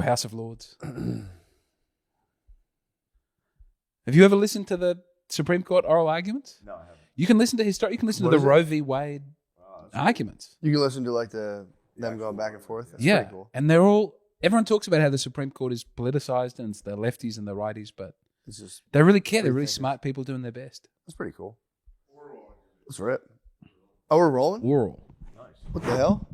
House of Lords. Have you ever listened to the Supreme Court oral arguments? No, I haven't. You can listen to You can listen to the Roe v. Wade arguments. You can listen to like them going back and forth. That's yeah, pretty cool. and everyone talks about how the Supreme Court is politicized and it's the lefties and the righties, but they really care. They're really smart people doing their best. That's pretty cool. Let's rip. Oh, we're rolling? Oral. What the hell?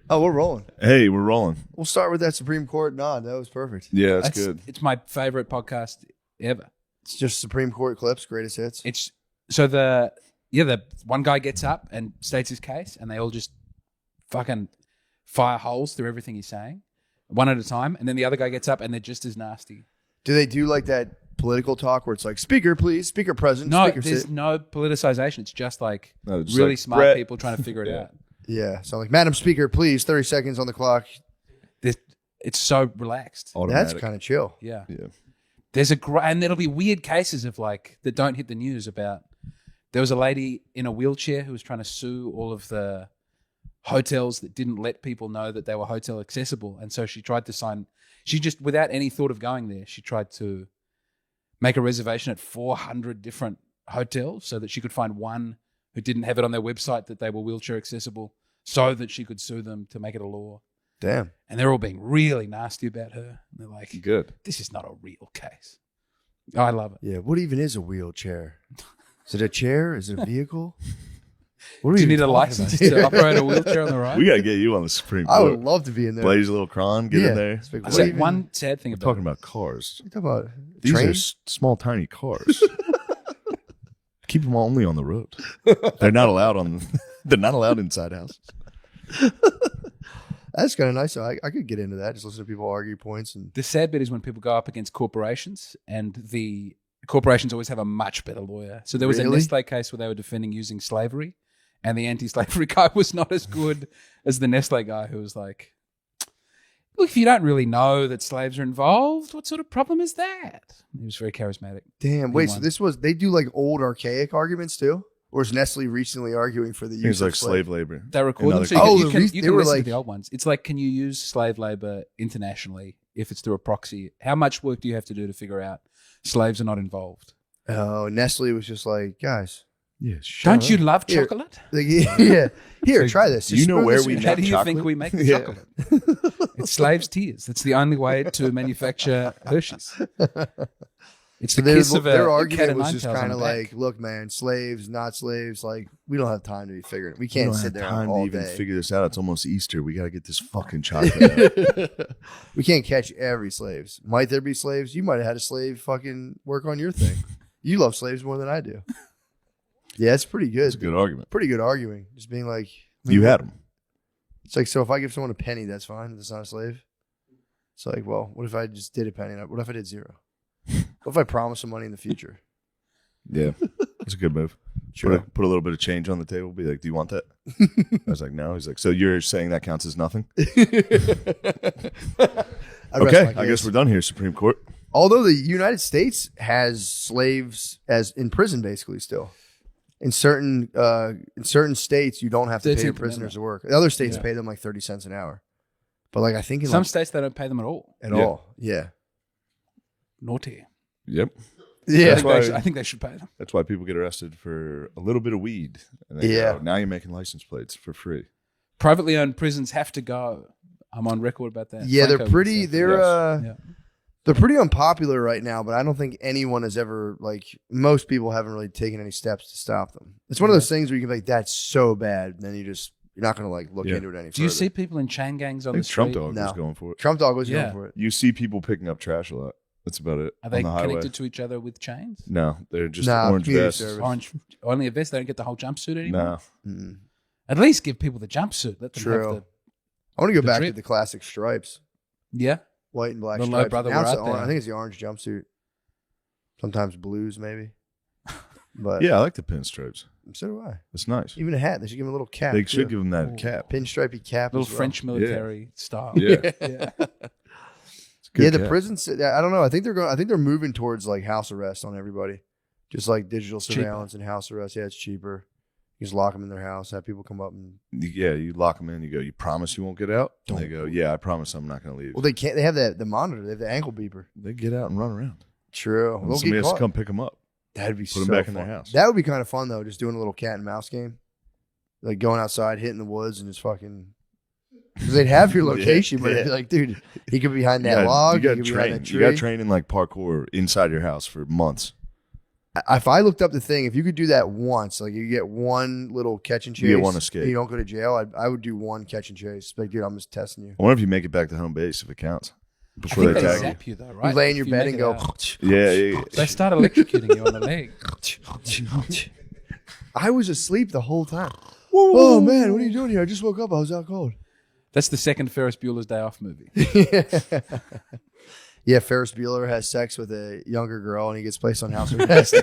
Oh, we're rolling. Hey, we're rolling. We'll start with that Supreme Court nod. That was perfect. Yeah, that's good. It's my favorite podcast ever. It's just Supreme Court clips, greatest hits. It's so the one guy gets up and states his case, and they all just fucking fire holes through everything he's saying, one at a time, and then the other guy gets up and they're just as nasty. Do they do like that political talk where it's like, speaker, please, speaker present, No, speaker there's sit? no politicization. It's just like it's really like smart Brett. people trying to figure it out. Yeah. So like, Madam Speaker, please, 30 seconds on the clock. It's so relaxed. Automatic. That's kind of chill. Yeah. Yeah. There's and there'll be weird cases of like that don't hit the news about. There was a lady in a wheelchair who was trying to sue all of the hotels that didn't let people know that they were hotel accessible, and so she tried to sign. She just, without any thought of going there, she tried to make a reservation at 400 different hotels so that she could find one who didn't have it on their website that they were wheelchair accessible, so that she could sue them to make it a law. Damn. And they're all being really nasty about her. And they're like, Good. this is not a real case. Oh, I love it. Yeah. What even is a wheelchair? Is it a chair? Is it a vehicle? What Do you need a license to operate a wheelchair on the road? We got to get you on the Supreme Court. I would love to be in there. Blaze a little cron, get in there. I said one sad thing We're about talking about cars. What are you talking about? These Train? are small, tiny cars. Keep them only on the road. They're not allowed They're not allowed inside houses. That's kind of nice. So I could get into that. Just listen to people argue points. And The sad bit is when people go up against corporations, and the corporations always have a much better lawyer. So there was Really? a Nestle case where they were defending using slavery, and the anti-slavery guy was not as good as the Nestle guy, who was like, look, if you don't really know that slaves are involved, what sort of problem is that? He was very charismatic. damn, wait. So they do like old archaic arguments too? Or is Nestle recently arguing for the use Things of like slave labor. They record them, Another so case. you can they were listen like- to the old ones. It's like, can you use slave labor internationally if it's through a proxy? How much work do you have to do to figure out slaves are not involved? Oh, Nestle was just like, guys. Yeah, Don't you love Here. chocolate? Like, yeah. Here, try this. You Just know spoon where this we in. How make do you chocolate? think we make the Yeah. chocolate? It's slaves' tears. It's the only way to manufacture Hershey's. It's the kiss of a their cat argument of was nine just tails on kind of the back. like, look, man, slaves, not slaves. Like, we don't have time to be figuring it. We We can't don't sit have there time all to even day. figure this out. It's almost Easter. We got to get this fucking chocolate out. We can't catch every slaves. Might there be slaves? You might have had a slave fucking work on your thing. You love slaves more than I do. Yeah, it's pretty good. It's a good argument. Pretty good arguing. Just being like, You had them. It's like, so if I give someone a penny, that's fine. That's not a slave. It's like, well, what if I just did a penny? What if I did zero? What if I promise some money in the future? Yeah, it's a good move. Sure. Put a little bit of change on the table. Be like, do you want that? I was like, no. He's like, so you're saying that counts as nothing? Okay, I guess we're done here, Supreme Court. Although the United States has slaves as in prison, basically still. In certain states, you don't have to pay your 13th prisoners to Amendment. work. The other states Yeah. pay them like 30 cents an hour. But like I think in Some like, states they don't pay them at all. at Yeah. all, yeah, Naughty. Yep. yeah. I think they should pay them. That's why people get arrested for a little bit of weed. And they Yeah. go, now you're making license plates for free. Privately owned prisons have to go. I'm on record about that. Yeah, Franco they're would pretty. say. They're Yeah. they're pretty unpopular right now. But I don't think anyone has ever like most people haven't really taken any steps to stop them. It's one of those things where you can be like, that's so bad, and then you're not going to like look Yeah. into it any further. Do you see people in chain gangs I on the think street? Trump Dog No. was going for it. Trump Dog was Yeah. going for it? You see people picking up trash a lot. That's about it. Are they on the highway. connected to each other with chains? No, they're just Nah, orange community vests. service. Orange, only a vest. They don't get the whole jumpsuit anymore. No. Mm. At least give people the jumpsuit. Let them True. have the. I want to go The back drip. to the classic stripes, Yeah. white and black The low stripes. brother Now were it's out the there. I think it's the orange jumpsuit. Sometimes blues, maybe. But Yeah, I like the pinstripes. so do I. It's nice. Even a hat. They should give him a little cap. They too. should give them that cap. Pinstripey cap. Little as well. French military style. Yeah. Yeah. It's a good Yeah, the cap. prisons. I don't know. I think they're moving towards like house arrest on everybody, just like digital Cheaper. surveillance and house arrest. Yeah, it's cheaper. You just lock them in their house, have people come up and. Yeah, you lock them in. You go, you promise you won't get out? And they go, yeah, I promise I'm not going to leave. Well, they can't. They have the monitor. They have the ankle beeper. They get out and run around. True. And somebody has to come pick them up. That'd be Put them back in their house. That would be kind of fun though, just doing a little cat and mouse game, like going outside, hitting the woods, and just fucking. Because they'd have your location, but it'd be like, dude, he could be behind that log. You got to train. You got to train in like parkour inside your house for months. If I looked up the thing, if you could do that once, like you get one little catch and chase, you get one escape. You don't go to jail. I would do one catch and chase. Like, dude, I'm just testing you. I wonder if you make it back to home base if it counts. Before I think they they tag zap you though, right? You lay in your If bed make and it go. out. Yeah. They start electrocuting you on the leg. I was asleep the whole time. Oh man, what are you doing here? I just woke up. I was out cold. That's the second Ferris Bueller's Day Off movie. Yeah, Ferris Bueller has sex with a younger girl and he gets placed on house arrest.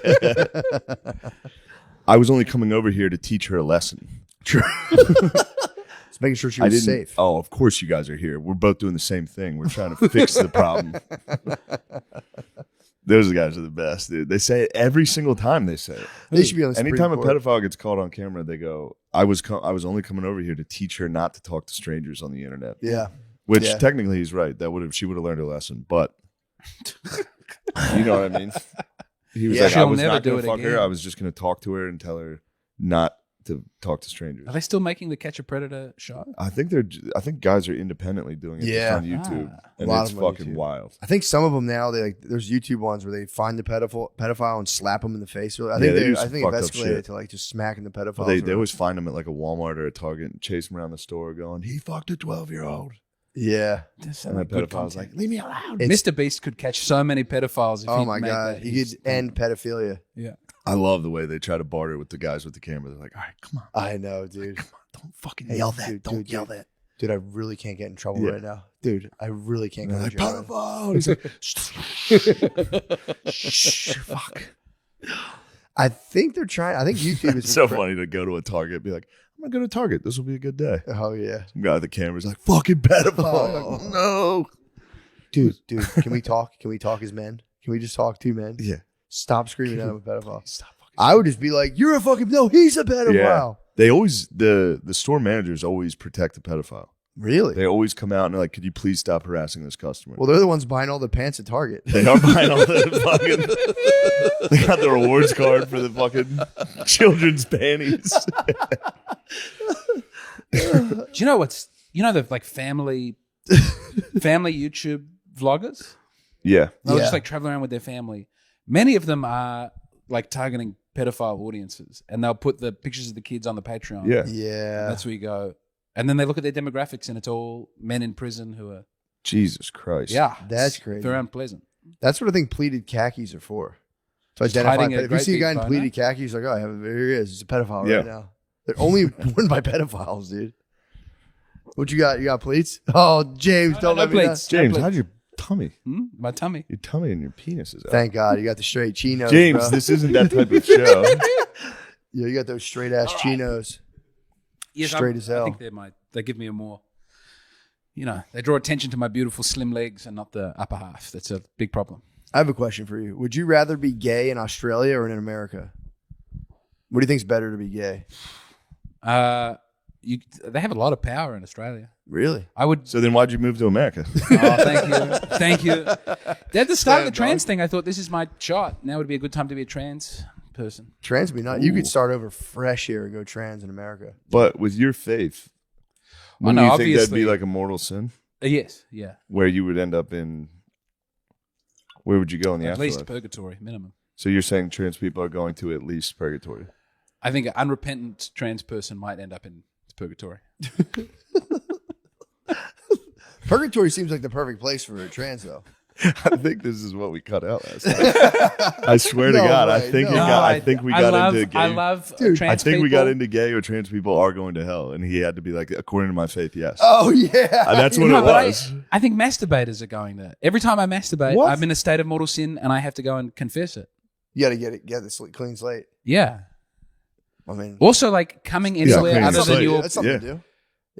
I was only coming over here to teach her a lesson. True. Just making sure she was safe. Oh, of course you guys are here. We're both doing the same thing. We're trying to fix the problem. Those guys are the best, dude. They say it every single time they say it. They should be on the Supreme Anytime a Court. pedophile gets caught on camera, they go, I was only coming over here to teach her not to talk to strangers on the internet. Yeah. Which Yeah. technically he's right. She would have learned her lesson, but you know what I mean? He was Yeah. like, I She'll was never not do going to it fuck her. again. I was just going to talk to her and tell her not to talk to strangers. Are they still making the Catch a Predator show? I think guys are independently doing it Yeah. just on YouTube, and A lot it's of them on fucking YouTube. wild. I think some of them now, there's YouTube ones where they find the pedophile and slap them in the face. I Yeah, think they do I some think fucked it's up escalated shit. to like just smacking the pedophiles. But they around. always find him at like a Walmart or a Target and chase him around the store, going, "He fucked a 12-year-old." Yeah. And the pedophile's like, "Leave me alone." It's- Mr. Beast could catch so many pedophiles. If Oh he'd my make god, that he his could end pedophilia. Yeah. I love the way they try to barter with the guys with the camera. They're like, "All right, come on, I know, dude. don't fucking Hey, yell that. dude, Don't dude, yell dude. that." Dude, I really can't get in trouble Yeah. right now. Dude, I really can't And go they're to like, jail. "Pedophile." He's like, "Shh, fuck." I think they're trying. I think YouTube is It's so funny to go to a Target, and be like, "I'm gonna go to Target. This will be a good day." Oh yeah, Some guy with the camera's like, "Fucking pedophile." You're like, no. dude. Can we talk? Can we talk as men? Can we just talk two men? Yeah. Stop screaming at him a pedophile. Stop fucking. I would just be like, "You're a fucking no. He's a pedophile." Yeah. They always the store managers always protect the pedophile. Really? They always come out and they're like, "Could you please stop harassing this customer?" Well, they're the ones buying all the pants at Target. They are buying all the fucking. They got the rewards card for the fucking children's panties. Do you know the like family YouTube vloggers? Yeah, They'll Yeah. just like travel around with their family. Many of them are like targeting pedophile audiences, and they'll put the pictures of the kids on the Patreon. yeah. Yeah. That's where you go. And then they look at their demographics, and it's all men in prison who are Jesus Christ. That's it's crazy. very unpleasant. That's what I think pleated khakis are for. To Just identify. hiding a If you great see a big guy in boner. pleated khakis, like, oh, here he is. He's a pedophile Yeah. right now. They're only worn by pedophiles, dude. What you got? You got pleats? Oh, James, don't no let me know. pleats. James, Template. how's your tummy? My tummy. Your tummy and your penis is out. Thank God you got the straight chinos, James, bro. this isn't that type of show. Yeah, you got those straight ass chinos. Yes, Straight as hell. I think they give me a more, they draw attention to my beautiful slim legs and not the upper half. That's a big problem. I have a question for you. Would you rather be gay in Australia or in America? What do you think's better to be gay? They have a lot of power in Australia. Really? I would. So then why'd you move to America? Oh, thank you, thank you. At the start of the Stand trans thing, I thought this is my shot. Now would be a good time to be a trans person. Trans be not. You Ooh. could start over fresh here and go trans in America. But with your faith, wouldn't know, you think that'd obviously- be like a mortal sin? Yes, yeah. Where you would end up in... Where would you go in the At afterlife? least purgatory, minimum. So you're saying trans people are going to at least purgatory? I think an unrepentant trans person might end up in purgatory. Purgatory seems like the perfect place for a trans, though. I think this is what we cut out last time. I swear to No God, way, I think no. I think we got into gay. I love Dude, trans I think we got people. into gay or trans people are going to hell, and he had to be like, according to my faith, yes. Oh yeah, That's what No, it but was. I think masturbators are going there. Every time I masturbate, What? I'm in a state of mortal sin, and I have to go and confess it. you got to get this clean slate. Yeah. I mean, Also, like coming anywhere clean other than slate. your. that's something yeah. to do.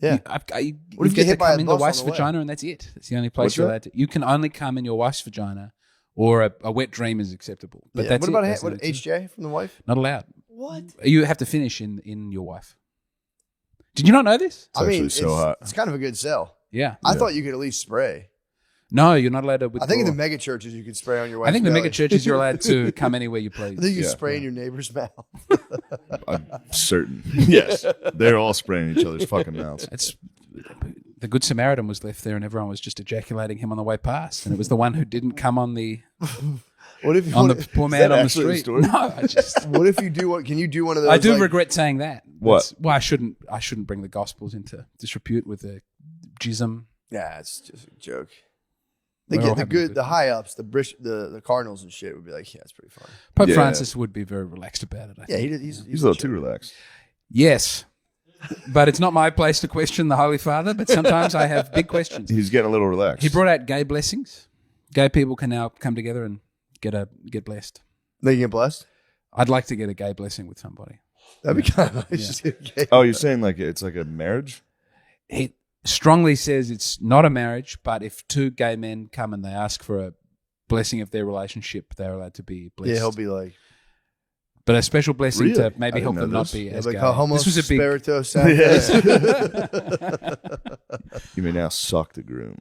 Yeah. You What if you get get hit to by come a in the bus on wife's the way? vagina, and that's it. That's the only place What's you're that? allowed to. You can only come in your wife's vagina, or a wet dream is acceptable. But Yeah. that's What about it. That's what the only two. HJ from the wife? Not allowed. What? You have to finish in your wife. Did you not know this? It's actually so hot. It's kind of a good sell. Yeah. I thought you could at least spray. No, you're not allowed to withdraw. I think in the mega churches you can spray on your wife's I think the belly. mega churches you're allowed to come anywhere you please. I think you spray in your neighbor's mouth. I'm certain. Yes. They're all spraying each other's fucking mouths. It's the Good Samaritan was left there, and everyone was just ejaculating him on the way past, and it was the one who didn't come on the poor man on the street. Story? No, I just. What if you do what? Can you do one of those? I do regret saying that. What? Well, I shouldn't bring the Gospels into disrepute with the jism. Yeah, it's just a joke. We're They all get the having a good, good the high ups, the Cardinals and shit would be like, yeah, it's pretty fun. Pope Yeah. Francis would be very relaxed about it. I Yeah, think. he's He's a little too relaxed. Yes, but it's not my place to question the Holy Father. But sometimes I have big questions. He's getting a little relaxed. He brought out gay blessings. Gay people can now come together and get blessed. They get blessed. I'd like to get a gay blessing with somebody. That'd be kind of nice. Yeah. Oh, you're saying like it's like a marriage? He strongly says it's not a marriage, but if two gay men come and they ask for a blessing of their relationship, they're allowed to be blessed. Yeah, he'll be like, but a special blessing Really? to maybe I help didn't them know not this. be as like gay. homo This was a big. spirito You may now suck the groom.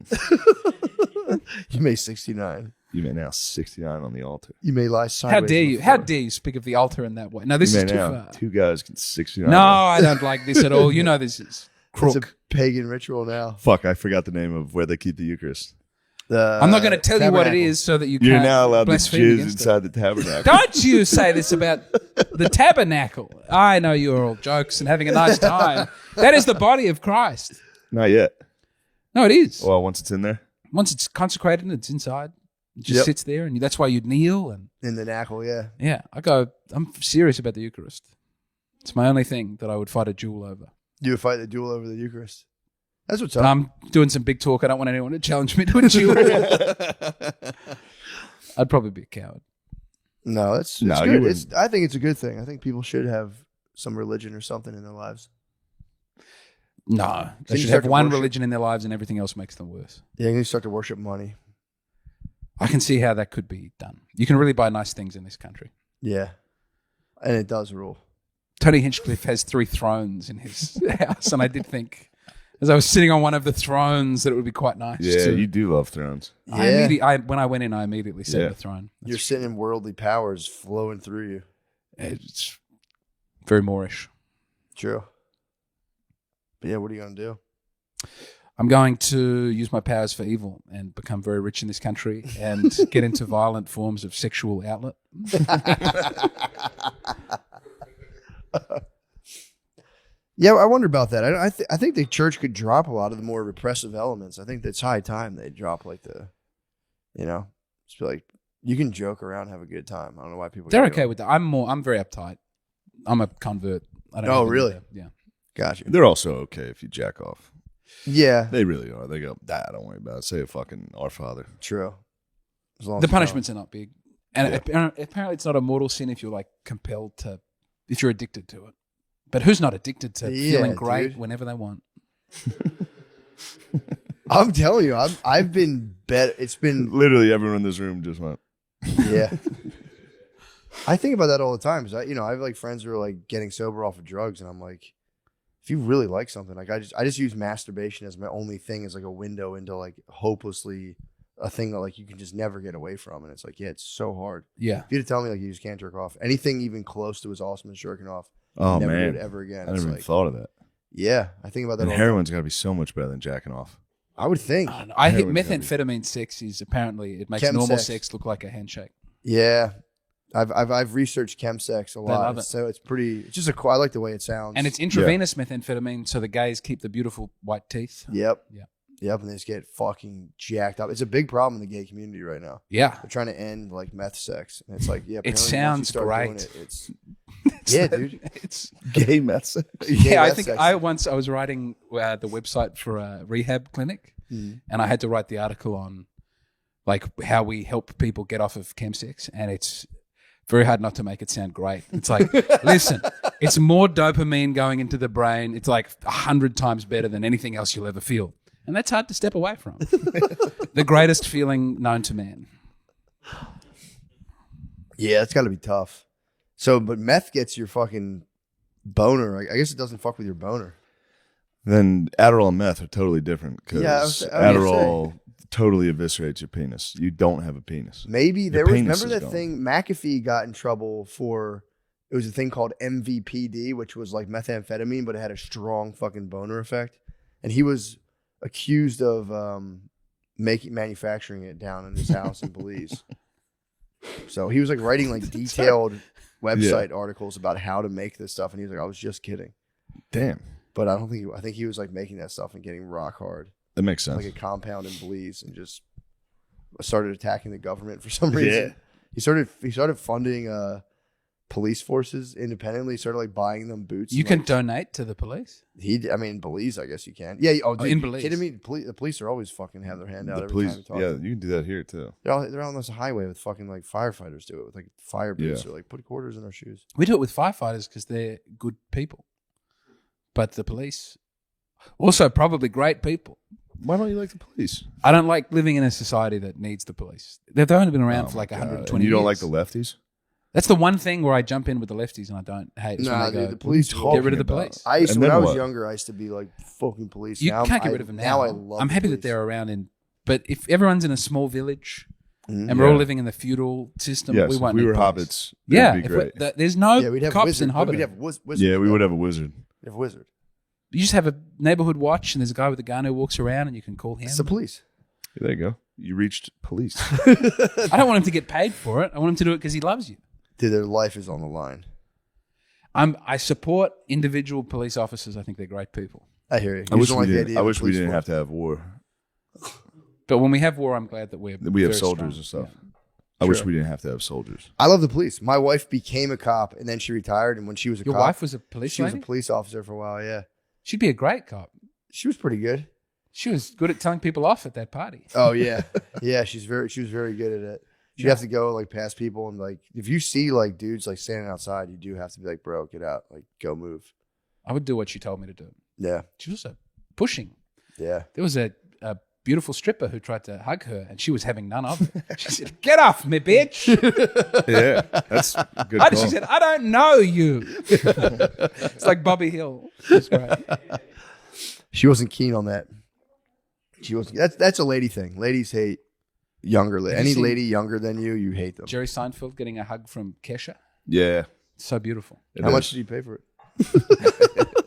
You may 69. You may now 69 on the altar. You may lie How sideways. dare on the you? How floor. dare you speak of the altar in that way? No, this You is may too now far. two guys can 69. No, I don't like this at all. You know this is It's crook. a pagan ritual now. Fuck, I forgot the name of where they keep the Eucharist. I'm not going to tell you what it Tabernacle. is so that you You're can't now allowed to blaspheme jizz against it. inside the tabernacle. Don't you say this about the tabernacle. I know you're all jokes and having a nice time. That is the body of Christ. Not yet. No, it is. Well, once it's in there. Once it's consecrated and it's inside, it just Yep. sits there, and that's why you'd kneel. And In the knackle, yeah. yeah, I'm serious about the Eucharist. It's my only thing that I would fight a duel over. You would fight the duel over the Eucharist. That's what's But up. I'm doing some big talk. I don't want anyone to challenge me to a duel. I'd probably be a coward. No, it's No, you good. wouldn't. I think it's a good thing. I think people should have some religion or something in their lives. No, they you should start have to one worship- religion in their lives, and everything else makes them worse. Yeah, you start to worship money. I can see how that could be done. You can really buy nice things in this country. Yeah, and it does rule. Tony Hinchcliffe has 3 thrones in his house, and I did think, as I was sitting on one of the thrones, that it would be quite nice. Yeah, to, you do love thrones. when I went in, I immediately sat Yeah. on the throne. You're sitting in worldly powers flowing through you. It's very Moorish. True. But yeah, what are you gonna do? I'm going to use my powers for evil and become very rich in this country and get into violent forms of sexual outlet. Yeah, I wonder about that. I think the church could drop a lot of the more repressive elements. I think it's high time they drop like just be like, you can joke around, have a good time. I don't know why people. They're get okay with that. I'm very uptight. I'm a convert. I don't Oh, have any really? of that. Yeah. Gotcha. They're also okay if you jack off. Yeah, They really are. They go, don't worry about it. Say a fucking Our Father. true. As long as The you punishments are not big. And Yeah. apparently it's not a mortal sin if you're like compelled to, if you're addicted to it. But who's not addicted to Yeah, feeling great dude. whenever they want? I'm telling you, I've been better. It's been Literally everyone in this room just went. yeah. I think about that all the time. Cause I have like friends who are like getting sober off of drugs, and I'm like, if you really like something, like I just use masturbation as my only thing, as like a window into like hopelessly a thing that like you can just never get away from, and it's like, yeah, it's so hard. Yeah. If you had to tell me like you just can't jerk off, anything even close to as awesome as jerking off, Oh, never do man. it ever again. I It's never even like, thought of that. yeah, I think about that. And all the time. heroin's got to be so much better than jacking off. I would think. I don't know. I think Heroin's gotta be- methamphetamine sex is apparently, it makes Chem normal sex. sex look like a handshake. Yeah, I've researched chemsex a lot, love it. so it's pretty. It's just I like the way it sounds. And it's intravenous methamphetamine, so the gays keep the beautiful white teeth. Yep. Yeah. Yep, and they just get fucking jacked up. It's a big problem in the gay community right now. Yeah. They're trying to end like meth sex, and it's like, yeah, It apparently once you sounds start doing great. It's yeah, dude. It's Gay meth sex. Gay I meth think sex. I was writing the website for a rehab clinic, and I had to write the article on like how we help people get off of chemsex, and it's very hard not to make it sound great. It's like, listen, it's more dopamine going into the brain. It's like 100 times better than anything else you'll ever feel, and that's hard to step away from. The greatest feeling known to man. Yeah, it's got to be tough. So, but meth gets your fucking boner. I guess it doesn't fuck with your boner. Then Adderall and meth are totally different because Yeah, I was Adderall totally eviscerates your penis. You don't have a penis. Maybe there Your was. penis Remember is that gone. thing? McAfee got in trouble for. It was a thing called MVPD, which was like methamphetamine, but it had a strong fucking boner effect. And he was accused of manufacturing it down in his house in Belize. So he was like writing like detailed website articles about how to make this stuff, and he was like, "I was just kidding." Damn. But I don't think. I think he was like making that stuff and getting rock hard, That makes sense. like a compound in Belize, and just started attacking the government for some reason. Yeah. He started funding police forces independently. He started like buying them boots. You and, can like, donate to the police. I mean, Belize, I guess you can. Yeah. Oh, dude, in you Belize. kidding me? The police are always fucking have their hand out The every police, time we talk. yeah, you can do that here too. They're on this highway with fucking like firefighters do it with like fire boots. Yeah. They're like, put quarters in our shoes. We do it with firefighters because they're good people. But the police, also probably great people. Why don't you like the police? I don't like living in a society that needs the police. They've only been around Oh for my like God. 120 And years. you don't like the lefties? That's the one thing where I jump in with the lefties and I don't hate. is when Nah, they go, dude, the police talking get rid of the about? police. I used to, And when then I was what? younger, I used to be like, fucking police. You Now can't get I- rid of them now. I love I'm the happy that police. they're around but if everyone's in a small village Mhm. and we're all Yeah. living in the feudal system, Yes, we if won't we need were police. hobbits. Yeah, It'd be if we- great. there's no Yeah, we'd have cops wizard, in Hobbit. We'd have wizards. Yeah, we would have a wizard. We'd have a wizard. You just have a neighborhood watch and there's a guy with a gun who walks around and you can call him. It's the police. There you go. You reached police. I don't want him to get paid for it. I want him to do it because he loves you. Dude, their life is on the line. I support individual police officers. I think they're great people. I hear you. I wish we idea didn't. I of wish we police didn't force. have to have war. But when we have war, I'm glad that We have very soldiers strong. and stuff. I wish Sure. we didn't have to have soldiers. I love the police. My wife became a cop and then she retired. And when she was a Your cop, wife was a police she was a lady? police officer for a while. Yeah, She'd be a great cop. she was pretty good. She was good at telling people off at that party. Oh yeah, yeah. She was very good at it. She'd have to go like past people and like if you see like dudes like standing outside, you do have to be like, bro, get out, like go move. I would do what she told me to do. Yeah, She was also pushing. yeah. There was a beautiful stripper who tried to hug her, and she was having none of it. She said, "Get off me, bitch!" Yeah, that's a good. She Call. said, "I don't know you." It's like Bobby Hill. It's great. She wasn't keen on that. She was. That's a lady thing. Ladies hate younger. Have you Any seen- lady younger than you hate them. Jerry Seinfeld getting a hug from Kesha. Yeah. So beautiful. it How is. much did you pay for it?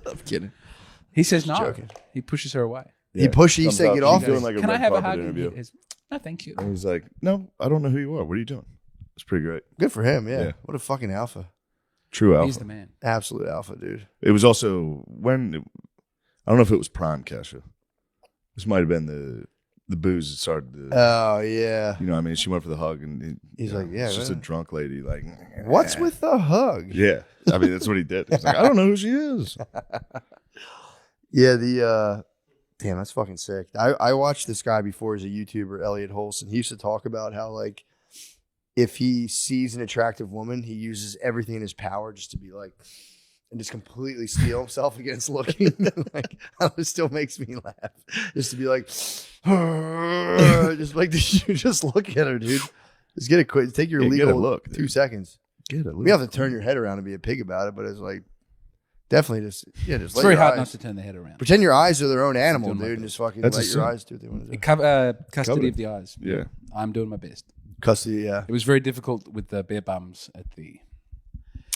I'm kidding. He says no. joking. He pushes her away. Yeah. He Comes said, up, "Get she's off doing me." like a Can I red have a carpet hug? interview. He goes, no, thank you. And he's like, "No, I don't know who you are. What are you doing?" It's pretty great. Good for him. Yeah. Yeah. What a fucking alpha. True alpha. He's the man. Absolute alpha, dude. It was also I don't know if it was prime Kesha. This might have been the booze that started the. Oh yeah. You know, what I mean, she went for the hug, and He's you know, like, yeah, it's just a man. drunk lady. Like, What's with the hug? Yeah, I mean, that's what he did. He's like, I don't know who she is. Yeah, damn, that's fucking sick. I watched this guy before as a YouTuber, Elliot Holson. He used to talk about how like if he sees an attractive woman, he uses everything in his power just to be like and just completely steel himself against looking. Like it still makes me laugh. Just to be like just like just look at her, dude. Just get it quick. Take your Yeah, get a legal look, 2 dude. seconds. Get it. You have to turn your head around and be a pig about it, but it's like definitely just just It's let very your hard eyes- not to turn the head around. Pretend your eyes are their own animal, doing my dude, and best. just fucking That's let a your sin. eyes do what they want to do. Custody Cover. of the eyes. Yeah. I'm doing my best. Custody, yeah. It was very difficult with the bare bums at the.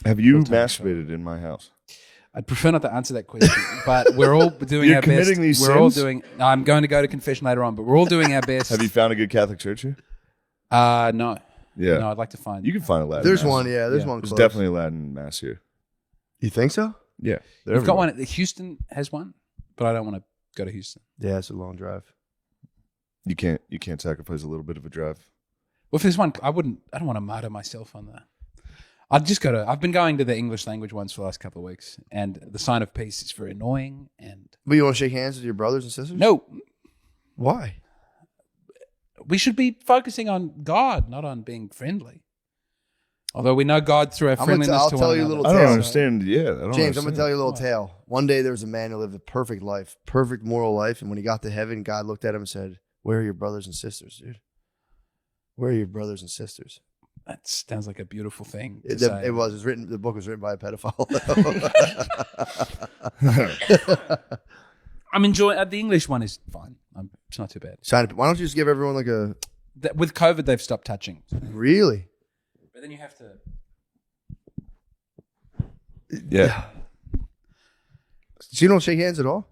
Have you Full-time masturbated in my house? I'd prefer not to answer that question, but we're all doing You're our best. committing these we're all sins? doing. No, I'm going to go to confession later on, but we're all doing our best. Have you found a good Catholic church here? No. Yeah. No, I'd like to find. You can find a Latin There's mass. one, yeah. There's Yeah. one There's close. definitely a Latin mass here. You think so? Yeah. they're You've got everywhere. one. Houston has one, but I don't want to go to Houston. Yeah, it's a long drive. You can't sacrifice a little bit of a drive. Well, if there's one, I don't want to martyr myself on that. I'd just go to. I've been going to the English language ones for the last couple of weeks, and the sign of peace is very annoying. And But you want to shake hands with your brothers and sisters? no, Why? we should be focusing on God, not on being friendly. Although we know God through our friendliness I'll to tell one you a another. little I don't tale. understand. Yeah, I don't James, I'm understand. going to tell you a little What? tale. One day there was a man who lived a perfect life, perfect moral life, and when he got to heaven, God looked at him and said, "Where are your brothers and sisters, dude? Where are your brothers and sisters?" That sounds like a beautiful thing. to It say. was. It was written. The book was written by a pedophile. I'm enjoying the English one is fine. It's not too bad. Why don't you just give everyone like a With COVID, they've stopped touching. really? But then you have to. Yeah. So you don't shake hands at all?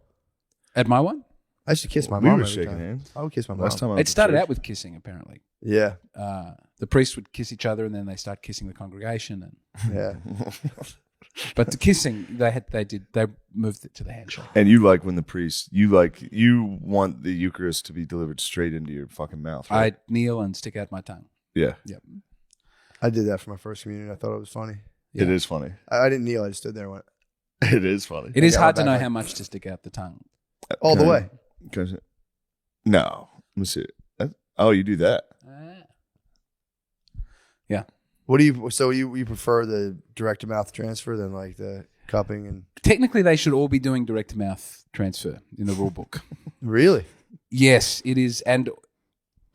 At my one, I used to kiss my We mom were every shaking time. hands. I would kiss my mom. Last time I was it started out with kissing. Apparently, Yeah, the priest would kiss each other, and then they start kissing the congregation. And yeah. but the kissing, they moved it to the handshake. And you like when the priest, you want the Eucharist to be delivered straight into your fucking mouth, right? I kneel and stick out my tongue. Yeah. Yep. I did that for my first communion. I thought it was funny. Yeah. It is funny. I didn't kneel. I just stood there and went It is funny. It is got hard my to know back how like- much to stick out the tongue. all the Can I- way. can I say- No. Let me see. Oh, you do that. What do you? So you prefer the direct to mouth transfer than like the cupping and Technically, they should all be doing direct to mouth transfer in the rule book. really? Yes, it is, and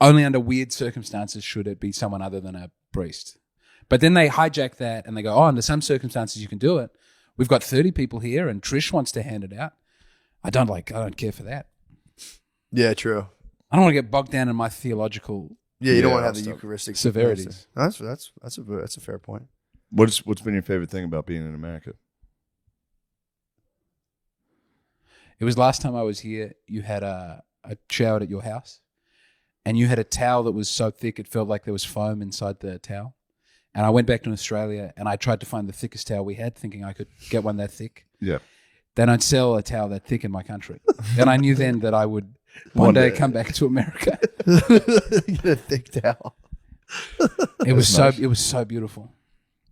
only under weird circumstances should it be someone other than a priest. But then they hijack that and they go, "Oh, under some circumstances you can do it. We've got 30 people here, and Trish wants to hand it out. I don't care for that. Yeah, true. I don't want to get bogged down in my theological Yeah, you don't Yeah, want to have the stuff. Eucharistic severities. That's a fair point. What's been your favorite thing about being in America? It was last time I was here, you had I showered at your house, and you had a towel that was so thick it felt like there was foam inside the towel. And I went back to Australia and I tried to find the thickest towel we had, thinking I could get one that thick. Yeah. They don't sell a towel that thick in my country. And I knew then that I would one day come back to America. Get a thick towel. It was nice. it was so beautiful.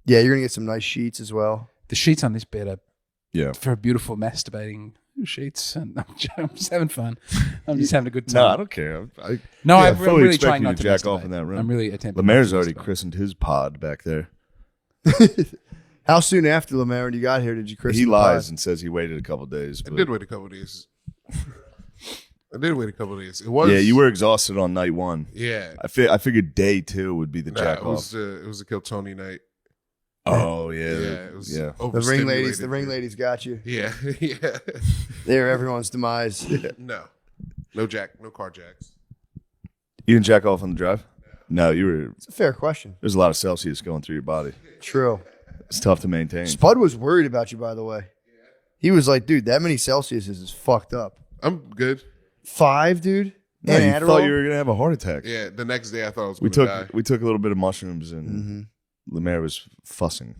Yeah, you're gonna get some nice sheets as well. The sheets on this bed are Yeah. for beautiful masturbating sheets, and I'm just having fun. I'm just having a good No, I time. don't care. No, I I'm fully really expect trying you not to to jack off masturbate. in that room. I'm really attempting. Lemaire's not to already masturbate. christened his pod back there. How soon after Lemaire when you got here did you christen He the lies pod? and says he waited a couple days. I but- did wait a couple of days. I did wait a couple of days. It was Yeah, you were exhausted on night one. Yeah, I figured day two would be the jack it off. was a Kill Tony night. Oh Yeah, yeah, it was yeah. The ring ladies got you. Yeah, yeah. They're everyone's demise. No car jacks. You didn't jack off on the drive? No, you were. It's a fair question. There's a lot of Celsius going through your body. True. It's tough to maintain. Spud was worried about you, by the way. He was like, dude, that many Celsius is fucked up. I'm good. 5, dude? No, And you Adderall? thought you were gonna have a heart attack. Yeah, the next day I thought I was We going to took die. we took a little bit of mushrooms and Mhm. Lemaire was fussing.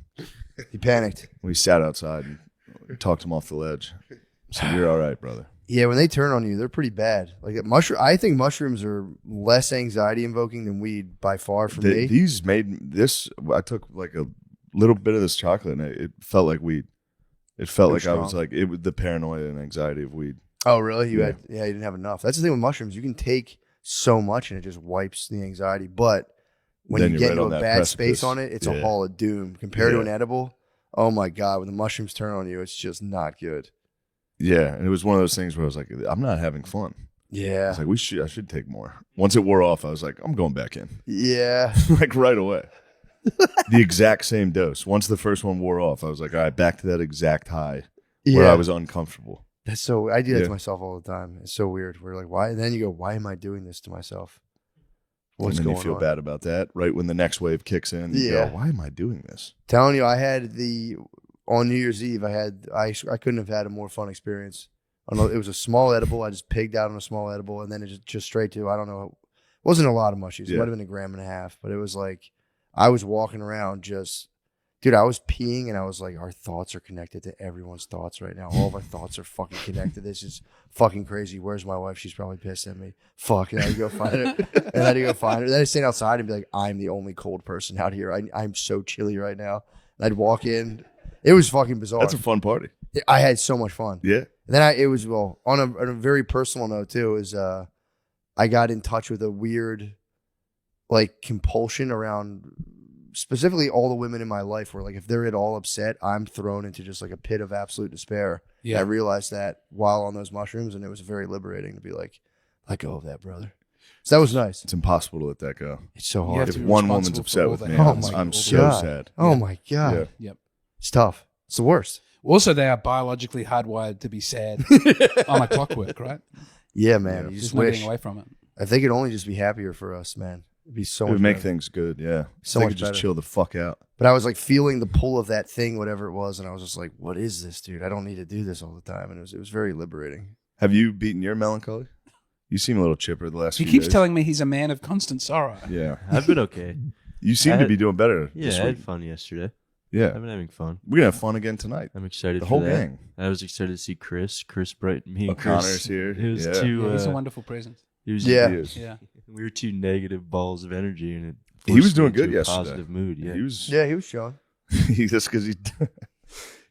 He panicked. We sat outside and talked him off the ledge. Said, "You're all right, brother." Yeah, when they turn on you, they're pretty bad. Like I think mushrooms are less anxiety invoking than weed by far for me. These made this. I took like a little bit of this chocolate and it felt like weed. It felt It like was I was strong. like it was the paranoia and anxiety of weed. Oh, really? You Yeah. you didn't have enough. That's the thing with mushrooms. You can take so much and it just wipes the anxiety. But when Then you you're get right into on a that bad precipice. space on it, it's a Yeah. hall of doom. Compared to Yeah. an edible, oh my God, when the mushrooms turn on you, it's just not good. Yeah, and it was one of those things where I was like, I'm not having fun. I Yeah. was like, I should take more. Once it wore off, I was like, I'm going back in, Yeah. like right away. The exact same dose. Once the first one wore off, I was like, all right, back to that exact high where I was uncomfortable. That's so, I do that Yeah. to myself all the time. It's so weird. We're like, why? And then you go, why am I doing this to myself? What's and then going you feel on? bad about that. Right when the next wave kicks in, you Yeah. go, why am I doing this? Telling you, I had on New Year's Eve, I couldn't have had a more fun experience. I don't know, it was a small edible. I just pigged out on a small edible, and then it just straight to, I don't know, it wasn't a lot of mushies. It Yeah. might have been 1.5 grams, but it was like, I was walking around just, dude, I was peeing, and I was like, our thoughts are connected to everyone's thoughts right now. All of our thoughts are fucking connected. This is fucking crazy. Where's my wife? She's probably pissed at me. Fuck, and I had to go find her. And I had to go find her. Then I'd stand outside and be like, I'm the only cold person out here. I'm so chilly right now. And I'd walk in. It was fucking bizarre. That's a fun party. I had so much fun. Yeah. And then it was, well, on a very personal note too, is I got in touch with a weird like compulsion around specifically all the women in my life where like if they're at all upset, I'm thrown into just like a pit of absolute despair. Yeah. And I realized that while on those mushrooms, and it was very liberating to be like, let go of that, brother. So that was nice. It's impossible to let that go. It's so You hard. have If to be one woman's responsible upset for all with that me, happens. I'm All so the- God. sad. Oh Yeah. my God. Yeah. Yep. It's tough. It's the worst. Also, they are biologically hardwired to be sad on a clockwork, right? Yeah, man. You There's just no wish. getting away from it. If they could only just be happier for us, man. It'd be so It much would make better. things good, yeah. So They much could just better. chill the fuck out. But I was like feeling the pull of that thing, whatever it was, and I was just like, "What is this, dude? I don't need to do this all the time." And it was very liberating. Have you beaten your melancholy? You seem a little chipper the last He few keeps days. telling me he's a man of constant sorrow. Yeah. I've been okay. You seem I to had- be doing better Yeah, this I week. had fun yesterday. Yeah. I've been having fun. We're going to have fun again tonight. I'm excited The for whole that. gang. I was excited to see Chris. Chris brightened me. and O'Connor's Chris. here. It was Yeah. two. Yeah, he's a wonderful presence. It was, Yeah. He is. Yeah. we were two negative balls of energy, and it He was forced me doing good into a yesterday. Positive mood. Yeah. He was Yeah, he was showing. just because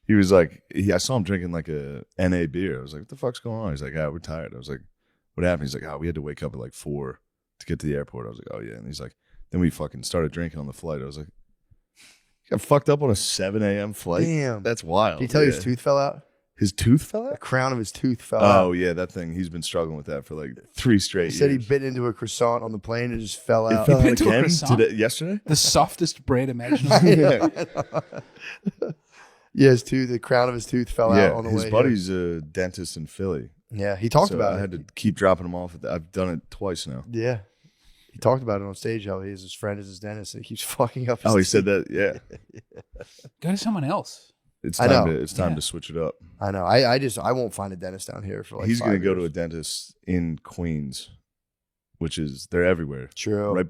he was like, I saw him drinking like a NA beer. I was like, what the fuck's going on? He's like, we're tired. I was like, what happened? He's like, we had to wake up at like 4 to get to the airport. I was like, oh yeah. And he's like, then we fucking started drinking on the flight. I was like, you got fucked up on a 7 a.m. flight? Damn. That's wild. Did he tell you Yeah. his tooth fell out? His tooth fell The out? crown of his tooth fell out. Oh yeah, that thing. He's been struggling with that for like 3 straight He said he years. bit into a croissant on the plane and just fell It out. fell out bit into a again croissant? yesterday? The softest bread imaginable. Yeah, the crown of his tooth fell out on the his way. buddy's a dentist in Philly. Here. Yeah, he talked So about I it. had to keep dropping him off. I've done it twice now. Yeah, he talked about it on stage. How his friend is his dentist and he keeps fucking up. His Oh, he teeth. said that. Yeah, Go to someone else. it's I time. know. It's time Yeah. to switch it up. I know. I won't find a dentist down here for like. He's going gonna go to a dentist in Queens, which is they're everywhere. True. Right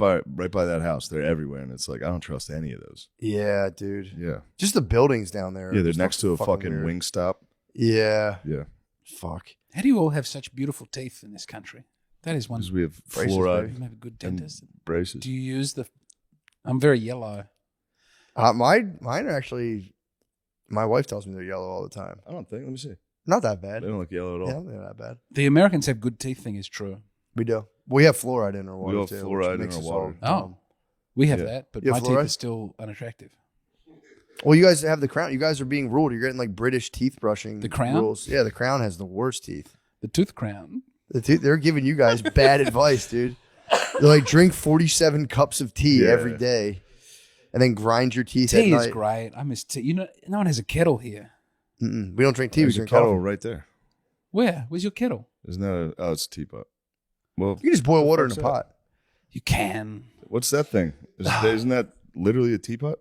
by that house, they're everywhere, and it's like I don't trust any of those. Yeah, dude. Yeah, Just the buildings down there. yeah, they're just next to a fucking weird. wing stop. Yeah. Yeah, Fuck. How do you all have such beautiful teeth in this country? That is one. because we have Braces, fluoride You have a good and dentist. braces. Do you use the? I'm very yellow. Mine are actually. My wife tells me they're yellow all the time. I don't think. Let me see. Not that They bad. don't look yellow at all. Yeah, they're not bad. The Americans have good teeth thing is true. We do. We have fluoride in our water have too. which fluoride in makes our us water. all Oh. We have Yeah. that, but You my have teeth fluoride? are still unattractive. Well, you guys have the crown. You guys are being ruled. You're getting like British teeth brushing. The Crown? rules. Yeah, the crown has the worst teeth. The tooth crown. They're giving you guys bad advice, dude. They're like drink 47 cups of tea Yeah. every day, and then grind your teeth at Tea is night. great. I miss tea. You know, no one has a kettle here. Mm-mm. We don't drink tea. There's we a drink kettle coffee. right there. Where? Where's your kettle? Isn't that a? Oh, it's a teapot. Well, You can just boil water in a fuck's that? pot. You can. what's that thing? Isn't that literally a teapot?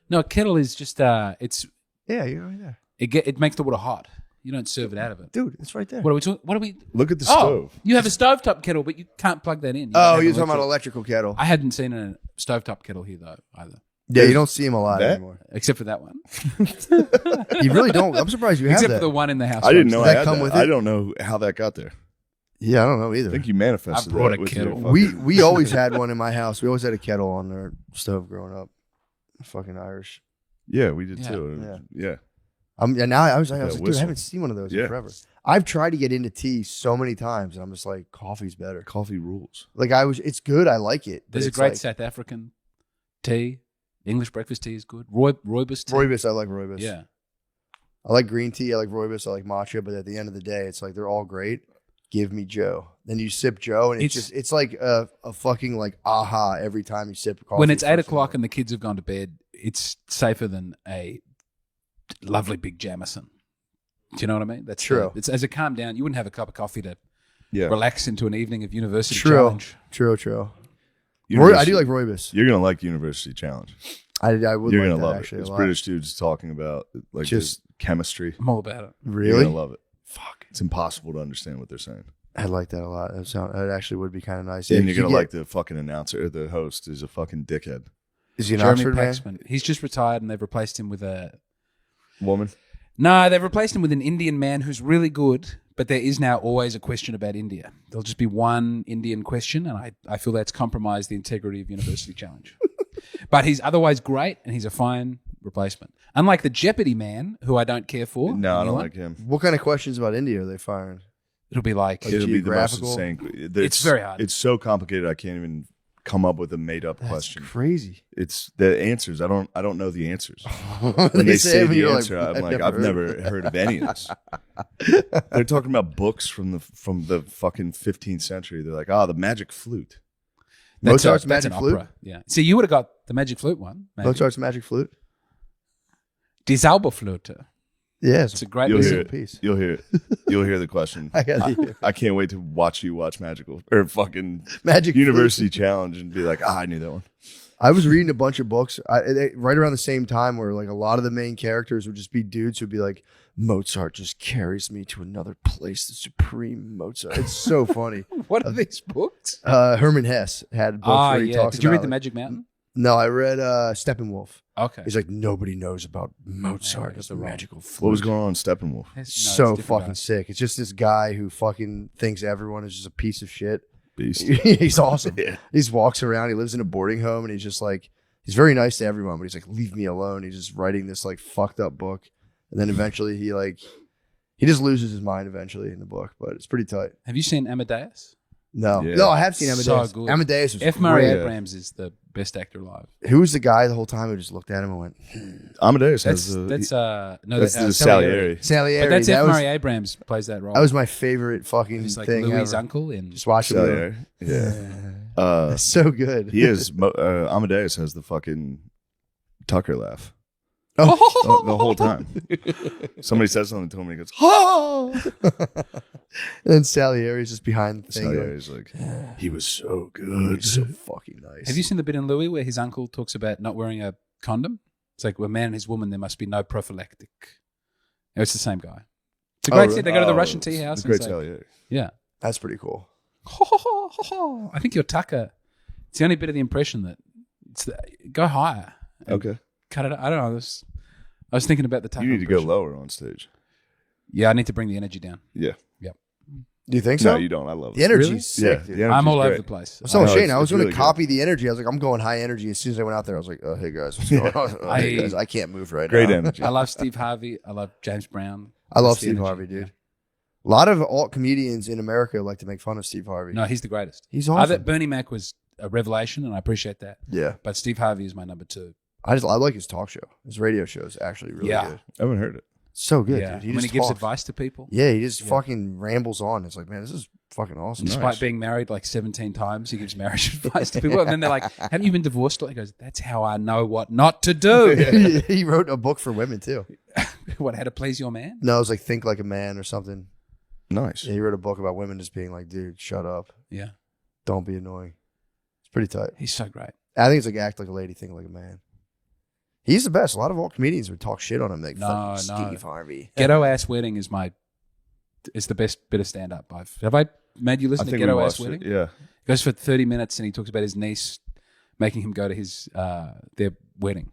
No, a kettle is just it's Yeah, you're right there, it makes the water hot. You don't serve it out of it. dude. It's right there. What are we talking? What are we? Look at the Oh, stove. you have a stovetop kettle, but you can't plug that in. You don't Oh, have you're an talking about electric- electrical kettle. I hadn't seen a stovetop kettle here though either, Yeah, you don't see them a lot That? anymore. except for that one. You really don't. I'm surprised you have Except that. for the one in the house. I didn't know Does I that had come that. with I it? don't know how that got there. Yeah, I don't know either. I think you manifested I brought that a with your kettle. fucking- We always had one in my house. We always had a kettle on our stove growing up. Fucking Irish. Yeah, we did Yeah. too. Yeah. Yeah, now I was That like, dude, I whistle. haven't seen one of those in Yeah. forever. I've tried to get into tea so many times, and I'm just like, coffee's better. Coffee rules. Like it's good. I like it. but There's a it's great like, South African tea. English breakfast tea is good. Rooibos tea. Rooibos. I like Rooibos. Yeah. I like green tea. I like Rooibos. I like matcha. But at the end of the day, it's like they're all great. Give me Joe. Then you sip Joe, and it's like a fucking like aha every time you sip coffee. When it's first 8 thing o'clock in and the kids have gone to bed, it's safer than a lovely big Jameson. Do you know what I mean? That's True. It's as it calmed down, you wouldn't have a cup of coffee to Yeah. relax into an evening of university True. challenge. True. I University- do like Rooibos. You're gonna like University Challenge. I would You're like gonna that love actually it. It's a lot. British dudes talking about like Just- just chemistry. I'm all about it. You're Really? gonna love it. Fuck. It's impossible to understand what they're saying. I like that a lot. That actually would be kind of nice. and Yeah, you're gonna you like the fucking announcer, or the host is a fucking dickhead. Is he an Jeremy Oxford man? Paxman. He's just retired and they've replaced him with a Woman. No, they've replaced him with an Indian man who's really good, but there is now always a question about India. There'll just be one Indian question, and I feel that's compromised the integrity of University Challenge. But he's otherwise great, and he's a fine replacement. Unlike the Jeopardy man, who I don't care for. No, I You don't know like him. What kind of questions about India are they firing? It'll be like Like It'll be the most geographical? insane. It's very hard. It's so complicated. I can't even come up with a made up question. Crazy. It's the answers. I don't know the answers. When When they say it, the you're answer, I'm like, I've never heard of any of this. They're talking about books from the fucking 15th century. They're like, the magic flute. Mozart's that's Magic an Flute? opera. Yeah. See, you would have got the magic flute one. Maybe. Mozart's Magic Flute. Die Zauberflöte. Yeah, It's a great You'll piece hear of it. piece. You'll hear it. You'll hear the question. I got it. I can't wait to watch you watch Magical or fucking Magic University Challenge and be like, I knew that one. I was reading a bunch of books right around the same time where like a lot of the main characters would just be dudes who'd be like, Mozart just carries me to another place, the supreme Mozart. It's so funny. What are these books? Herman Hesse had a book where he talks Did you read about, The like- Magic Mountain? No, I read Steppenwolf. Okay. He's like, nobody knows about Mozart Yeah, as the wrong. magical flute. What was going on in Steppenwolf? So fucking sick. It's just this guy who fucking thinks everyone is just a piece of shit. Beast. He's awesome. Yeah. He just walks around. He lives in a boarding home, and he's just like, he's very nice to everyone, but he's like, leave me alone. He's just writing this like fucked up book, and then eventually he just loses his mind eventually in the book, but it's pretty tight. Have you seen Amadeus? No, Yeah. no, I have seen So Amadeus. good. Amadeus was F. Murray great. Abrams is the best actor alive. Who was the guy the whole time who just looked at him and went, Amadeus That's has that's no, no, that's that's the Salieri. Salieri. Salieri? But that's that F. was, Murray Abrams plays that role. that was my favorite fucking He's like thing Louis' ever. uncle in. Just watch him. Salieri. Yeah. It's so good. He is. Amadeus has the fucking Tucker laugh Oh. the whole time. Somebody says something to him and he goes, And then Salieri's just behind the thing. going, Salieri's like, he was so good. He's so fucking nice. Have you seen the bit in Louis where his uncle talks about not wearing a condom? It's like, with a man and his woman, there must be no prophylactic. It's the same guy. It's a great really? scene. They go to the Russian tea house. The And great it's like, Salieri. yeah. That's pretty cool. I think your Tucker. It's the only bit of the impression that go higher. and Okay. Cut it. I don't know. I was thinking about the Tucker. You need to go impression. lower on stage. Yeah, I need to bring the energy down. Yeah. Do you think so? No, you don't. I love The it. energy's Really? sick, Yeah, dude. the energy's I'm all over great. the place. I was telling I know, Shane, it's- I was it's going really to copy the energy. I was like, I'm going high energy. As soon as I went out there, I was like, oh, hey guys, what's going on? Oh, hey I- guys, I can't move right Great now. energy. I love Steve Harvey. I love James Brown. I love That's the Steve energy. Harvey, dude. Yeah. A lot of alt comedians in America like to make fun of Steve Harvey. No, he's the greatest. He's I awesome. thought Bernie Mac was a revelation, and I appreciate that. Yeah, But Steve Harvey is my number two. I like his talk show. His radio show is actually really Yeah. good. I haven't heard it. So good, yeah. dude. He When just he gives talks. advice to people, Yeah, he just fucking rambles on. It's like, man, this is fucking awesome. Nice. despite being married like 17 times, he gives marriage advice to people. And then they're like, haven't you been divorced? He goes, that's how I know what not to do. He wrote a book for women too. What, how to please your man? No, it was like Think Like a Man or something. Nice. Yeah, he wrote a book about women just being like, dude, shut up. Yeah. Don't be annoying. It's pretty tight. He's so great. I think it's like act like a lady, think like a man. He's the best. A lot of alt comedians would talk shit on him. Like, No, fucking no. Steve Harvey. Ghetto Ass Wedding is the best bit of stand up. Have I made you I listen to think we Ghetto Ass watched Wedding? it. Yeah. He goes for 30 minutes and he talks about his niece making him go to his their wedding.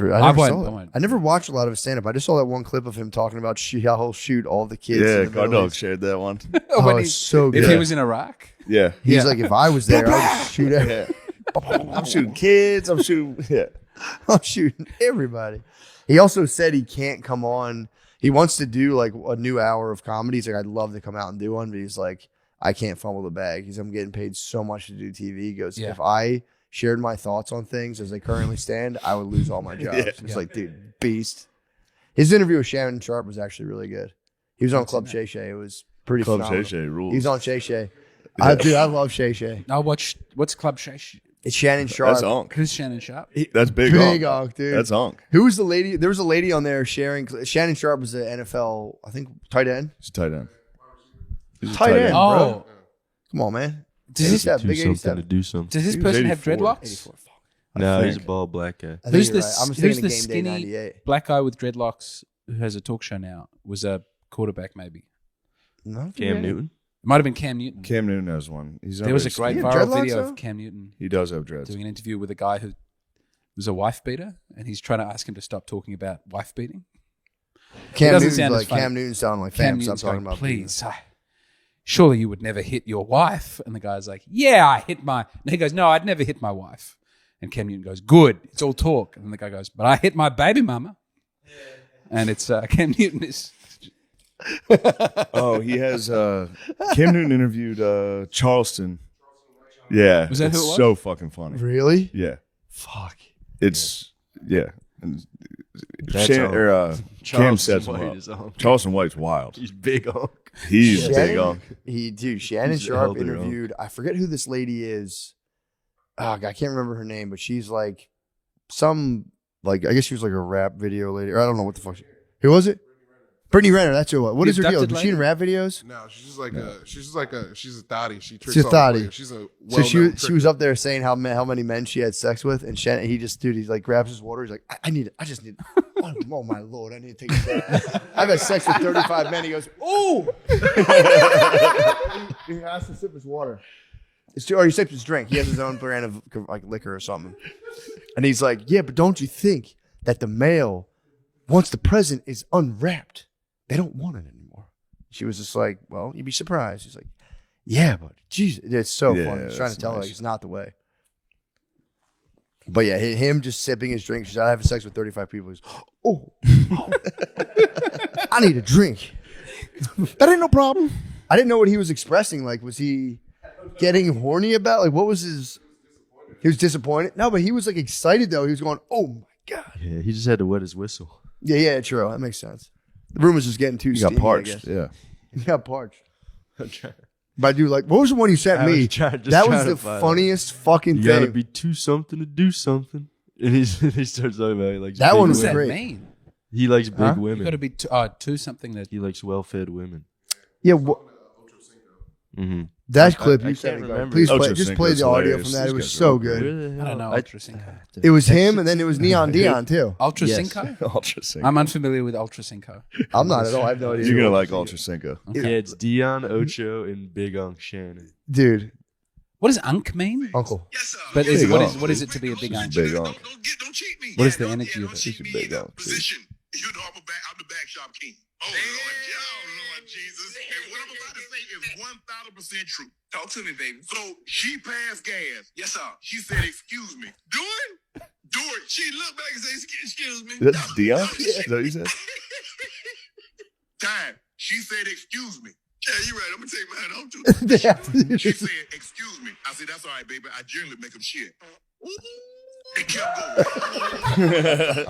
I never, won't- saw I that. won't. I never watched a lot of his stand up. I just saw that one clip of him talking about how he'll shoot all the kids. Yeah, in the Middle Cardog East. shared that one. Oh, When it's so good. if he was in Iraq, Yeah. He's Yeah. like, if I was there, I'd just shoot every- I'm shooting kids. I'm shooting. Yeah. I'm shooting everybody. He also said he can't come on. He wants to do like a new hour of comedy. He's like, I'd love to come out and do one, but he's like, I can't fumble the bag. He's I'm getting paid so much to do TV. He goes, Yeah. if I shared my thoughts on things as they currently stand, I would lose all my jobs. Yeah. It's like, dude, beast. His interview with Shannon Sharp was actually really good. He was on Club Shay Shay. It was pretty Club phenomenal. Shay Shay rules. He was on Shay Shay. Yeah. Dude, I love Shay Shay. I'll watch what's Club Shash. It's Shannon Sharp. That's Onk. Who's Shannon Sharp? That's big. Big Onk. Onk, dude. That's Onk. Who was the lady? There was a lady on there sharing. Shannon Sharp was the NFL, I think, tight end. He's a tight end. He's a Tight end. Oh, Come on, man. does this, 87, Do big something 87. to do something. does this He was person have 84. dreadlocks? 84. No, he's a think. bald black guy. I think Who's you're the right. I'm just who's thinking the of Game Day skinny 98. black guy with dreadlocks who has a talk show now? Was a quarterback maybe? No, Cam Newton. It might have been Cam Newton. Cam Newton has one. He's There was a not great He very had viral dreadlocks, video though? of Cam Newton He does have dreads. doing an interview with a guy who was a wife beater, and he's trying to ask him to stop talking about wife beating. Cam doesn't Newton's sound as like funny. Cam Newton sounding like Cam fam. Stop Newton's talking going, about please, surely you would never hit your wife. And the guy's like, yeah, I hit my. And he goes, no, I'd never hit my wife. And Cam Newton goes, good, it's all talk. And the guy goes, but I hit my baby mama. And it's Cam Newton is. Oh, he has. Cam Newton interviewed Charleston Yeah, Was that it's who it was? so fucking funny. Really? Yeah, Fuck. it's yeah. And That's Cam Charleston sets him White up. is on. Charleston White's wild. He's big on. He's Shannon? big on. Shannon He's Sharp elder, interviewed. I forget who this lady is. Oh, God, I can't remember her name, but she's like I guess she was like a rap video lady, or I don't know what the fuck. Who was it? Brittany Renner. That's who it was. What The is her deal? abducted Was she in lady? rap videos? No, she's like she's a thottie. She tricks She's a all the thottie. players. She's a So she well-known was up there saying how many men she had sex with, and Shannon, he like grabs his water. He's like, I just need. Oh my lord, I need to take a sip. I've had sex with 35 men. He goes, oh. He has to sip his water. Or he sips his drink. He has his own brand of like liquor or something. And he's like, yeah, but don't you think that the male, once the present is unwrapped, they don't want it anymore? She was just like, well, you'd be surprised. He's like, yeah, but Jesus, it's so Yeah, funny. He's trying to that's tell her nice. like it's not the way. But yeah, him just sipping his drink. She's like, I have sex with 35 people. He's, oh, I need a drink. That ain't no problem. I didn't know what he was expressing. Like, was he getting horny about? Like, what was his? He was disappointed. No, but he was like excited though. He was going, "Oh my god!" Yeah, he just had to wet his whistle. Yeah, true. That makes sense. The room was just getting too. He got steamy, I parched. guess. Yeah. He got parched. But I do like. What was the one you sent I was me? just That was trying the to find funniest fucking You gotta thing. be to something to do something. And he starts talking about like That big one What was does that women. great. mean? He likes big Huh? You women. got to be to something that. He likes well-fed women. Yeah, Mm-hmm. that clip I you sent can't me. remember. Please Ultra just play Synco's the audio hilarious. from that. These It was guys are so real good. I don't know Ultra Synco. It was him, and then it was Neon Dion too. Ultra Yes. Synco? Ultra Synco. I'm unfamiliar with Ultra Synco. I'm not at all. I have no idea. You're gonna like Ultra Synco. Yeah, it's Dion, Ocho, and Big Unk Shannon. Dude, What does unk mean? Uncle. But Big what unk. is what is it to be a big unk? Big unk. Don't cheat me. What is the energy of it? She's a big unk. Position. You know I'm the back shop king. Oh Lord Jesus. And what I'm about to say is 1,000% true. Talk to me, baby. So she passed gas. Yes, sir. She said, "Excuse me." Do it. She looked back and said, "Excuse me." That's Dion? Is that what you said? Time. She said, "Excuse me." Yeah, you're right. I'm gonna take mine home too. She said, "Excuse me." I said, "That's all right, baby. I generally make them shit." It kept going.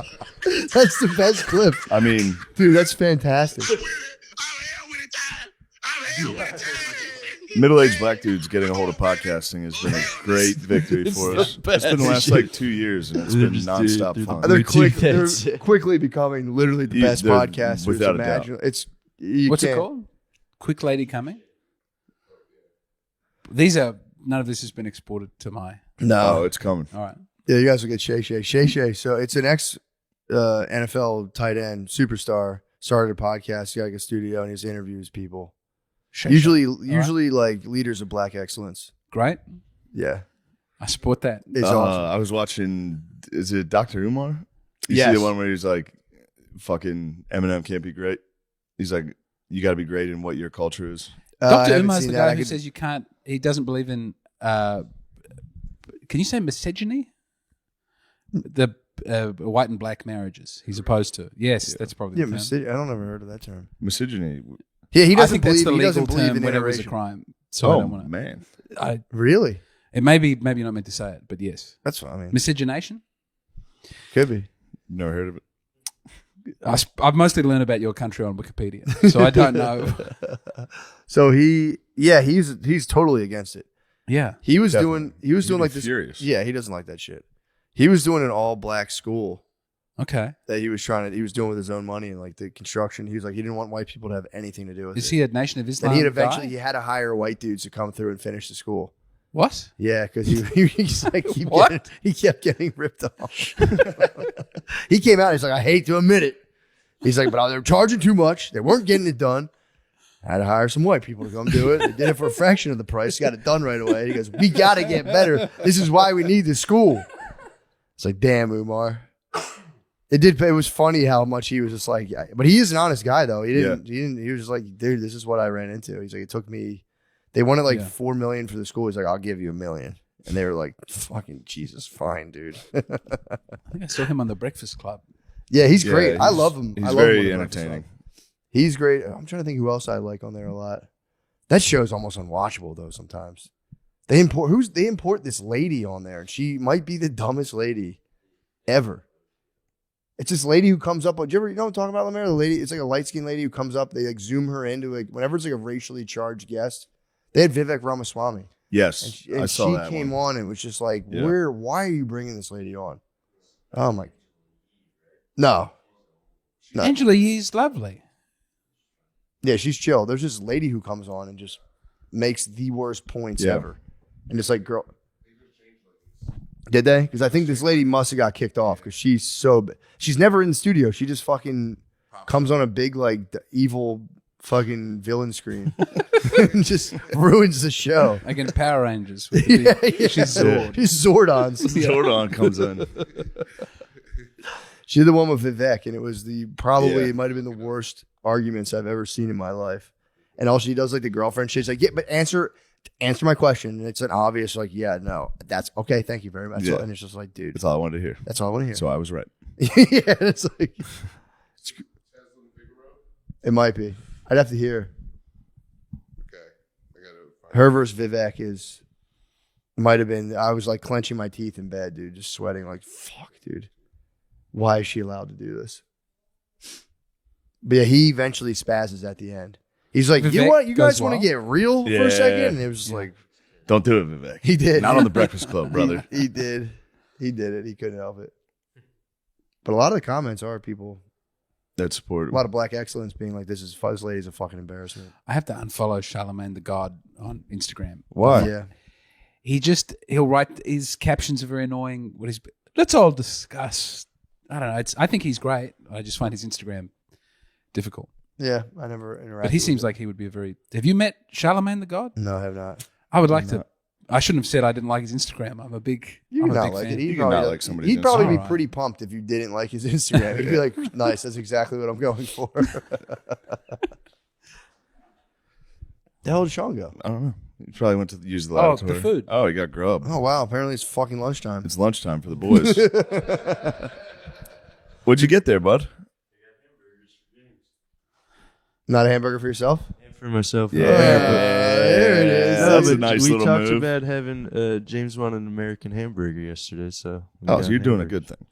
That's the best clip. I mean, Dude, that's fantastic. I'm hell with it, time. I'm hell with it, time. middle-aged black dudes getting a hold of podcasting has been a great victory for us. It's been the last like 2 years, and it's been nonstop fun. They're quickly becoming literally the best They're podcasters without a doubt. imaginable. It's you What's it can't- called? Quick Lady Coming? These are none of this has been exported to my. Oh, No. it's coming. All right. Yeah, you guys will get Shay Shay. Shay Shay. So it's an ex NFL tight end superstar. Started a podcast. He got like a studio and he interviews people. Usually like leaders of black excellence. Great. Yeah. I support that. It's awesome. I was watching. Is it Dr. Umar? You Yes. see the one where he's like, "Fucking Eminem can't be great." He's like, "You got to be great in what your culture is." I Dr. haven't Umar's seen the that. guy I who could- says you can't. He doesn't believe in. Can you say misogyny? The white and black marriages. He's opposed to. Yes, that's probably. Yeah, the term. I don't ever heard of that term. Misogyny. Yeah, he I doesn't think that's believe the he legal doesn't believe term in when it was a interracial. crime. So I Oh don't want to. man, Really? It may be maybe not meant to say it, but yes, That's what I mean. miscegenation. Could be. never heard of it. I've mostly learned about your country on Wikipedia, so I don't know. So he's totally against it. Yeah, He was Definitely. doing like this. Furious. Yeah, he doesn't like that shit. He was doing an all black school okay. that he was doing with his own money and like the construction. He was like he didn't want white people to have anything to do with Is it. he a Nation of Islam? And he guy? had to hire white dudes to come through and finish the school. What? Yeah, because he's like What? he kept getting ripped off. He came out. He's like, I hate to admit it. He's like, but they were charging too much. They weren't getting it done. I had to hire some white people to come do it. They did it for a fraction of the price. Got it done right away. He goes, we got to get better. This is why we need this school. It's like, damn, Umar. It was funny how much he was just like, but he is an honest guy though. He was just like, dude, this is what I ran into. He's like, it took me, they wanted like $4 million for the school. He's like, I'll give you $1 million. And they were like, fucking Jesus, fine, dude. I think I saw him on the Breakfast Club. Yeah, he's Yeah, great. I love him. He's I love him very on the Breakfast entertaining. Club. He's great. I'm trying to think who else I like on there a lot. That show's almost unwatchable though sometimes. They import this lady on there, and she might be the dumbest lady ever. It's this lady who comes up. You know what I'm talking about, Lemaire? The lady, it's like a light-skinned lady who comes up. They like zoom her into like whenever it's like a racially charged guest. They had Vivek Ramaswamy. Yes, And I saw that. She came on and was just like, Yeah. why are you bringing this lady on? Oh my. No. Angela Yee's lovely. Yeah, she's chill. There's this lady who comes on and just makes the worst points ever. And it's like, girl. Did they? Because I think this lady must have got kicked off because she's never in the studio. She just fucking comes on a big, like, evil fucking villain screen and just ruins the show. Like in Power Rangers. With the big, she's Zord. She's Zordon. Zordon comes in. She's the one with Vivek, and it was it might have been the worst arguments I've ever seen in my life. And all she does, like the girlfriend, she's like, yeah, but answer my question. And it's an obvious, like, yeah, no, that's okay. Thank you very much. Yeah. And it's just like, dude, That's all I wanted to hear. that's all I want to hear. So I was right. Yeah, it's like, it might be. I'd have to hear. Okay. I gotta find Her versus Vivek might have been, I was like clenching my teeth in bed, dude, just sweating like, fuck, dude. Why is she allowed to do this? But yeah, he eventually spazzes at the end. He's like, Vivek you guys goes want to wild? get real for a second? And it was just like, Don't do it, Vivek. he did. Not on the Breakfast Club, brother. He did. He did it. He couldn't help it. But a lot of the comments are people, That support. a lot of black excellence being like, this lady's a fucking embarrassment. I have to unfollow Charlemagne the God on Instagram. Why? Yeah. He'll write, his captions are very annoying. Let's all discuss. I don't know. I think he's great. I just find his Instagram difficult. Yeah. I never interacted But he with seems him. like he would be a very. Have you met Charlemagne the God? No, I have not. I would like to. I shouldn't have said I didn't like his Instagram. I'm a big. You I'm can a not big like fan. it. You can not like somebody's He'd probably be Instagram. pretty pumped if you didn't like his Instagram. He'd be like, nice, that's exactly what I'm going for. The hell did Sean go? I don't know. He probably went to use the Oh, lavatory. the food. Oh, he got grub. Oh, wow. Apparently it's fucking lunchtime. It's lunchtime for the boys. What'd you get there, bud? Not a hamburger for yourself? And for myself. Yeah. There it is. That's a but nice we little talked move. about having James wanted an American hamburger yesterday, so we Oh, got so you're doing a hamburgers. good thing.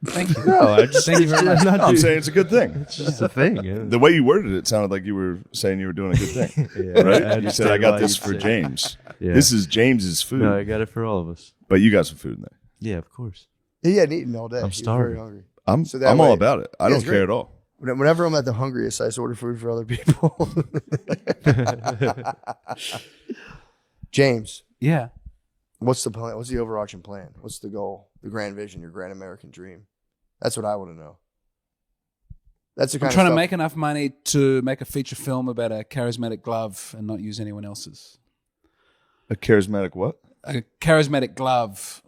Thank you. No, I just Thank you very much. not No, I'm doing- saying it's a good thing. it's just a thing. Yeah. The way you worded it sounded like you were saying you were doing a good thing. Yeah, Right? I You said, I understand got why this you'd for say- James. Yeah. This is James's food. No, I got it for all of us. But you got some food in there. Yeah, of course. He hadn't eaten all day. I'm He was starving. very hungry. I'm So that I'm way- all about it. I Yeah, don't it's care great. at all. Whenever I'm at the hungriest, I just order food for other people. James, Yeah. what's the plan? What's the overarching plan? What's the goal? The grand vision, your grand American dream? That's what I want to know. That's the kind I'm trying of to stuff. make enough money to make a feature film about a charismatic glove and not use anyone else's. A charismatic what? A charismatic glove.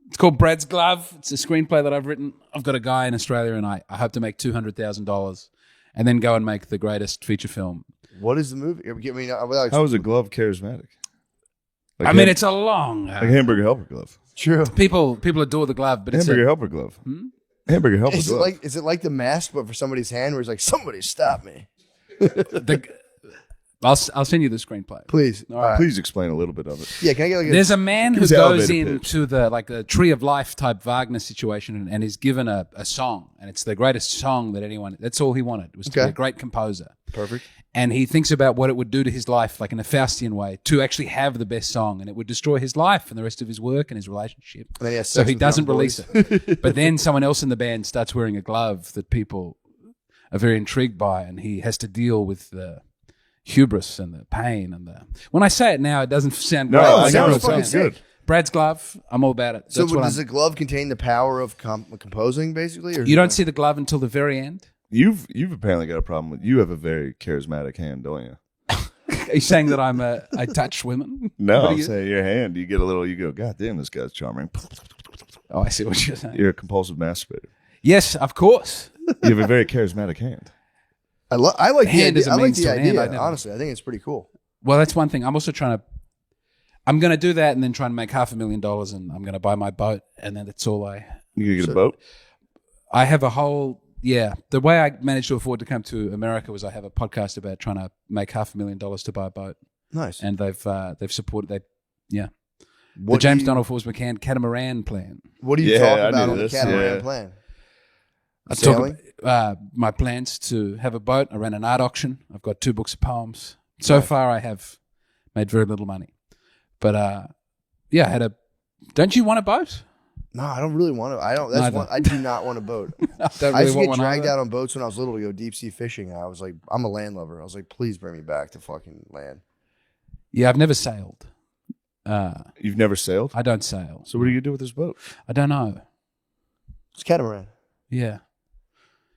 It's called Brad's Glove. It's a screenplay that I've written. I've got a guy in Australia, and I hope to make $200,000 and then go and make the greatest feature film. What is the movie? I mean, How is a glove charismatic? Like I mean, it's a long. like a hamburger helper glove. true. People adore the glove, but it's Hamburger helper glove. Hamburger helper Is it glove. like the mask, but for somebody's hand, where it's like, somebody stop me, I'll send you the screenplay. please. All right. Please explain a little bit of it. Yeah, can I get like There's a man who us the goes elevator pitch. into the Tree of Life type Wagner situation and is given a song, and it's the greatest song that anyone. That's all he wanted was to be Okay. a great composer. perfect? And he thinks about what it would do to his life, like in a Faustian way, to actually have the best song, and it would destroy his life and the rest of his work and his relationship. And then he has So sex he with doesn't young release boys. it. But then someone else in the band starts wearing a glove that people are very intrigued by, and he has to deal with the hubris and the pain and the. When I say it now, it doesn't sound No, great. it Like sounds everyone's fucking saying. good. Brad's Glove, I'm all about it. So That's what does I'm- the glove contain the power of composing, basically? Or you don't see the glove until the very end? You've apparently got a problem with. You have a very charismatic hand, don't you? Are you saying that I touch women? No, What are I'm you- saying your hand. You get a little. You go, God damn, this guy's charming. Oh, I see what you're saying. You're a compulsive masturbator. Yes, of course. You have a very charismatic hand. I like the Hand idea. is a I like means the to an end, idea. I never- Honestly, I think it's pretty cool. Well, that's one thing. I'm also I'm going to do that and then try and make $500,000, and I'm going to buy my boat, and then that's all You gonna get a boat? I have a whole, the way I managed to afford to come to America was I have a podcast about trying to make $500,000 to buy a boat, Nice. and they've supported, the James Donald Forbes McCann catamaran plan. What do you Yeah, talk I about knew on the this, catamaran yeah. plan? I talk Sailing? about my plans to have a boat. I ran an art auction. I've got 2 books of poems. So far, I have made very little money. But yeah, I had a. Don't you want a boat? No, I don't really want to. I don't. That's Neither. one, I do not want a boat. I don't I really used to want get one dragged either. out on boats when I was little to go deep sea fishing. And I was like, I'm a landlubber. I was like, please bring me back to fucking land. Yeah, I've never sailed. You've never sailed? I don't sail. So what do you do with this boat? I don't know. It's catamaran. Yeah.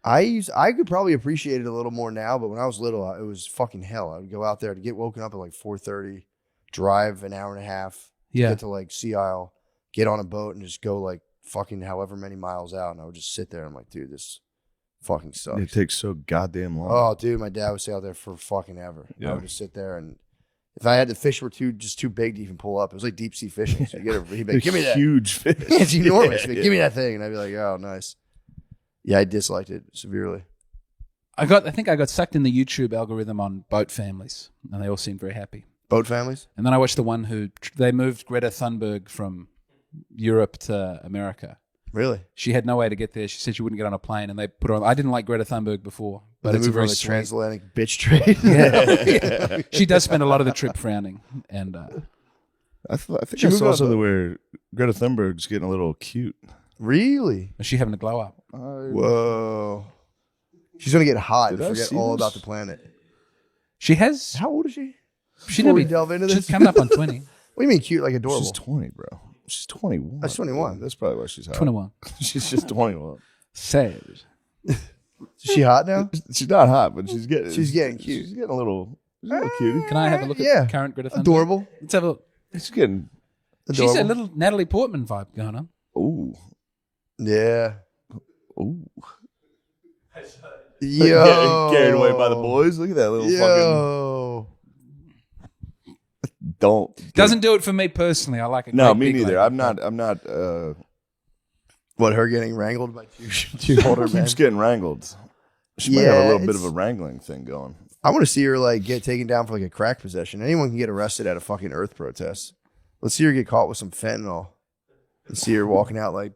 I could probably appreciate it a little more now, but when I was little, it was fucking hell. I would go out there to get woken up at like 4:30, drive an hour and a half, Yeah. get to like Sea Isle, get on a boat and just go like fucking however many miles out. And I would just sit there and I'm like, dude, this fucking sucks. It takes so goddamn long. Oh, dude, my dad would stay out there for fucking ever. I Yeah. would just sit there, and if I had the fish were too big to even pull up, it was like deep sea fishing. So you get he'd be like, give me that. Huge fish. It's enormous. Yeah, He'd be like, give me that thing, and I'd be like, oh, nice. Yeah, I disliked it severely. I think I got sucked in the YouTube algorithm on boat families, and they all seemed very happy. Boat families. And then I watched the one who they moved Greta Thunberg from Europe to America. Really? She had no way to get there. She said she wouldn't get on a plane, and they put her on. I didn't like Greta Thunberg before, but They it's a move very on the sweet. transatlantic bitch trade. Yeah. She does spend a lot of the trip frowning, and I think She I moved saw on something boat. where Greta Thunberg's getting a little cute. Really? is she having a glow up? Whoa. She's gonna get hot Did and I forget see all this? about the planet. She has. How old is she? She Before never we delve into She's this? coming up on 20. What do you mean cute? Like adorable? She's 20, bro. She's 21. That's 21. That's probably why she's hot. 21. She's just 21. Sad. Is she hot now? She's not hot, but she's getting She's getting cute. She's getting a little cutie. Can I have a look Yeah. at current Greta Thunberg? Adorable. Let's have a look. She's getting Adorable. She's a little Natalie Portman vibe going on. ooh. Yeah. Ooh. Yo. Getting carried away by the boys. Look at that little fucking Yo. don't Doesn't do it for me personally. I like a No, great me big neither. lady. I'm not What, her getting wrangled by two older men? keeps getting wrangled. She might have a Yeah, little bit of it's- a wrangling thing going. I want to see her like get taken down for like a crack possession. Anyone can get arrested at a fucking Earth protest. Let's see her get caught with some fentanyl. And see her walking out like,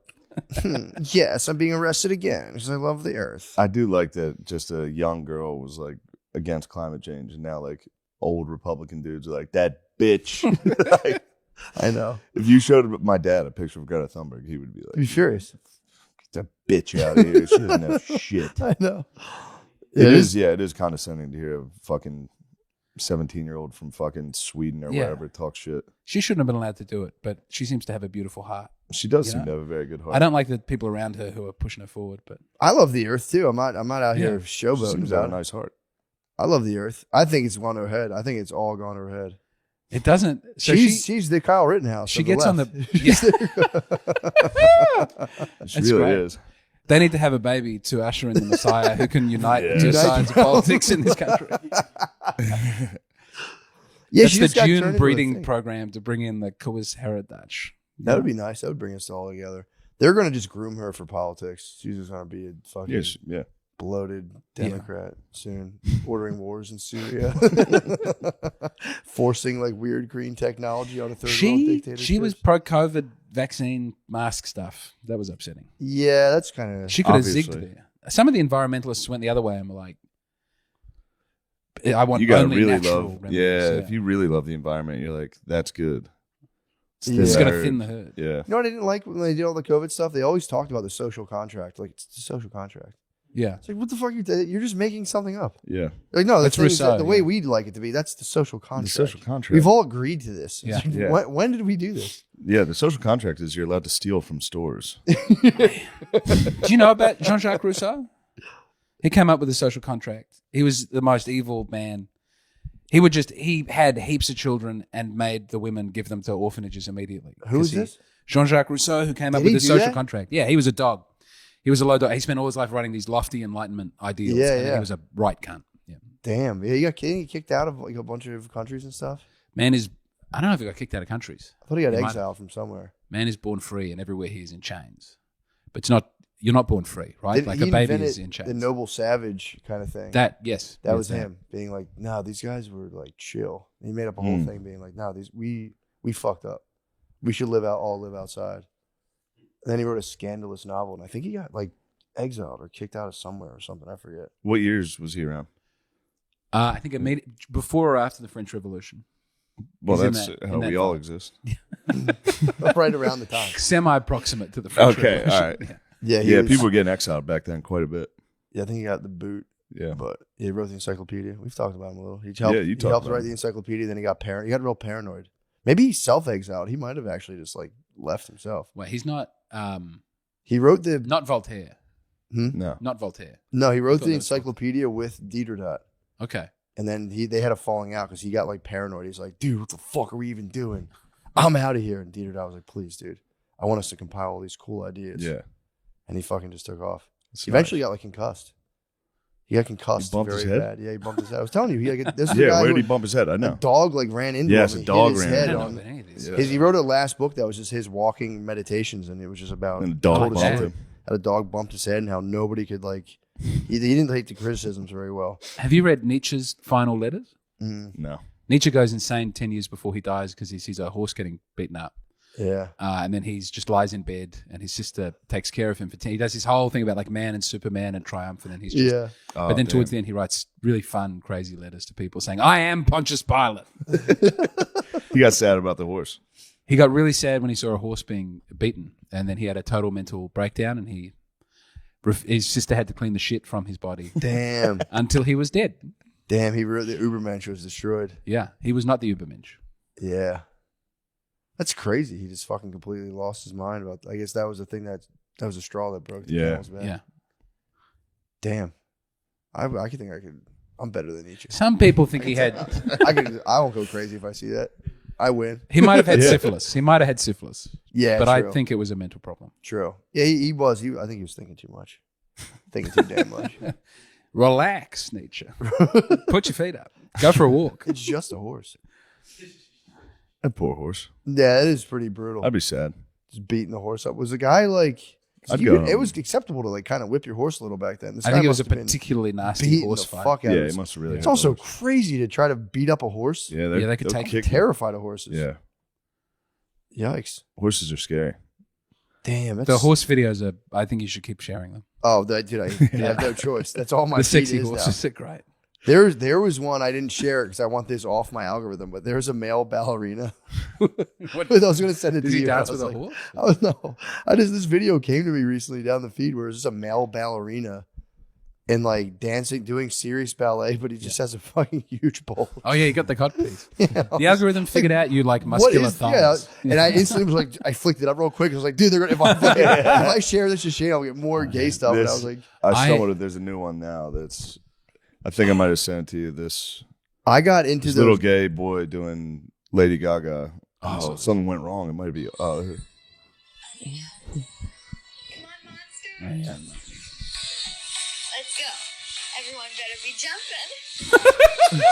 yes, I'm being arrested again because I love the Earth. I do like that just a young girl was like against climate change and now like old Republican dudes are like, that bitch. Like, I know. if you showed my dad a picture of Greta Thunberg, he would be I'd be like, furious. get that bitch out of here. She doesn't have shit. I know. It is condescending to hear a fucking 17-year-old from fucking Sweden or Yeah. wherever talk shit. She shouldn't have been allowed to do it, but she seems to have a beautiful heart. She does You seem know? to have a very good heart. I don't like the people around her who are pushing her forward, but I love the Earth too. I'm not out here Yeah. She showboating seems to have about a it. nice heart. I love the Earth. I think it's gone to her head. I think it's all gone to her head. it doesn't. So she's the Kyle Rittenhouse. she of gets on left. the. She That's really great. is. They need to have a baby to usher in the Messiah who can unite the two Unite sides of politics in this country. Yeah, That's she the just got turned June into a breeding thing. program to bring in the Coors Heritage. That would be nice. That would bring us all together. They're going to just groom her for politics. She's just going to be a fucking Yes, yeah. bloated Democrat soon, ordering wars in Syria, forcing like weird green technology on a third world dictatorship. She was pro-COVID vaccine mask stuff. That was upsetting. Yeah, that's kind of. She could have zigged Obviously. there. Some of the environmentalists went the other way and were like, I want You gotta only really natural love. remedies. Yeah, if you really love the environment, you're like, that's good. Yeah. It's Yeah. going to thin the herd. Yeah. You know what I didn't like when they did all the COVID stuff? They always talked about the social contract. Like, it's the social contract. Yeah. It's like, what the fuck? You're just making something up. Yeah. Like, no, That's that's Rousseau, the way yeah. we'd like it to be. That's the social contract. The social contract. We've all agreed to this. Yeah. It's like, Yeah. When did we do this? Yeah, the social contract is you're allowed to steal from stores. Do you know about Jean-Jacques Rousseau? He came up with the social contract. He was the most evil man. He had heaps of children and made the women give them to orphanages immediately. Who is 'Cause this? Jean-Jacques Rousseau, who came up Did with he the do social that? contract. Yeah, he was a dog. He was a low dog. He spent all his life writing these lofty Enlightenment ideals. Yeah, and yeah. He was a right cunt. Yeah. Damn. Yeah, you got kicked out of like a bunch of countries and stuff. Man is, I don't know if he got kicked out of countries. I thought he got He might- exiled from somewhere. Man is born free and everywhere he is in chains. But you're not born free, right? Did Like he a baby invented is in chains. the noble savage kind of thing. Yes. That yes, was him being like, no, these guys were like chill. He made up a whole thing being like, no, we fucked up. We should all live outside. And then he wrote a scandalous novel, and I think he got like exiled or kicked out of somewhere or something. I forget. What years was he around? I think it made it before or after the French Revolution. Well, He's in that's that- how in that we all vibe. exist. Right around the time. Semi-proximate to the French Okay, Revolution. all right. Yeah, Yeah, was- people were getting exiled back then quite a bit. Yeah, I think he got the boot. Yeah. But he wrote the encyclopedia. We've talked about him a little. He helped, Yeah, you he talked helped about write him. the encyclopedia. Then he got He got real paranoid. Maybe he self-exiled. He might have actually just like left himself. Wait, he's not He wrote the not Voltaire. No. Not Voltaire. no. He wrote thought the that was encyclopedia with Diderot. Okay. And then they had a falling out because he got like paranoid. He's like, dude, what the fuck are we even doing? I'm out of here. And Diderot was like, please, dude, I want us to compile all these cool ideas. Yeah. And he fucking just took off. That's He eventually got like concussed. He got concussed He bumped very his head? bad. Yeah, he bumped his head. I was telling you, this is a Yeah, guy where who did he bump his head? I a know. dog like ran into Yes, him. a He dog hit his ran head I don't know on. about any of this. Yeah. He wrote a last book that was just his walking meditations, and it was just about And the dog told his bumped story. him. How a dog bumped his head and how nobody could like. He didn't take the criticisms very well. Have you read Nietzsche's final letters? No. Nietzsche goes insane 10 years before he dies because he sees a horse getting beaten up. Yeah, And then he's just lies in bed and his sister takes care of him for 10. He does this whole thing about like man and Superman and triumph. And then he's just, yeah. Oh, but then damn. towards the end, he writes really fun, crazy letters to people saying, I am Pontius Pilate. He got sad about the horse. He got really sad when he saw a horse being beaten. And then he had a total mental breakdown and his sister had to clean the shit from his body Damn, until he was dead. damn. He wrote the Ubermensch was destroyed. Yeah. He was not the Übermensch. Yeah, that's crazy. He just fucking completely lost his mind about. I guess that was the thing that was a straw that broke the Yeah. camel's back. Yeah. Damn. I could think I could. I'm better than Nietzsche. Some people think he had, I won't go crazy if I see that. I win. he might have had Yeah. syphilis. He might have had syphilis. Yeah, But true. I think it was a mental problem. True. Yeah, he was. I think he was thinking too much. Thinking too damn much. Relax, Nietzsche. Put your feet up. Go for a walk. It's just a horse. That poor horse. Yeah, it is pretty brutal. I'd be sad. Just beating the horse up. Was the guy like? I'd you go could- it home. was acceptable to like kind of whip your horse a little back then. This I guy think it was a must have been particularly nasty beating horse the fight. fuck out Yeah, of he us. must have really. It's had also those. crazy to try to beat up a horse. Yeah, Yeah, they could they'll take kick. Terrified of horses. Yeah, Yikes. horses are scary. Damn. That's, The horse videos are, I think you should keep sharing them. Oh, dude, I have no choice. That's all my The feed sexy is horses now. are great. There was one I didn't share it because I want this off my algorithm. But there's a male ballerina. What, I was going to send it does to he you. dance I was with a like, horse? Oh no! This video came to me recently down the feed where it's just a male ballerina and like dancing, doing serious ballet, but he just has a fucking huge bulge. Oh, yeah, you got the cod piece. You know? The algorithm figured out you like What muscular is yeah? thumbs. And I instantly was like, I flicked it up real quick. I was like, dude, they're gonna if I share this to Shane, I'll get more gay stuff. And I was like, I stumbled. There's a new one now. That's. I think I might have sent it to you. This I got into this those. little gay boy doing Lady Gaga. Oh. Something went wrong. It might be. Oh, here. Come on, monster. Let's go. Everyone better be jumping.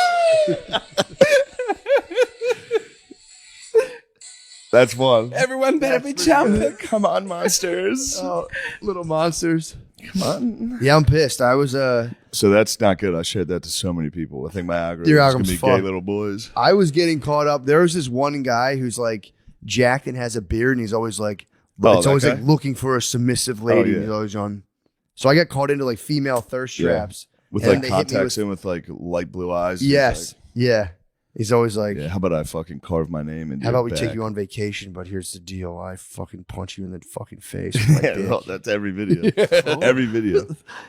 That's one. Everyone better be jumping. Come on, monsters. Oh, little monsters. Come on. Yeah, I'm pissed. I was So that's not good. I shared that to so many people. I think my algorithm Your is gonna algorithm's be fucked. gay little boys. I was getting caught up. There was this one guy who's like jacked and has a beard, and he's always like, Oh, it's that always guy? like looking for a submissive lady. yeah. He's always on. So I got caught into like female thirst Yeah. traps. With And like they hit me contacts with- in with like light blue eyes. He's Yes. Yeah. He's always like, Like, yeah. How about I fucking carve my name in? how about we take you on vacation? But here's the deal: I fucking punch you in the fucking face with my Yeah, dick. well, that's every video. Every video.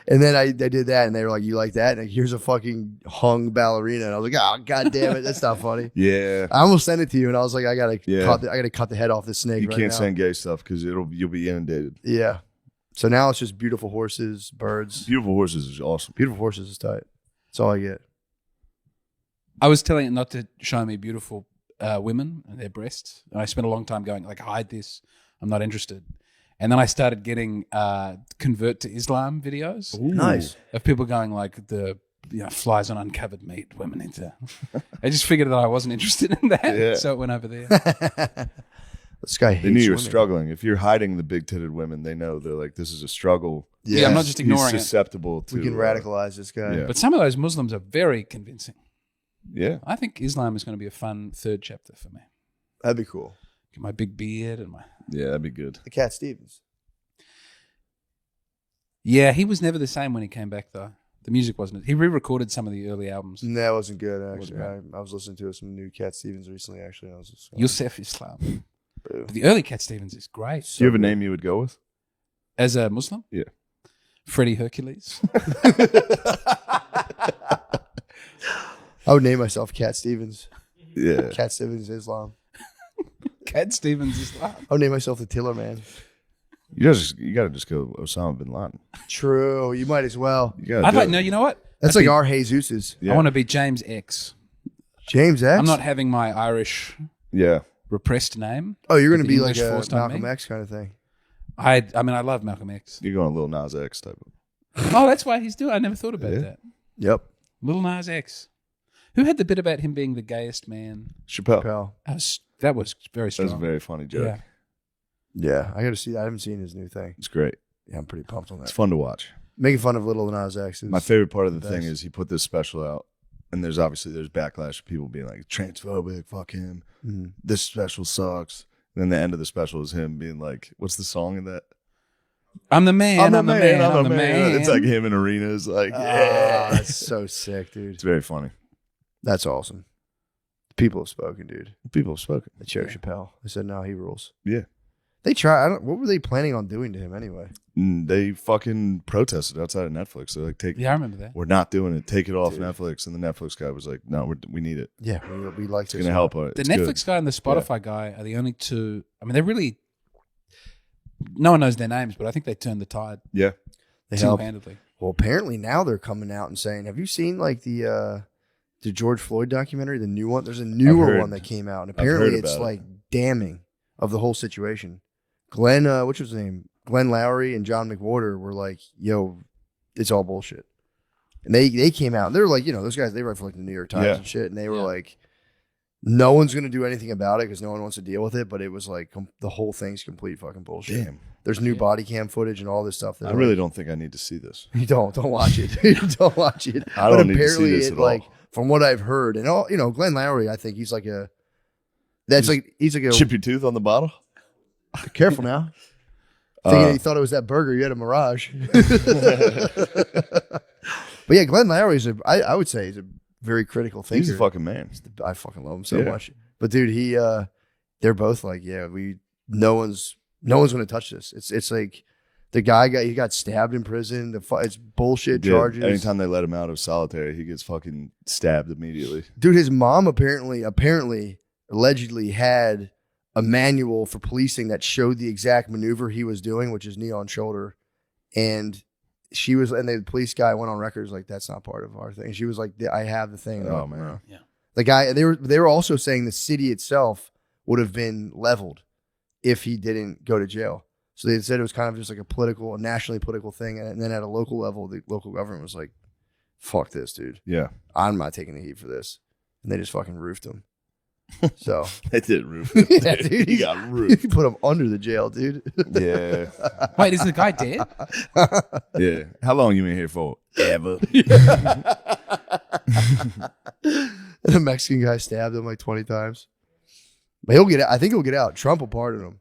And then I did that, and they were like, "You like that?" And like, here's a fucking hung ballerina, and I was like, "Oh, god damn it, that's not funny." Yeah. I almost sent it to you, and I was like, "I gotta Yeah. cut the head off this snake." You right can't now. send gay stuff because you'll be inundated. Yeah. So now it's just beautiful horses, birds. Beautiful horses is awesome. Beautiful horses is tight. That's all I get. I was telling it not to show me beautiful women and their breasts. And I spent a long time going, like, hide this. I'm not interested. And then I started getting convert to Islam videos Nice. of people going like the flies on uncovered meat, women into. I just figured that I wasn't interested in that, Yeah. so it went over there. This guy hates They knew you were women. struggling. If you're hiding the big-titted women, they know they're like, this is a struggle. Yeah, I'm not just ignoring He's it. susceptible to. We can radicalize this guy. yeah. But some of those Muslims are very convincing. Yeah. I think Islam is going to be a fun third chapter for me. That'd be cool. Get my big beard and my. Yeah, that'd be good. The Cat Stevens. Yeah, he was never the same when he came back though. The music wasn't. He re-recorded some of the early albums. That wasn't good actually. Wasn't I was listening to some new Cat Stevens recently. Actually, I was just Yusef Islam. But the early Cat Stevens is great. Do you have a name you would go with? As a Muslim? Yeah. Freddie Hercules. I would name myself Cat Stevens. Yeah. Cat Stevens Islam. Cat Stevens Islam. I would name myself the Tiller Man. You gotta just go Osama bin Laden. True. You might as well. You gotta I'd do like. it. No, you know what? That's like our Jesus's. Yeah. I want to be James X. James X. I'm not having my Irish Yeah. repressed name. Oh, you're going with to the be like English a forced on Malcolm me. X kind of thing. I mean, I love Malcolm X. You're going a little Nas X type of. Oh, that's why he's doing. I never thought about Yeah. that. Yep. Little Nas X. Who had the bit about him being the gayest man? Chappelle. Pal. That was very That strong. was a very funny joke. Yeah. Yeah, I got to see that. I haven't seen his new thing. It's great. Yeah, I'm pretty pumped on It's that. fun to watch. Making fun of Little Nas X. Is My favorite part of the the thing best. is he put this special out, and there's backlash of people being like transphobic, fuck him, Mhm. this special sucks. And then the end of the special is him being like, what's the song in that? I'm the man. I'm the man. I'm the man. It's like him in arenas, like yeah. That's so sick, dude. It's very funny. That's awesome. People have spoken, dude. People have spoken. They chose Chappelle. They said, no, he rules. Yeah. They try. What were they planning on doing to him anyway? They fucking protested outside of Netflix. They're like, Yeah, I remember that. we're not doing it. Take it off Dude. Netflix. And the Netflix guy was like, no, we need it. Yeah, we like It's to. going to help. The It's Netflix good. guy and the Spotify guy are the only two. I mean, they're really. No one knows their names, but I think they turned the tide Yeah. They help. single-handedly. Well, apparently now they're coming out and saying, "Have you seen like the George Floyd documentary, the new one? There's a newer heard- one that came out, and I've heard apparently it's about it. like damning of the whole situation." Glenn, which was his name? Glenn Lowry and John McWhorter were like, "Yo, it's all bullshit." And they came out and they were like, those guys, they write for like the New York Times Yeah. and shit, and they were Yeah. like, "No one's gonna do anything about it because no one wants to deal with it." But it was like the whole thing's complete fucking bullshit. Damn. There's new body cam footage and all this stuff. I really don't think I need to see this. You don't watch it. You don't watch it. I don't but need to see apparently this it at all. like from what I've heard and all Glenn Lowry, I think he's like a he's like a Chip your tooth on the bottle? careful now. Thinking he thought it was that burger you had a Mirage. But yeah, Glenn Lowry is I would say he's a very critical thinker. He's a fucking man. I fucking love him so Yeah. much. But dude, they're both like, no one's gonna touch this. It's like the guy he got stabbed in prison. It's bullshit Yeah, charges. anytime they let him out of solitary, he gets fucking stabbed immediately. Dude, his mom apparently allegedly had a manual for policing that showed the exact maneuver he was doing, which is knee on shoulder. And the police guy went on record, was like, that's not part of our thing. She was like, I have the thing. Oh, man. Yeah. The guy, they were also saying the city itself would have been leveled if he didn't go to jail. So they said it was kind of just like a nationally political thing. And then at a local level, the local government was like, fuck this, dude. Yeah. I'm not taking the heat for this. And they just fucking roofed him. So They did roof. yeah, dude, He got roofed. He put him under the jail, dude. Yeah. Wait, is the guy dead? Yeah. How long you been here for? Ever. And the Mexican guy stabbed him like 20 times. But he'll get out. I think he'll get out. Trump will pardon him.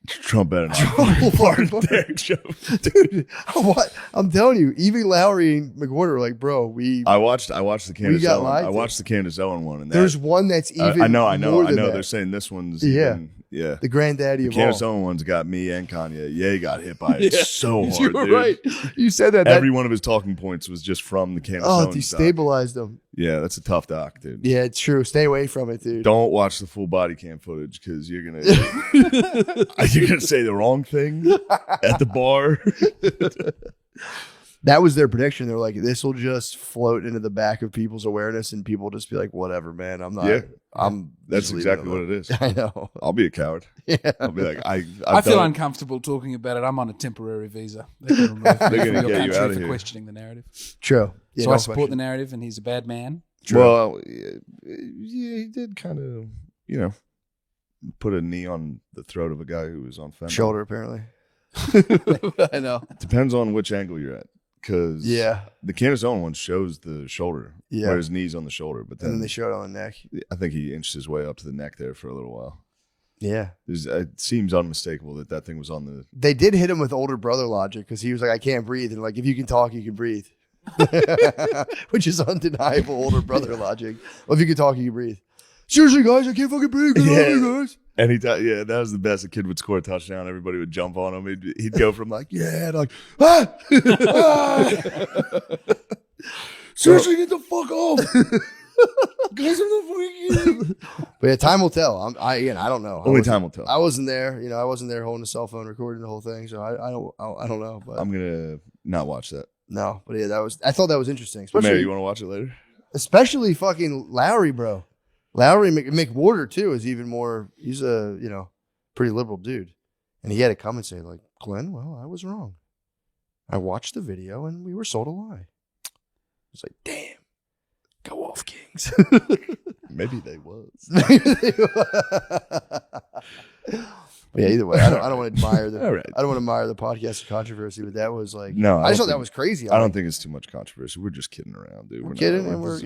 Trump better not. Trump will pardon him. Derek Chauvin. Dude, what? I'm telling you, even Lowry and McWhorter are like, bro, I watched the Candace got Owens. lied I to. watched the Candace Owens one, and there's one that's even I know. more than They're that. saying this one's Yeah. yeah. The granddaddy The of Candace all. Owens ones got me and Kanye. Yeah, he got hit by it so hard, You were dude. right. You said that. Every one of his talking points was just from the Candace Owens doc. destabilized him. Yeah, that's a tough doc, dude. Yeah, it's true. Stay away from it, dude. Don't watch the full body cam footage because you're gonna say the wrong thing at the bar. That was their prediction. They're like, this will just float into the back of people's awareness, and people will just be like, whatever, man. I'm not. Yeah. just That's leaving exactly it what it is. I know. I'll be a coward. Yeah. I'll be like, I I've feel done it. uncomfortable talking about it. I'm on a temporary visa. They're going to remove me They're from gonna your get you country out of for here. questioning the narrative. True. Yeah, So no I support the question. narrative, and he's a bad man. Well, yeah, he did kind of, put a knee on the throat of a guy who was on fentanyl. Shoulder, apparently. I know. Depends on which angle you're at. Because Yeah. the Candace Owens one shows the shoulder, Yeah. where his knee's on the shoulder. But And then then they showed it on the neck. I think he inched his way up to the neck there for a little while. Yeah. It seems unmistakable that thing was on the. They did hit him with older brother logic because he was like, I can't breathe. And like, if you can talk, you can breathe. Which is undeniable older brother logic. Well, if you can talk, you can breathe. Seriously, guys, I can't fucking breathe. Guys. Anytime, yeah, that was the best. A kid would score a touchdown, everybody would jump on him. He'd go from like, yeah, to like, ah! Seriously, get the fuck off. Guys, I'm the fucking. But yeah, time will tell. I don't know. Only time will tell. I wasn't there. I wasn't there holding a cell phone recording the whole thing, so I don't know. But I'm gonna not watch that. no, but yeah, I thought that was interesting. Mary, you want to watch it later? Especially fucking Lowry, bro. Lowry McWhorter too is even more. He's a pretty liberal dude, and he had to come and say like, Glenn, well, I was wrong. I watched the video and we were sold a lie. It's like, damn, go off, Kings. Maybe they was. But yeah, either way, I don't want to admire the. All right. I don't want to admire the podcast controversy, but that was like, No, I just thought that was crazy. I don't think it's too much controversy. We're just kidding around, dude. We're kidding, and we're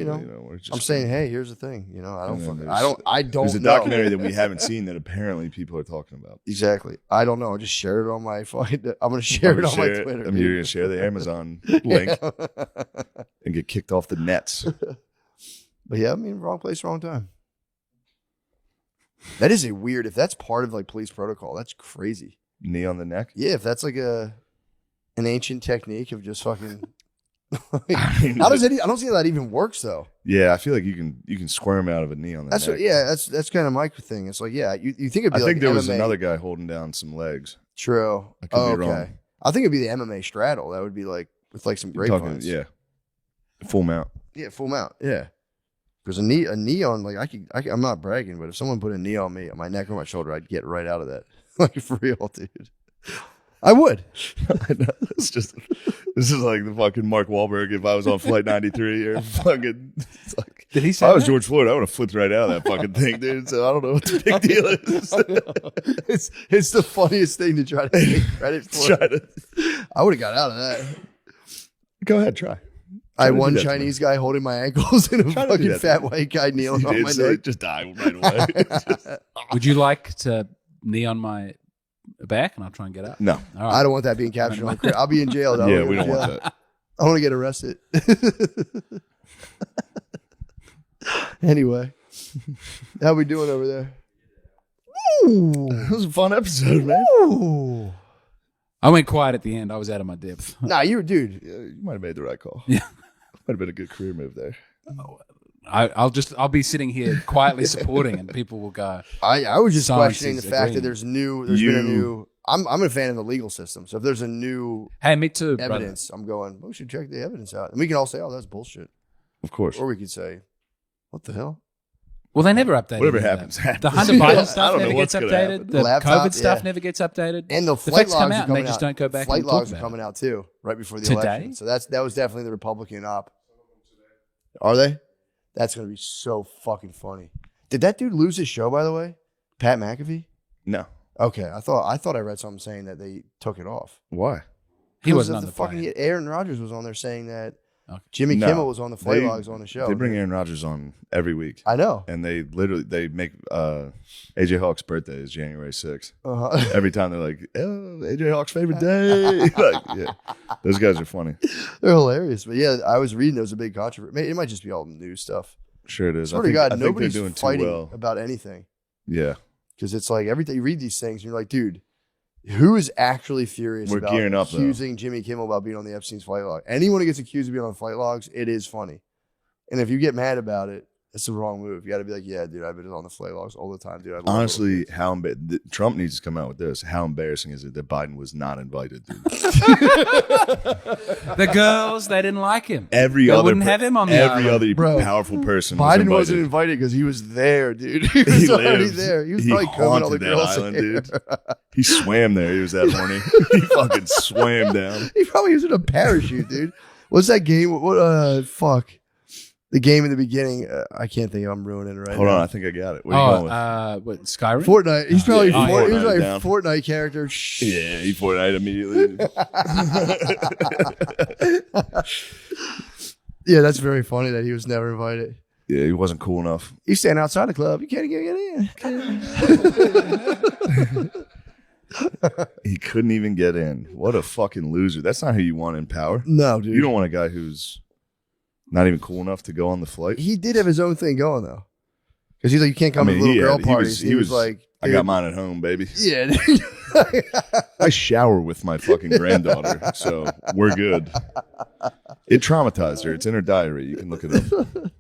just I'm saying, hey, here's the thing. I don't. There's a know. documentary that we haven't seen that apparently people are talking about. Exactly. I don't know. I just shared it on my fucking. I'm gonna share it on my Twitter. I mean, you're gonna share the Amazon link and get kicked off the nets. But yeah, I mean, wrong place, wrong time. That is a weird. If that's part of like police protocol, that's crazy. Knee on the neck. Yeah, if that's like an ancient technique of just fucking. How does it? I don't see how that even works though. Yeah, I feel like you can squirm out of a knee on the neck. That's kind of my thing. It's like, yeah, you think it'd be. I think there was MMA. another guy holding down some legs. True. I could be wrong. I think it'd be the MMA straddle. That would be like with like some grapevines. Yeah, full mount. Yeah, full mount. Yeah. Because a knee on, like, I'm not bragging, but if someone put a knee on me, on my neck or my shoulder, I'd get right out of that. Like, for real, dude. I would. I know. This is like the fucking Mark Wahlberg if I was on Flight 93 or fucking. It's like, Did he say if I was that? George Floyd, I would have flipped right out of that fucking thing, dude. So I don't know what the big deal is. It's the funniest thing to try to take credit for. I would have got out of that. Go ahead, try. I had one Chinese guy holding my ankles and a Try to do fucking that fat to me. white guy kneeling on my neck. Just die right away. Would you like to knee on my back and I'll try and get up? No. All right. I don't want that being captured on camera. I'll be in jail though. Yeah, we don't want that. I want to get arrested. Anyway, how we doing over there? That was a fun episode, man. Ooh. I went quiet at the end. I was out of my depth. Nah, you were, dude. Yeah, you might have made the right call. Yeah. Might have been a good career move there. I'll be sitting here quietly supporting, and people will go. I was just Silence questioning the is fact that agreeing. there's been a new. I'm a fan of the legal system. So if there's a new Hey, me too, brother. evidence, I'm going. We should check the evidence out, and we can all say, "Oh, that's bullshit," Of course. or we could say, "What the hell?" Well, they never update Whatever any of happens, that. happens. The Hunter Biden I stuff don't know never what's gets gonna updated. happen. The Laptop, COVID stuff yeah. never gets updated. And the facts flight come logs out, are and they coming just out. don't go back Flight and talk logs are about coming out too, right before the Today? election. So that was definitely the Republican op. Are they? That's gonna be so fucking funny. Did that dude lose his show, by the way? Pat McAfee? No. Okay, I thought I read something saying that they took it off. Why? He wasn't Because on of the plane. Aaron Rodgers was on there saying that Okay. Jimmy No. Kimmel was on the flight logs on the show. They bring Aaron Rodgers on every week. I know. And they make AJ Hawk's birthday is January 6th. Uh-huh. Every time they're like, oh, AJ Hawk's favorite day. Like, yeah. Those guys are funny. They're hilarious. But yeah, I was reading there was a big controversy. It might just be all news stuff. Sure it is. Swear to God, I think they're nobody's doing too fighting well. about anything. Yeah. Because it's like every time you read these things, you're like, dude, who is actually furious We're about gearing up, though. accusing Jimmy Kimmel about being on the Epstein's flight log? Anyone who gets accused of being on flight logs, it is funny. And if you get mad about it, it's the wrong move. You got to be like, yeah, dude, I've been on the flight logs all the time, dude. I love Honestly, little kids. Trump needs to come out with this. How embarrassing is it that Biden was not invited? Dude? The girls, they didn't like him. Every They other wouldn't have him on the every island. other Bro, powerful person. Biden was wasn't invited. invited because he was there, dude. He was already lived. there. He was probably combing all the haunted that girls. island, there. dude. He swam there. He was that horny. He fucking swam down. He probably was in a parachute, dude. What's that game? What? Fuck. The game in the beginning. I can't think. I'm ruining it right Hold now. on, I think I got it. Where you going with? What, Skyrim? Fortnite. He's probably Yeah, he was Fortnite like down. Fortnite character. Shh. Yeah, he Fortnite immediately. Yeah, that's very funny that he was never invited. Yeah, he wasn't cool enough. You stand outside the club, you can't get in. He couldn't even get in. What a fucking loser. That's not who you want in power. No, dude. You don't want a guy who's not even cool enough to go on the flight. He did have his own thing going though, because he's like, you can't come to little girl parties. He was like, I got mine at home, baby. yeah. I shower with my fucking granddaughter, so we're good. It traumatized her. It's in her diary. You can look it up.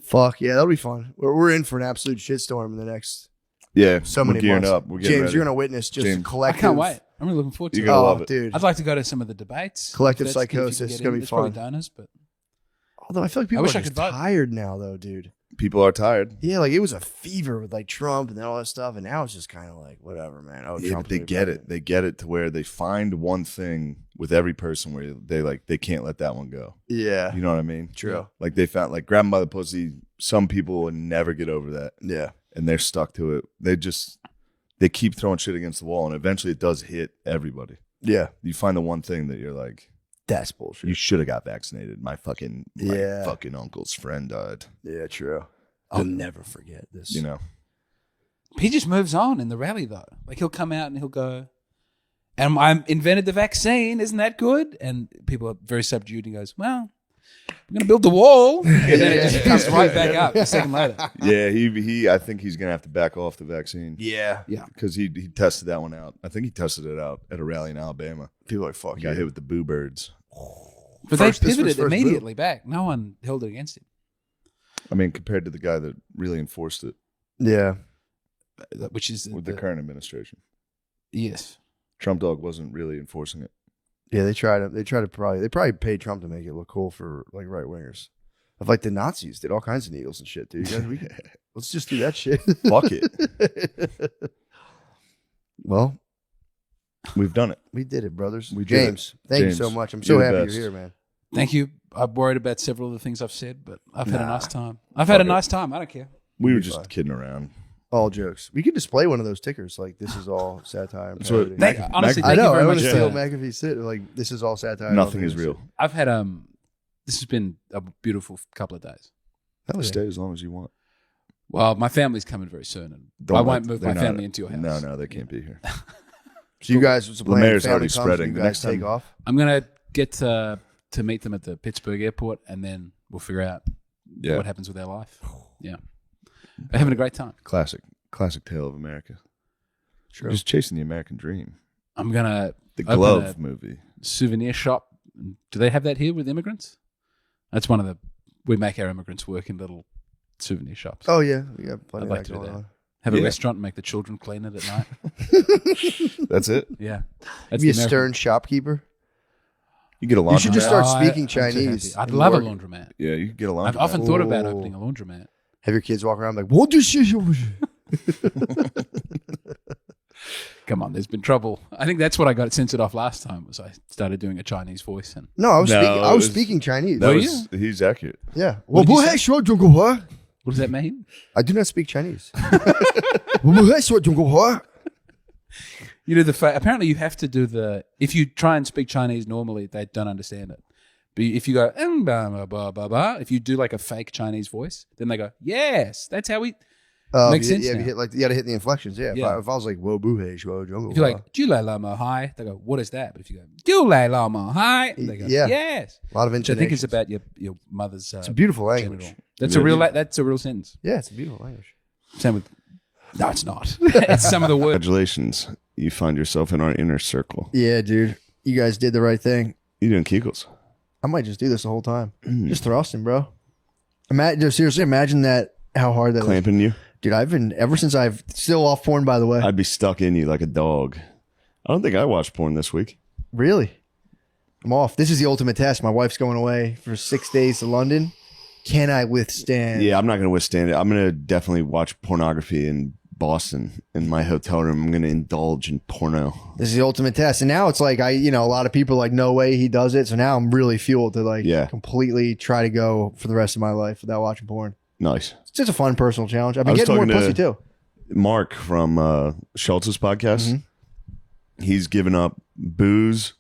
Fuck yeah, that'll be fun. We're in for an absolute shitstorm in the next Yeah, so we're many gearing months. up. We're getting James, ready. you're gonna witness just James. I collective. can't wait. I'm really looking forward to You're it. gonna love it. Dude. I'd like to go to some of the debates. Collective If that's- if you can psychosis. get It's gonna in. be There's probably fun. donors, but Although I feel like people wish are I just could vote. tired now, though, dude. People are tired. Yeah, like it was a fever with like Trump and then all that stuff, and now it's just kind of like whatever, man. Oh, Yeah, Trump's but they really get bad. it. They get it to where they find one thing with every person where they can't let that one go. Yeah, You know what I mean? true. Like they found like grab 'em by the pussy. Some people will never get over that, Yeah, and they're stuck to it. They keep throwing shit against the wall, and eventually it does hit everybody. yeah, You find the one thing that you're like, that's bullshit. you should have got vaccinated. My fucking uncle's friend died. Yeah, true. I'll never forget this. You know, he just moves on in the rally though. Like he'll come out and he'll go, and I invented the vaccine. Isn't that good? And people are very subdued and goes, well, we're going to build the wall. And then it just comes right back up a second later. yeah, he. I think he's gonna have to back off the vaccine. Yeah, Because he tested that one out. I think he tested it out at a rally in Alabama. people are like, fuck He got yeah. hit with the boo birds. But This was they pivoted first immediately back. No one held it against him, I mean, compared to the guy that really enforced it Yeah, which is with the current administration. Yes. Trump dog wasn't really enforcing it. yeah. They probably paid Trump to make it look cool for like right wingers. Of like the Nazis did all kinds of needles and shit, dude. You guys, let's just do that shit. Fuck it. Well, We've done it. we did it, brothers. We did it. James, thank you James, so much. I'm so you're the happy best. you're here, man. Thank you. I'm worried about several of the things I've said, but I've had a nice time. I've had a nice time. I don't care. We were be just fine. kidding around. All jokes. We could display one of those stickers, like this is all satire. and That's what- parody. Honestly, I I thank you know. very I much. want to Yeah. steal McAfee's sit. Like this is all satire. Nothing is real. I've had this has been a beautiful couple of days. Hell yeah. Stay as long as you want. Well, my family's coming very soon, and Don't I let- won't move they're my not- family into your house. No, they can't be here. So you guys, what's the plan? Lemaire's Family already comes, spreading. You The guys next take time- off. I'm gonna get to meet them at the Pittsburgh airport, and then we'll figure out Yeah. what happens with their life. Yeah, they're having a great time. Classic tale of America. True. Just chasing the American dream. I'm gonna The open Glove a movie. souvenir shop. Do they have that here with immigrants? That's one of the. We make our immigrants work in little souvenir shops. Oh yeah, we got plenty I'd like of to that do going that. on. Have a Yeah. restaurant and make the children clean it at night. That's it. Yeah, that's Be a the American- stern shopkeeper. You get a laundromat. You should just start Oh, speaking I'm too happy. Chinese. I'd and love a work. laundromat. Yeah, you could get a laundromat. I've often thought about Oh. opening a laundromat. Have your kids walk around like, what do you? Come on, there's been trouble. I think that's what I got censored off last time. Was I started doing a Chinese voice and No, I was No, speaking. I it was was- speaking Chinese. That Were was he's accurate. Yeah. What did you say? What what does that mean? I do not speak Chinese. You do the apparently you have to do the if you try and speak Chinese normally they don't understand it. But if you go blah, blah, blah, blah, if you do like a fake Chinese voice, then they go yes. That's how we. Makes sense Yeah, now. you hit like you got to hit the inflections. Yeah. Yeah. If I was like, whoa, boo, hey, shwo, jungle. If you're like "Ju lai lama hai," they go what is that? But if you go "Ju lai lama hai," they go Yeah. yes. a lot of Which I intonation. think is about your mother's. It's a beautiful language. genital. That's a real. That's a real sentence. Yeah, it's a beautiful language. Same with. No, it's not. It's some of the words. Congratulations. You find yourself in our inner circle. Yeah, dude. You guys did the right thing. You doing Kegels? I might just do this the whole time. Just thrusting, bro. Seriously, imagine that. How hard that is. Clamping you? Dude, I've been ever since I've still off porn, by the way. I'd be stuck in you like a dog. I don't think I watched porn this week. Really? I'm off. This is the ultimate test. My wife's going away for 6 days to London. Can I withstand? Yeah, I'm not going to withstand it. I'm going to definitely watch pornography in Boston in my hotel room. I'm going to indulge in porno. This is the ultimate test. And now it's like, a lot of people are like, no way he does it. So now I'm really fueled to completely try to go for the rest of my life without watching porn. Nice. It's just a fun personal challenge. I've been I was getting more talking pussy to- too. Mark from Schultz's podcast, he's given up booze,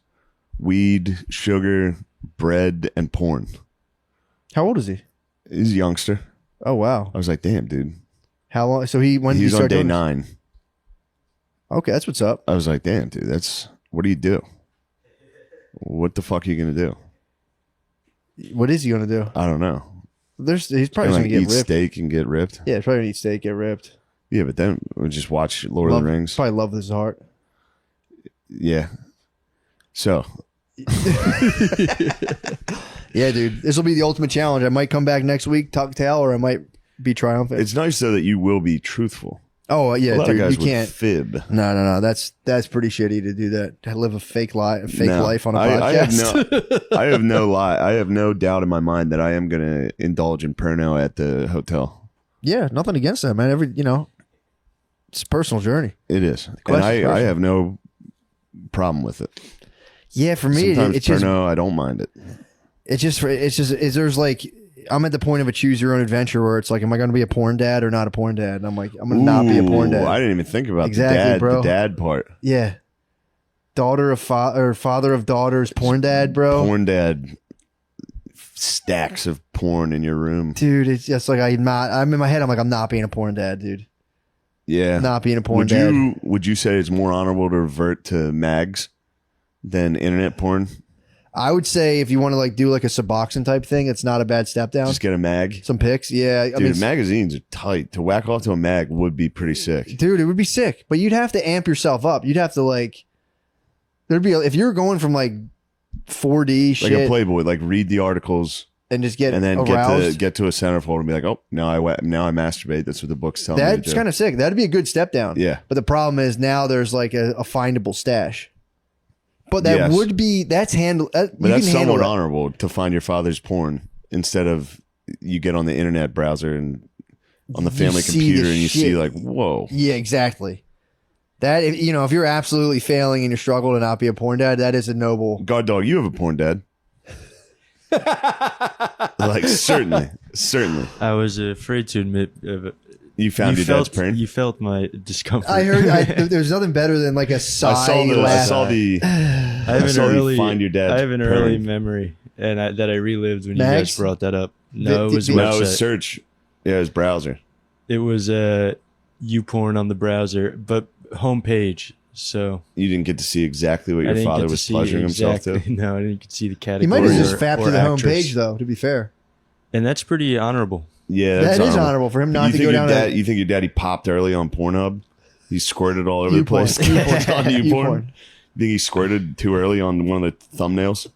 weed, sugar, bread, and porn. How old is he? He's a youngster. Oh wow. I was like, damn, dude. How long? So when did he He's on start day doing this? 9. Okay, that's what's up. I was like, damn, dude, what do you do? What the fuck are you going to do? What is he gonna do? I don't know. He's probably gonna get eat ripped. steak and get ripped. Yeah, he's probably gonna eat steak, get ripped. Yeah, but then we'll just watch Lord of the Rings. Probably love his heart. Yeah. So. Yeah, dude. This will be the ultimate challenge. I might come back next week, tuck tail, or I might be triumphant. It's nice though that you will be truthful. Oh yeah, A lot dude. of guys You can't. would fib. No. That's pretty shitty to do that. To live a fake life on a I podcast. I have no lie. I have no doubt in my mind that I am going to indulge in porno at the hotel. Yeah, nothing against that, man. It's a personal journey. It is, and question's I personal. have no problem with it. Yeah, for me, Sometimes it's just porno, I don't mind it. there's like I'm at the point of a choose your own adventure where it's like, am I going to be a porn dad or not a porn dad? And I'm like, I'm going to not be a porn dad. I didn't even think about Exactly, bro. the dad part. Yeah, daughter of or father of daughters, porn dad, bro. Porn dad, stacks of porn in your room. Dude, it's just like I'm in my head. I'm like, I'm not being a porn dad, dude. Yeah, Not being a porn dad. Would you say it's more honorable to revert to mags than internet porn? I would say if you want to like do like a Suboxone type thing, it's not a bad step down. Just get a mag. Some pics, yeah. Dude, magazines are tight. To whack off to a mag would be pretty sick. Dude, it would be sick, but you'd have to amp yourself up. You'd have to like, if you're going from like 4D shit, Like a Playboy, like read the articles and just get and then aroused. get to a centerfold and be like, oh, now I masturbate. That's what the book's telling me. That's kind of sick. That'd be a good step down. Yeah. But the problem is now there's like a findable stash. But that Yes. would be that's handle. But you that's can handle somewhat that. honorable to find your father's porn instead of you get on the internet browser and on the You family see the computer and you see shit. like, whoa. Yeah, exactly. That if you're absolutely failing and you struggle to not be a porn dad, that is a noble. God dog, you have a porn dad. Like certainly. I was afraid to admit. You found your dad's porn. You felt my discomfort. I heard there's nothing better than like a sigh I laugh. saw the I have an saw you early. find your dad's I have an porn. early memory, and that I relived when you Max? guys brought that up. No, it was a No, it website. was search. Yeah, it was browser. It was YouPorn on the browser, but homepage. So You didn't get to see exactly what I your didn't father get to was see pleasuring himself to. exactly- No, I didn't get to see the He category. might have just or- fapped or to the actress. homepage though. To be fair, and that's pretty honorable. Yeah, that that's is honorable for him not You to think go your down. dad, you think your daddy popped early on Pornhub? He squirted all over the YouPorn. place. YouPorn. On YouPorn. YouPorn. You think he squirted too early on one of the thumbnails?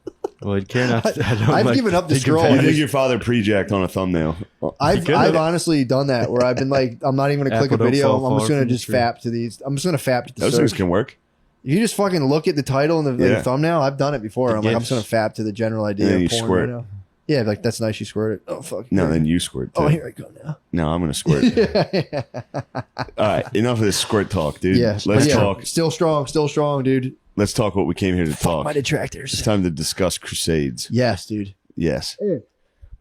Well, I'd care not. I don't I've like given up the thinking scroll. about You it. think your father pre-jacked on a thumbnail? I've honestly done that where I've been like, I'm not even gonna click a Apple don't video. fall I'm just far gonna from the just tree. fap to these. I'm just gonna fap to the Those things search. can work. You just fucking look at the title and the Yeah. thumbnail. I've done it before. The I'm like, I'm just gonna gifs. fap to the general idea And then of you porn. squirt. You know? Yeah, like that's nice. You squirted. Oh fuck. No, Here. then you squirt too. Oh, here I go now. No, I'm gonna squirt. All right, enough of this squirt talk, dude. Yeah, Let's yeah. talk. Still strong, dude. Let's talk what we came here to talk. My It's detractors. time to discuss Crusades. Yes, dude. Yes. What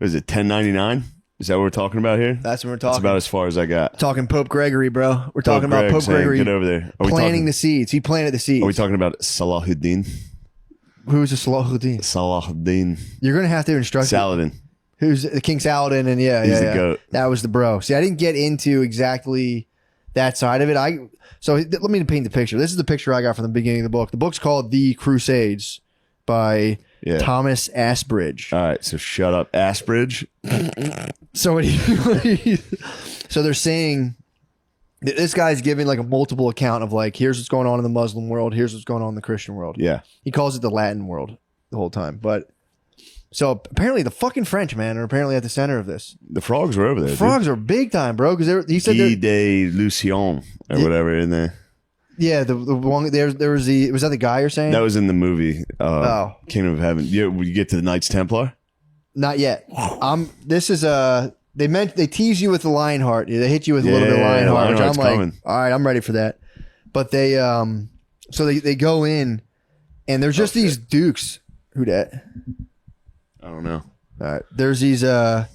is it? 1099? Is that what we're talking about here? That's what we're That's talking. about as far as I got. Talking Pope Gregory, bro. We're talking about Greg Pope saying, Gregory Get over there. Are we planting talking, the seeds. He planted the seeds. Are we talking about Salahuddin? Who's the Salahuddin? Salahuddin. You're gonna have to instruct. Saladin. Who's the King Saladin? And yeah, He's yeah, the yeah. goat. That was the bro. See, I didn't get into exactly that side of it. Let me paint the picture. This is the picture I got from the beginning of the book. The book's called The Crusades by Yeah. Thomas Asbridge. All right, so shut up. Asbridge. So so they're saying this guy's giving like a multiple account of like, here's what's going on in the Muslim world, here's what's going on in the Christian world. Yeah. He calls it the Latin world the whole time. But so apparently the fucking French, man, are apparently at the center of this. The frogs were over there. Frogs are big time, bro. Because he said Guy that, de Lucien or Yeah. whatever in there. yeah, the one there was was that the guy you're saying? That was in the movie Oh. Kingdom of Heaven. Yeah, when you get to the Knights Templar? Not yet. This is they tease you with the Lionheart. They hit you with a little bit of Yeah, Lionheart, which I'm Lionheart's like, coming. all right, I'm ready for that. But they so they go in and there's just these dukes. Who dat? I don't know. All right. There's these they're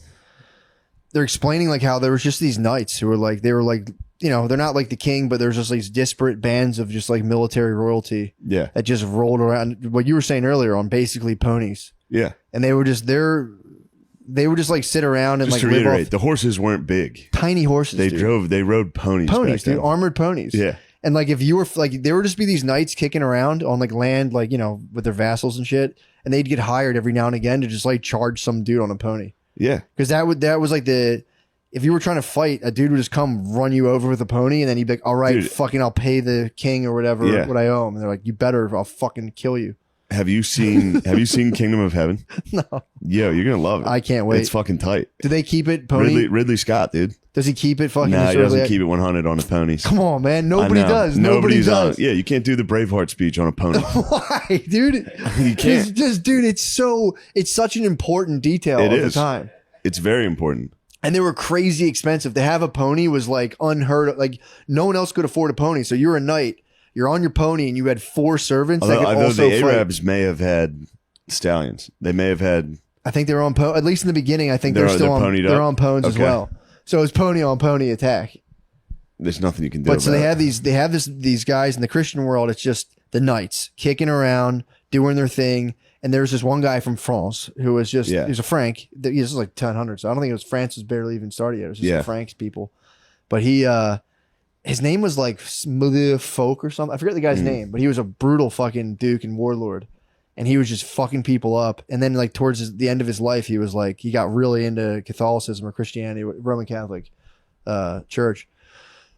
explaining like how there was just these knights who were like they're not like the king, but there's just these disparate bands of just like military royalty Yeah. that just rolled around what you were saying earlier on basically ponies. Yeah. And they were just they would just like sit around and Just like to live reiterate, off the horses weren't big. tiny horses. They dude. they rode ponies. Ponies, back dude, then. armored ponies. Yeah. And like if you were like, there would just be these knights kicking around on like land, like, you know, with their vassals and shit, and they'd get hired every now and again to just like charge some dude on a pony. Yeah. Because that was like if you were trying to fight, a dude would just come run you over with a pony, and then he'd be like, all right, Dude. fucking, I'll pay the king or whatever what I owe him. And they're like, you better, I'll fucking kill you. Have you seen Kingdom of Heaven? No. Yo, you're gonna love it. I can't wait. It's fucking tight. Do they keep it pony? Ridley Scott, dude. Does he keep it fucking? Nah, he doesn't keep it 100 on his ponies. Come on, man. Nobody I know. does. Nobody does. Yeah, you can't do the Braveheart speech on a pony. Why, dude? You can't. Just, dude, it's such an important detail It of is. the time. It's very important. And they were crazy expensive. To have a pony was like unheard of. Like no one else could afford a pony. So you're a knight. You're on your pony, and you had 4 servants that could Although also the fight. Arabs may have had stallions. They may have had. I think they were on at least in the beginning. I think they're still on. ponied They're up? on pones as Okay. well. So it's pony on pony attack. There's nothing you can do. But so about they have these guys in the Christian world. It's just the knights kicking around, doing their thing. And there's this one guy from France who was just he was a Frank. This is like 1000. So I don't think it was France was barely even started yet. It was just the Franks people. But his name was like Smooth Folk or something. I forget the guy's name, but he was a brutal fucking duke and warlord. And he was just fucking people up. And then like towards the end of his life, he was like, he got really into Catholicism or Christianity, Roman Catholic church.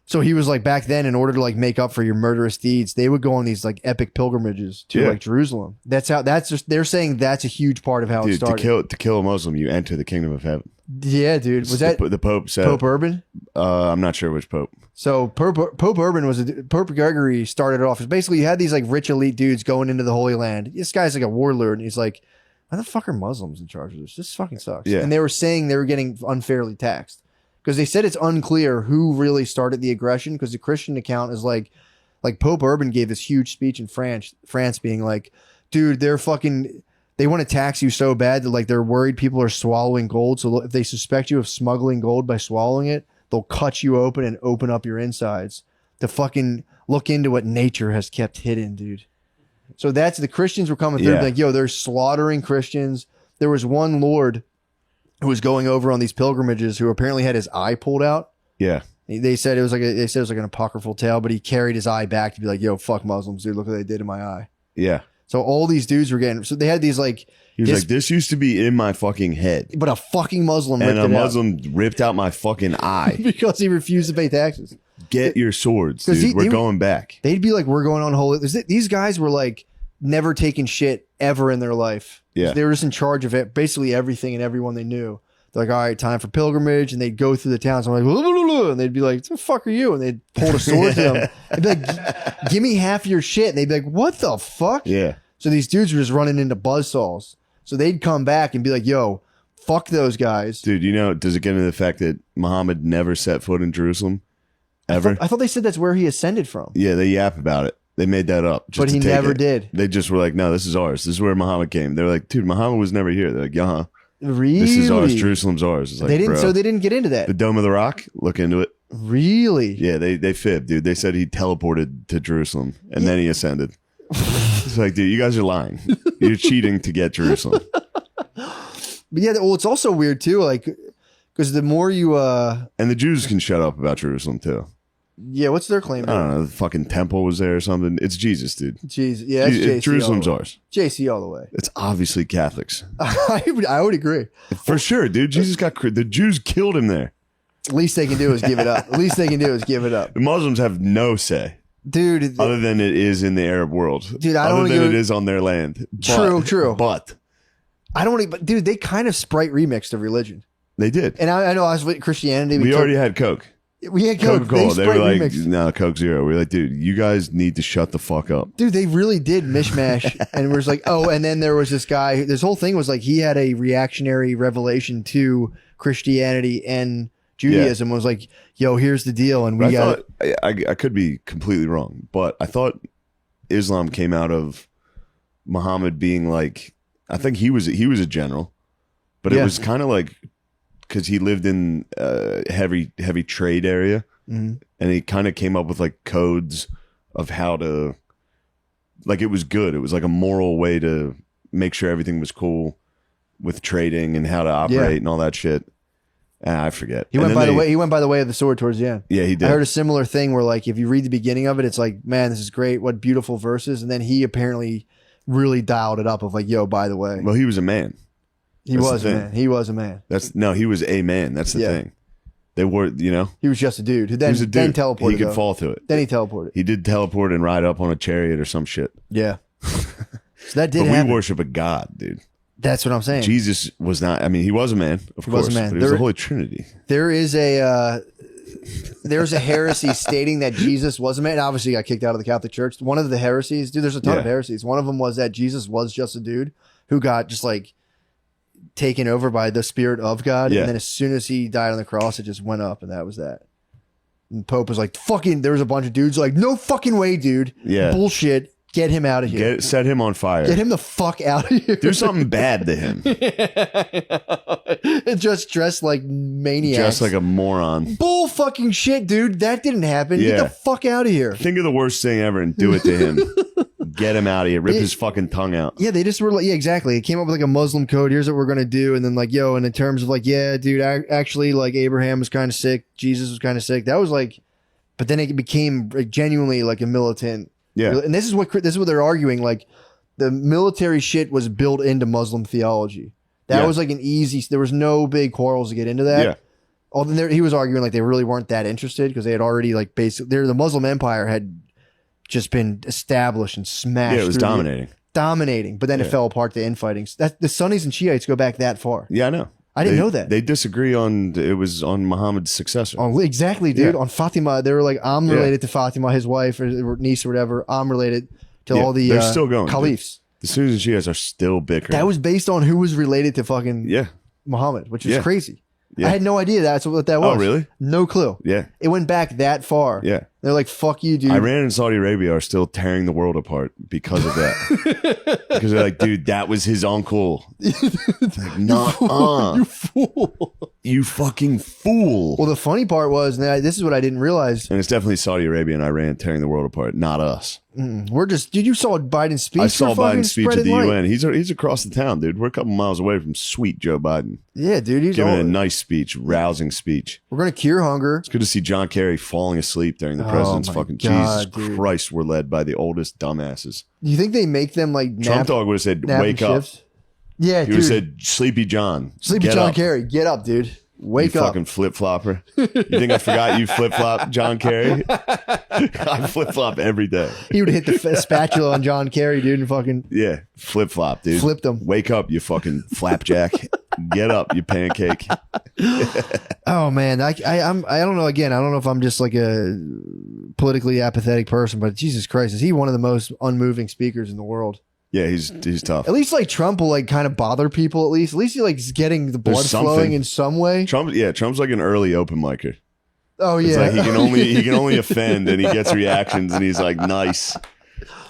So he was like, back then, in order to like make up for your murderous deeds, they would go on these like epic pilgrimages to like Jerusalem. They're saying that's a huge part of how it started. To kill a Muslim, you enter the kingdom of heaven. Yeah, dude. Was that the Pope said? Pope Urban? I'm not sure which Pope. So Pope Urban Pope Gregory started it off as basically you had these like rich elite dudes going into the Holy Land. This guy's like a warlord, and he's like, why the fuck are Muslims in charge of this? This fucking sucks. Yeah. And they were saying they were getting unfairly taxed. Because they said it's unclear who really started the aggression, because the Christian account is like Pope Urban gave this huge speech in France being like, dude, they want to tax you so bad that like they're worried people are swallowing gold. So if they suspect you of smuggling gold by swallowing it, they'll cut you open and open up your insides to fucking look into what nature has kept hidden, dude. So that's the Christians were coming through like, yo, they're slaughtering Christians. There was one lord who was going over on these pilgrimages who apparently had his eye pulled out. Yeah. They said it was like an apocryphal tale, but he carried his eye back to be like, yo, fuck Muslims, dude. Look what they did to my eye. Yeah. So all these dudes were getting, so they had these like, he was like, this used to be in my fucking head. But a fucking Muslim and ripped a it Muslim ripped out my fucking eye. because he refused to pay taxes. Get your swords, dude. We're going back. They'd be like, we're going on holy. These guys were like never taking shit ever in their life. Yeah. They were just in charge of it, basically everything and everyone they knew. They're like, all right, time for pilgrimage. And they'd go through the towns. I'm like, and they'd be like, what the fuck are you? And they'd pull a sword to them. They'd be like, give me half your shit. And they'd be like, what the fuck? Yeah. So these dudes were just running into buzzsaws. So they'd come back and be like, yo, fuck those guys. Dude, does it get into the fact that Muhammad never set foot in Jerusalem? Ever? I thought they said that's where he ascended from. Yeah, they yap about it. They made that up. But he never did. They just were like, no, this is ours. This is where Muhammad came. They're like, dude, Muhammad was never here. They're like, yeah. Really? This is ours. Jerusalem's ours. It's like, They didn't. bro, So they didn't get into that. the Dome of the Rock. Look into it. Really? Yeah, they fibbed, dude. They said he teleported to Jerusalem and then he ascended. It's like, dude, you guys are lying. You're cheating to get Jerusalem. But yeah, well, it's also weird too, like, because the more you, And the Jews can shut up about Jerusalem too. yeah, what's their claim? I don't know. The fucking temple was there or something. It's Jesus, dude. Jeez, yeah, it's JC Jerusalem's all the way. ours. JC all the way. It's obviously Catholics. I would agree. For sure, dude. Jesus the Jews killed him there. Least they can do is give it up. Least they can do is give it up, The Muslims have no say. dude. Other than it is in the Arab world. Dude, I don't Other wanna than go- it is on their land. True. But I don't want to, but dude, they kind of Sprite remixed of religion. they did. And I know I was with Christianity. We already had Coke. we had Coke. Coca-Cola. They were Sprite like, remixed. no, Coke Zero. We were like, dude, you guys need to shut the fuck up. Dude, they really did mishmash. And we're just like, oh, and then there was this guy. This whole thing was like he had a reactionary revelation to Christianity and Judaism. Was like, yo, here's the deal, and we got. I could be completely wrong, but I thought Islam came out of Muhammad being like, I think he was a general, but it was kind of like because he lived in a heavy trade area, and he kind of came up with like codes of how to, like, it was good. It was like a moral way to make sure everything was cool. with trading and how to operate and all that shit. I forget. He went by the way of the sword towards the end. Yeah, he did. I heard a similar thing where like if you read the beginning of it, it's like, man, this is great. What beautiful verses. And then he apparently really dialed it up of like, yo, by the way. Well, he was a man. He was a man. He was a man. He was a man. That's the thing. They were, you know. He was just a dude. Then teleported. He could fall to it. Then he teleported. He did teleport and ride up on a chariot or some shit. Yeah. So that did but happen. we worship a god, dude. That's what I'm saying. Jesus was not. I mean, he was a man, of course. Was a man. But it was the Holy Trinity. There's a heresy stating that Jesus was a man. Obviously, he got kicked out of the Catholic Church. One of the heresies, dude. There's a ton of heresies. One of them was that Jesus was just a dude who got just like taken over by the Spirit of God, and then as soon as he died on the cross, it just went up, and that was that. And Pope was like, "Fucking." There was a bunch of dudes like, "No fucking way, dude. Yeah, bullshit. Get him out of here. Set him on fire. Get him the fuck out of here. Do something bad to him. Just dressed like maniacs. Just like a moron. Bull fucking shit, dude. That didn't happen. Get the fuck out of here. Think of the worst thing ever and do it to him. Get him out of here. Rip his fucking tongue out. Yeah, they just were like, yeah, exactly. It came up with like a Muslim code. Here's what we're going to do. And then like, yo, and in terms of like, yeah, dude, actually like Abraham was kind of sick. Jesus was kind of sick. That was like, but then it became like, genuinely like a militant. Yeah. And this is what they're arguing. Like the military shit was built into Muslim theology. That was like an easy, there was no big quarrels to get into that. Yeah. Although he was arguing like they really weren't that interested because they had already like basically, the Muslim empire had just been established and smashed. Yeah, it was dominating. But then it fell apart to infighting. The Sunnis and Shiites go back that far. Yeah, I know. I didn't know that. They disagree on, it was on Muhammad's successor. Oh, exactly, dude. On Fatima, they were like, I'm related to Fatima, his wife or niece or whatever. I'm related to all the they're still going, caliphs. The Sunnis and Shiites are still bickering. That was based on who was related to fucking Muhammad, which is crazy. Yeah. I had no idea that's what that was. Oh, really? No clue. Yeah. It went back that far. Yeah. They're like, fuck you, dude. Iran and Saudi Arabia are still tearing the world apart because of that. Because they're like, dude, that was his uncle. Like, nah, you fool. You fucking fool. Well, the funny part was, and this is what I didn't realize. And it's definitely Saudi Arabia and Iran tearing the world apart, not us. We're just, dude, you saw Biden's speech. I saw Biden's speech at the light. UN. He's across the town, dude. We're a couple miles away from sweet Joe Biden. Yeah, dude. He's giving a nice speech, rousing speech. We're going to cure hunger. It's good to see John Kerry falling asleep during the president's fucking God, Jesus dude. Christ. We're led by the oldest dumbasses. Do you think they make them like Trump dog would have said, wake up. Shifts? Yeah, he would have said, Sleepy John. Sleepy get John up. Kerry, get up, dude. Wake you up. Fucking flip flopper. You think I forgot you flip flop, John Kerry? I flip flop every day. He would hit the spatula on John Kerry, dude, and fucking flip flop, dude. Flipped him. Wake up, you fucking flapjack. Get up, you pancake. Oh man, I don't know. Again, I don't know if I'm just like a politically apathetic person, but Jesus Christ, is he one of the most unmoving speakers in the world? Yeah, he's tough. At least like Trump will like kind of bother people. At least he like is getting the blood flowing in some way. Trump's like an early open micer. Oh yeah, it's like he can only offend, and he gets reactions, and he's like nice.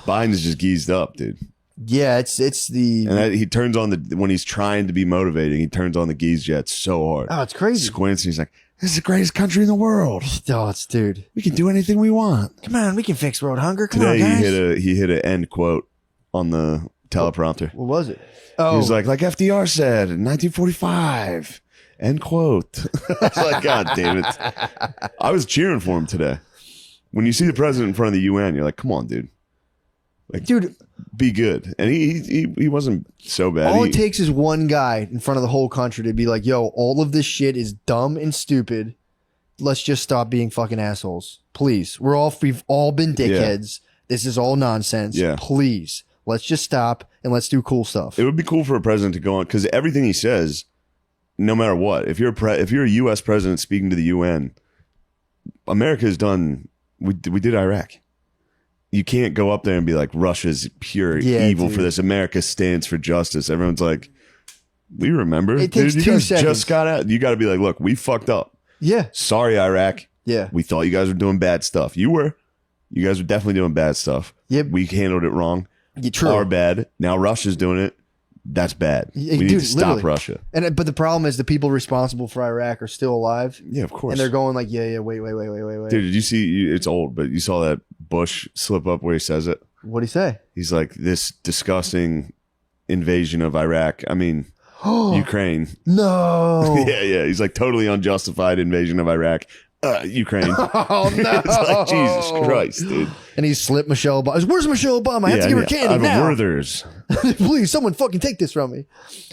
Biden's just geezed up, dude. Yeah, it's the and he turns on when he's trying to be motivating, he turns on the geeze jet so hard. Oh, it's crazy. Squints, and he's like, "This is the greatest country in the world. Oh, it's dude. We can do anything we want. Come on, we can fix world hunger. Come Today on, guys." he hit an end quote on the teleprompter. What was it? Oh, he was like FDR said in 1945. End quote. I was like, God damn it. I was cheering for him today. When you see the president in front of the UN, you're like, come on, dude. Like, dude, be good. And he wasn't so bad. All it takes is one guy in front of the whole country to be like, yo, all of this shit is dumb and stupid. Let's just stop being fucking assholes. Please. We've all been dickheads. This is all nonsense. Yeah. Please. Let's just stop and let's do cool stuff. It would be cool for a president to go on, because everything he says, no matter what, if you're a U.S. president speaking to the UN, America has done. We did Iraq. You can't go up there and be like, Russia's pure evil for this. America stands for justice. Everyone's like, we remember. It takes you 2 guys seconds. just got out. You got to be like, look, we fucked up. Yeah. Sorry, Iraq. Yeah. We thought you guys were doing bad stuff. You were. You guys were definitely doing bad stuff. Yep. We handled it wrong. Yeah, true. Our bad. Now Russia's doing it. That's bad. We need to stop literally. Russia. But the problem is the people responsible for Iraq are still alive. Yeah, of course. And they're going like, wait. Dude, did you see? It's old, but you saw that Bush slip up where he says it. What'd he say? He's like, this disgusting invasion of Iraq. I mean, Ukraine. No. Yeah. He's like totally unjustified invasion of Iraq. Ukraine. Oh no. It's like Jesus Christ, dude. And he slipped Michelle Obama. Where's Michelle Obama? I have to give her candy now. Werther's. Please, someone fucking take this from me.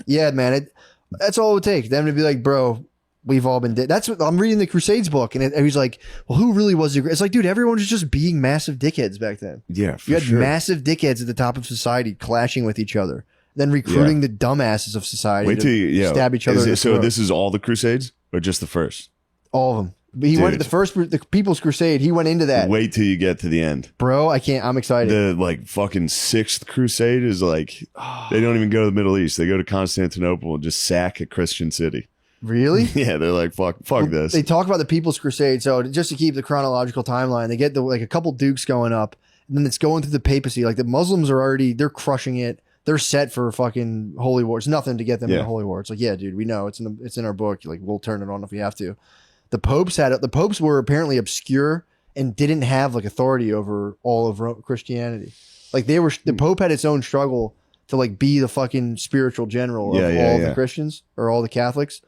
Yeah, man. That's all it would take. Them to be like, bro, we've all been dead. That's what I'm reading the Crusades book. And he's like, well, who really was the... It's like, dude, everyone was just being massive dickheads back then. Yeah, you had massive dickheads at the top of society clashing with each other. Then recruiting the dumbasses of society to stab each other. So this is all the Crusades or just the first? All of them. He went to the People's Crusade. He went into that. Wait till you get to the end, bro. I can't. I'm excited. The like fucking 6th Crusade is like they don't even go to the Middle East. They go to Constantinople and just sack a Christian city. Really? Yeah, they're like fuck this. They talk about the People's Crusade. So just to keep the chronological timeline, they get like a couple dukes going up, and then it's going through the papacy. Like the Muslims are already they're crushing it. They're set for fucking holy war. It's nothing to get them in a holy war. It's like, yeah, dude, we know it's in our book. Like we'll turn it on if we have to. The popes were apparently obscure and didn't have like authority over all of Christianity. Like the Pope had its own struggle to like be the fucking spiritual general of all the Christians or all the Catholics.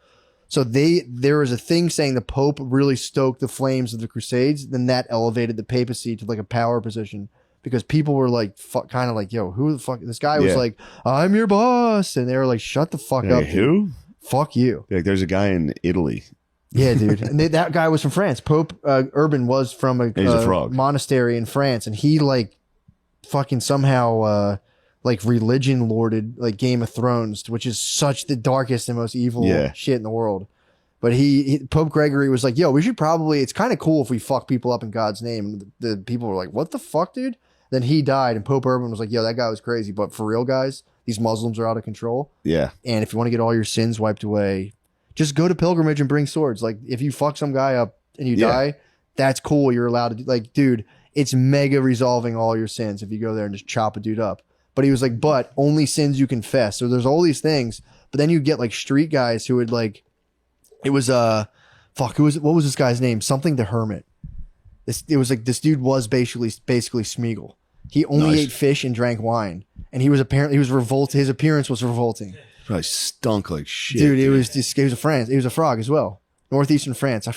So there was a thing saying the Pope really stoked the flames of the Crusades. Then that elevated the papacy to like a power position because people were like kind of like, yo, who the fuck? This guy was like, I'm your boss. And they were like, shut the fuck up. Who? Dude. Fuck you. Like there's a guy in Italy. Yeah, dude. And that guy was from France. Pope Urban was from a monastery in France. And he like fucking somehow like religion lorded like Game of Thrones, which is such the darkest and most evil shit in the world. But Pope Gregory was like, yo, we should probably, it's kind of cool if we fuck people up in God's name. And the people were like, what the fuck, dude? Then he died and Pope Urban was like, yo, that guy was crazy. But for real, guys, these Muslims are out of control. Yeah. And if you want to get all your sins wiped away, just go to pilgrimage and bring swords. Like if you fuck some guy up and you die, that's cool. You're allowed to do, like, dude, it's mega resolving all your sins if you go there and just chop a dude up. But he was like, but only sins you confess. So there's all these things. But then you get like street guys who would like, it was what was this guy's name? Something the Hermit. It was like this dude was basically Smeagol. He only ate fish and drank wine. And he was revolted. His appearance was revolting. Probably stunk like shit. Dude, he was a France. He was a frog as well. Northeastern France. I'm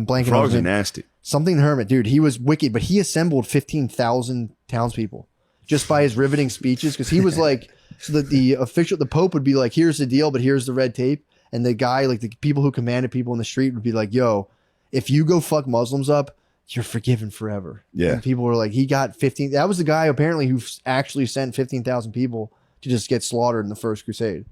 blanking. Frogs are nasty. Something the Hermit, dude. He was wicked, but he assembled 15,000 townspeople just by his riveting speeches. Because he was like, so that the Pope would be like, here's the deal, but here's the red tape. And the guy, like the people who commanded people in the street would be like, yo, if you go fuck Muslims up, you're forgiven forever. Yeah. And people were like, he got 15. That was the guy apparently who actually sent 15,000 people to just get slaughtered in the First Crusade.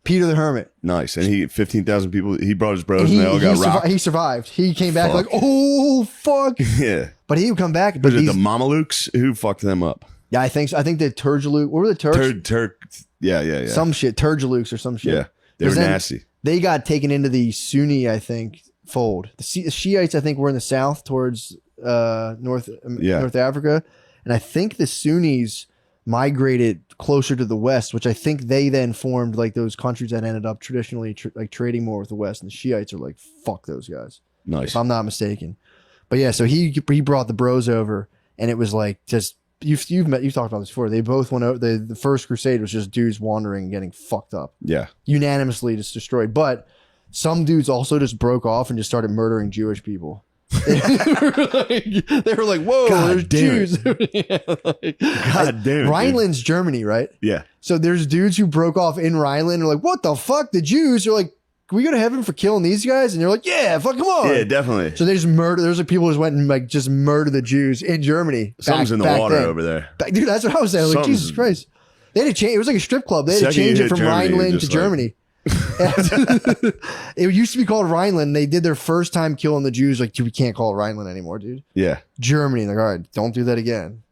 Peter the Hermit. Nice. And 15,000 people, he brought his bros and they all got rocked. He survived. He came back like, oh, fuck. Yeah. But he would come back. But the Mamelukes, who fucked them up? Yeah, I think the Turgeluk, what were the Turks? Yeah. Some shit, Turgeluks or some shit. Yeah. They were nasty. They got taken into the Sunni, I think, fold. The Shiites, I think, were in the south towards North Africa. And I think the Sunnis migrated closer to the west, which I think they then formed like those countries that ended up traditionally trading more with the west. And the Shiites are like, fuck those guys. Nice. If I'm not mistaken. But yeah, so he brought the bros over, and it was like just you've talked about this before. They both went over. The First Crusade was just dudes wandering and getting fucked up. Yeah, unanimously just destroyed. But some dudes also just broke off and just started murdering Jewish people. They were like, whoa, God there's Jews. God damn it. Rhineland's Germany, right? Yeah. So there's dudes who broke off in Rhineland and are like, what the fuck? The Jews are like, can we go to heaven for killing these guys? And they're like, yeah, fuck, come on. Yeah, definitely. So they just murder. There's like people who just went and like just murdered the Jews in Germany. Something's in the water over there. Dude, that's what I was saying. I was like, Jesus Christ. They had to change. It was like a strip club. They had to change it from Rhineland to Germany. It used to be called Rhineland. They did their first time killing the Jews. Like, dude, we can't call it Rhineland anymore, dude. Yeah. Germany. Like, all right, don't do that again.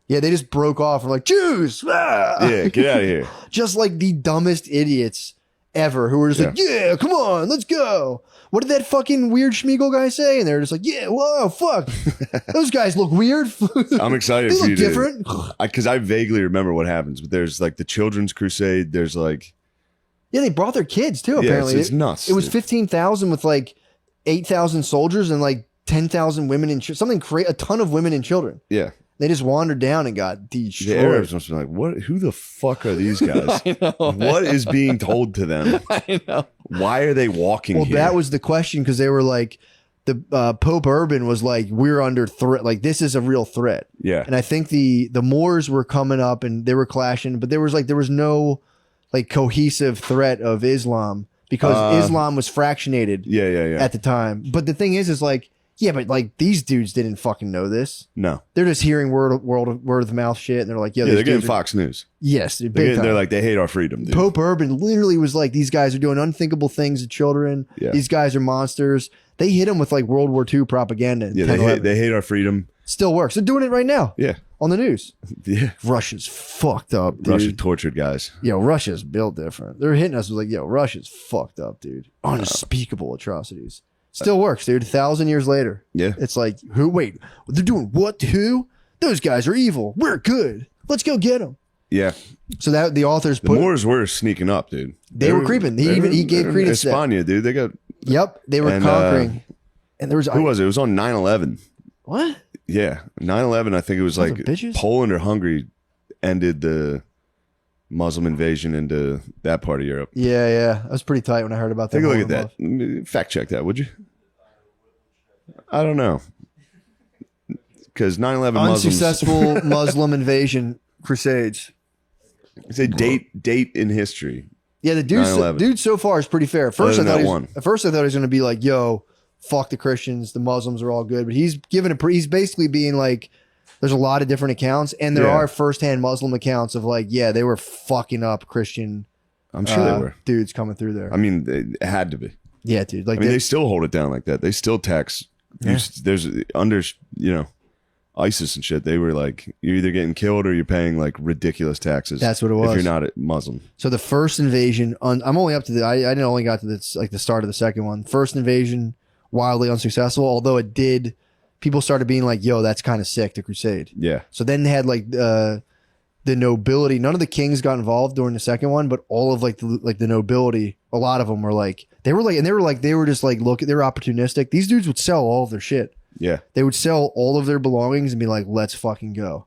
Yeah, they just broke off and like, Jews. Ah! Yeah, get out of here. Just like the dumbest idiots ever who were just like, yeah, come on, let's go. What did that fucking weird Schmeagol guy say? And they're just like, yeah, whoa, fuck. Those guys look weird. I'm excited they for look you different. Because I vaguely remember what happens, but there's like the Children's Crusade. There's like... Yeah, they brought their kids too, apparently. It's nuts. It was 15,000 with like 8,000 soldiers and like 10,000 women and something a ton of women and children. Yeah. They just wandered down and got The destroyed. Arabs must be like, what? Who the fuck are these guys? I know. What is being told to them? I know. Why are they walking Well, here? that was the question because they were like, the Pope Urban was like, we're under threat. Like this is a real threat. Yeah. And I think the Moors were coming up and they were clashing, but there was no like cohesive threat of Islam because Islam was fractionated Yeah. at the time. But the thing is like, yeah, but like these dudes didn't fucking know this. No. They're just hearing word of mouth shit, and they're like, "Yo, Yeah, these they're getting dudes are-" Fox News. Yes, dude, big time. They're like, they hate our freedom, dude. Pope Urban literally was like, "These guys are doing unthinkable things to children. Yeah. These guys are monsters." They hit him with like World War II propaganda. In Yeah, 10/11. they hate our freedom. Still works. They're doing it right now Yeah. on the news. Yeah. Russia's fucked up, dude. Russia tortured guys. Yo, Russia's built different. They're hitting us with like, yo, Russia's fucked up, dude. Unspeakable atrocities. Still works, dude. 1,000 years later. Yeah. It's like, who? Wait, they're doing what to who? Those guys are evil. We're good. Let's go get them. Yeah. So that the authors The put. Moors were sneaking up, dude. They were creeping. He gave credence to that. España, dude. They got, Yep, they were And, conquering. And there was who was it? It was on 9/11. what? Yeah. 9/11, I think it was Sons like of bitches? Poland or Hungary ended the Muslim invasion into that part of Europe. Yeah. That was pretty tight when I heard about that. Take a look at that. Fact check that, would you? I don't know. Because 9/11 Muslims. Unsuccessful Muslim invasion crusades. Say date in history. Yeah, the 9/11. dude so far is pretty fair. At first, Other I than thought that one. at first I thought he was going to be like, "Yo, fuck the Christians, the Muslims are all good." But he's giving he's basically being like, there's a lot of different accounts, and there Yeah. are firsthand Muslim accounts of like, yeah, they were fucking up Christian. I'm sure they were. Dudes coming through there. I mean, it had to be. Yeah, dude. Like I mean, they still hold it down like that. They still tax. There's under, ISIS and shit. They were like, you're either getting killed or you're paying like ridiculous taxes. That's what it If was. you're not a Muslim. So the first invasion, I'm only up to the. I didn't only got to this like the start of the second one. First invasion, wildly unsuccessful. Although it did, people started being like, "Yo, that's kind of sick." The crusade. Yeah. So then they had like the nobility. None of the kings got involved during the second one, but all of the nobility. A lot of them were like they were just like look. They were opportunistic. These dudes would sell all of their shit. Yeah. They would sell all of their belongings and be like, "Let's fucking go."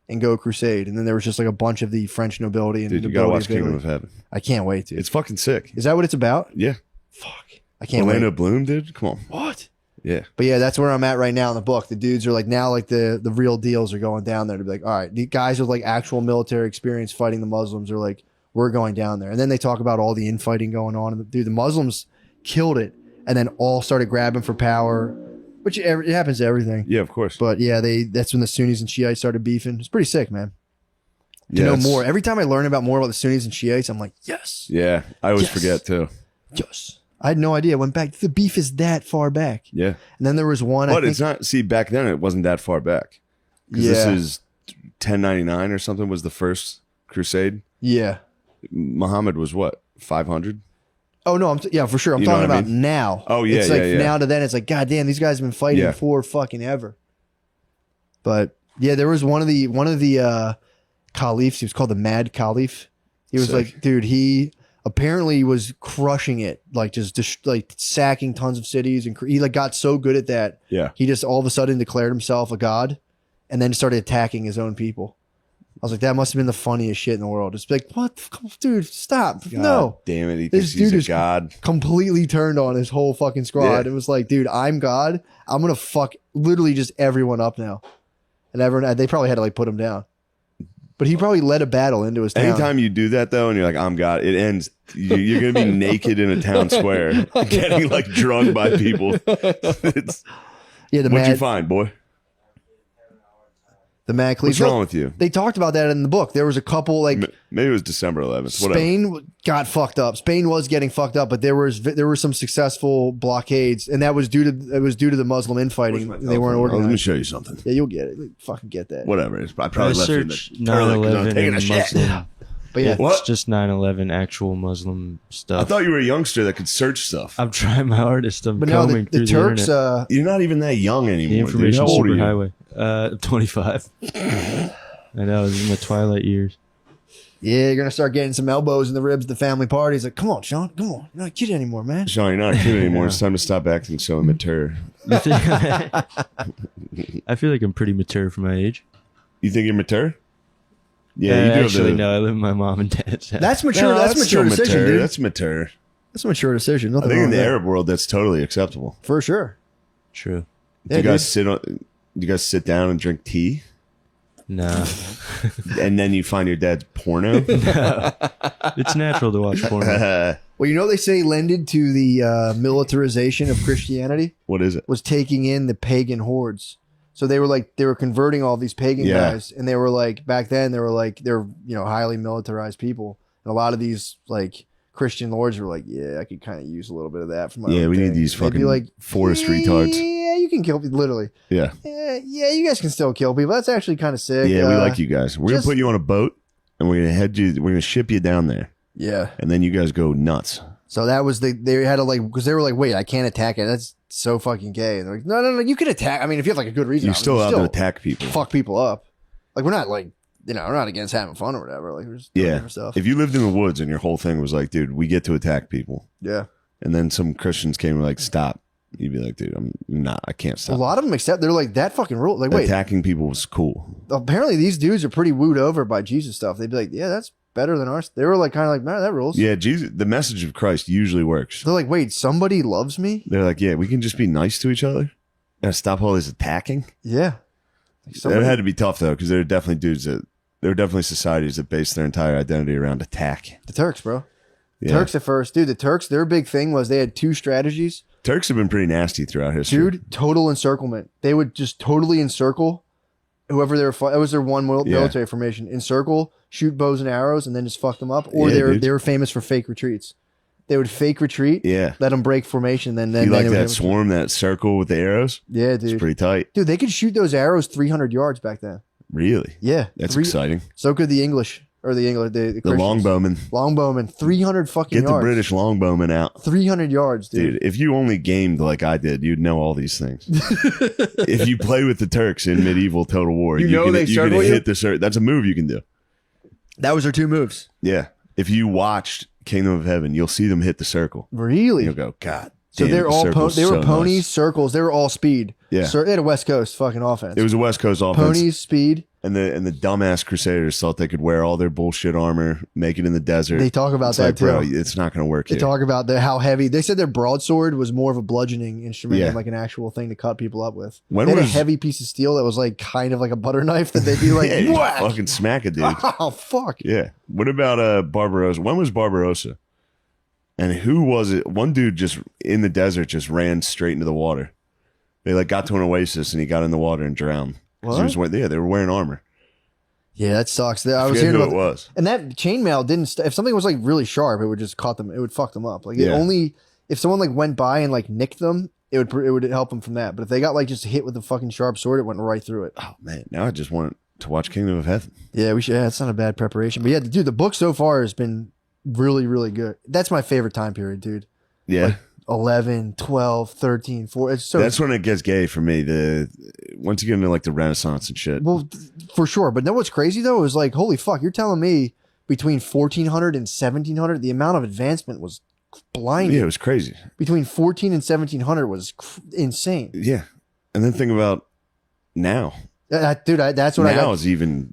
And go crusade. And then there was just like a bunch of the French nobility and Dude, you gotta nobility watch of Italy. Kingdom of Heaven. I can't wait, dude. It's fucking sick. Is that what it's about? Yeah. Fuck. I can't Orlando wait. Bloom, dude. Come on. What? Yeah. But yeah, that's where I'm at right now in the book. The dudes are like now like the real deals are going down there to be like, all right, the guys with like actual military experience fighting the Muslims are like, we're going down there. And then they talk about all the infighting going on. And dude, the Muslims killed it and then all started grabbing for power, which it happens to everything. Yeah, of course. But yeah, that's when the Sunnis and Shiites started beefing. It's pretty sick, man. To know it's- more. Every time I learn more about the Sunnis and Shiites, I'm like, yes. Yeah. I always Yes. forget too. Yes. I had no idea. I went back. The beef is that far back. Yeah. And then there was one. But it's not, see, back then it wasn't that far back. Because this Yeah. is 1099 or something was the first crusade. Yeah. Muhammad was what, 500? Oh no, yeah, for sure. I'm You know talking what I about mean? now. Oh, yeah, it's like yeah. now to then. It's like, God damn, these guys have been fighting Yeah. for fucking ever. But yeah, there was one of the caliphs. He was called the Mad Caliph. He was Sick. like, dude, he apparently was crushing it, like just like sacking tons of cities, and he like got so good at that. Yeah. He just all of a sudden declared himself a god, and then started attacking his own people. I was like, that must have been the funniest shit in the world. It's like, what, dude? Stop! God No. damn it. He This thinks he's dude a is god. Completely turned on his whole fucking squad. Yeah. It was like, dude, I'm God. I'm gonna fuck literally just everyone up now, and everyone. They probably had to like put him down, but he probably led a battle into his town. Anytime you do that though, and you're like, I'm God, it ends. You're going to be naked in a town square, getting like drugged by people. It's, Yeah, the what'd you Mad, find, boy? the Mad Caliph. What's wrong with you? They talked about that in the book. There was a couple like Maybe it was December 11th. Whatever. Spain got fucked up. Spain was getting fucked up, but there were some successful blockades, and that was due to the Muslim infighting. They weren't Oh, let me organized. show you something. Yeah, you'll get it. Fucking get that. Whatever. I I probably left it in searched the toilet 'cause I was 9/11 taking and a shit. Muslim. But yeah, What? It's just 9/11 actual Muslim stuff. I thought you were a youngster that could search stuff. I'm trying my hardest. I'm but no, combing the through Turks. the internet. You're not even that young The anymore. Dude. information How old are you? superhighway. 25. I know, it's in my twilight years. Yeah, you're gonna start getting some elbows in the ribs at the family parties. Like, come on, Sean, come on, you're not a kid anymore, man. Sean, you're not a kid anymore. It's time to stop acting so immature. You think I feel like I'm pretty mature for my age. You think you're mature? Yeah, you do. Actually, no. I live with my mom and dad's house. That's mature. No, that's mature still decision, dude. That's mature. That's a mature decision. I Nothing think wrong in the with that. Arab world, that's totally acceptable. For sure. True. Do Yeah, you guys dude. Do you guys sit down and drink tea, No. and then you find your dad's porno? It's natural to watch porn. Well, you know they say lended to the militarization of Christianity What is it? was taking in the pagan hordes. So they were converting all these pagan Yeah. guys, and they were like back then they were highly militarized people, and a lot of these like Christian lords were like, yeah, I could kind of use a little bit of that for my Yeah, own we need thing. these They'd be fucking like forest retards. Yeah, you can kill people literally. Yeah, Yeah, you guys can still kill people. That's actually kind of sick. yeah, we like you guys. We're just- gonna put you on a boat, and we're gonna ship you down there, Yeah. and then you guys go nuts. So that was they had to because they were like, wait, I can't attack it. That's so fucking gay. And they're like, no, you can attack. I mean, if you have like a good reason, You're still obviously, out to attack people. fuck people up. Like we're not like we're not against having fun or whatever. Like we're just doing Yeah. different stuff. If you lived in the woods and your whole thing was like, dude, we get to attack people, Yeah. and then some Christians came and were like, stop, you'd be like, dude, I'm not. I can't A stop. lot of them accept. They're like that fucking rule. Like wait, Attacking people was cool. apparently these dudes are pretty wooed over by Jesus stuff. They'd be like, yeah, that's better than ours. They were like kind of like, nah, that rules. Yeah, Jesus, the message of Christ usually works. They're like, wait, somebody loves me. They're like, yeah, we can just be nice to each other and stop all this attacking. Yeah. Like That had to be tough though, because there were definitely societies that base their entire identity around attack. the Turks, bro. Yeah. Turks at first, dude. The Turks, their big thing was they had two strategies. Turks have been pretty nasty throughout history. Dude, total encirclement. They would just totally encircle whoever they were. That was their one military formation. Encircle, shoot bows and arrows, and then just fuck them up. Or Yeah, they were famous for fake retreats. They would fake retreat, Yeah. let them break formation, then You like they would that hit- swarm, that circle with the arrows? Yeah, It's dude. pretty tight. Dude, they could shoot those arrows 300 yards back then. Really? Yeah, That's exciting. So could the English or the The Christians. longbowmen. Longbowmen, 300 fucking Get yards. the British longbowmen out. 300 yards, dude. Dude, if you only gamed like I did, you'd know all these things. If you play with the Turks in medieval Total War, You know they can circle you? hit the circle. That's a move you can do. That was their two moves. Yeah. If you watched Kingdom of Heaven, you'll see them hit the circle. Really? You'll go, God. So damn, they're the all circle's they were so ponies, nice." circles. They were all speed. Yeah. They had a West Coast fucking offense. It was a West Coast offense. ponies, speed. And the dumbass Crusaders thought they could wear all their bullshit armor, make it in the desert. They talk about It's that like, too. bro, it's not going to work They here. talk about how heavy. They said their broadsword was more of a bludgeoning instrument Yeah. than like an actual thing to cut people up with. When They had a was- heavy piece of steel that was like kind of like a butter knife that they'd be like, Yeah, you whack! fucking smack it, dude. Oh fuck! Yeah. What about Barbarossa? When was Barbarossa? And who was it? One dude just in the desert just ran straight into the water. They like got to an oasis and he got in the water and drowned. 'Cause he What? they were wearing armor. Yeah, that sucks. I was Forget hearing who about it was. and that chainmail didn't. If something was like really sharp, it would just cut them. It would fuck them up. Like it Yeah. only if someone like went by and like nicked them, it would help them from that. But if they got like just hit with a fucking sharp sword, it went right through it. Oh man, now I just want to watch Kingdom of Heaven. Yeah, we should. Yeah, it's not a bad preparation. But yeah, dude, the book so far has been really, really good. That's my favorite time period, dude. Yeah. Like 11, 12, 13, 4. It's so That's when it gets gay for me. Once you get into like the Renaissance and shit. well, for sure. But know what's crazy though? It was like, holy fuck, you're telling me between 1400 and 1700, the amount of advancement was blinding. Yeah, it was crazy. Between 14 and 1700 was insane. Yeah. And then think about now. Dude, that's what I got.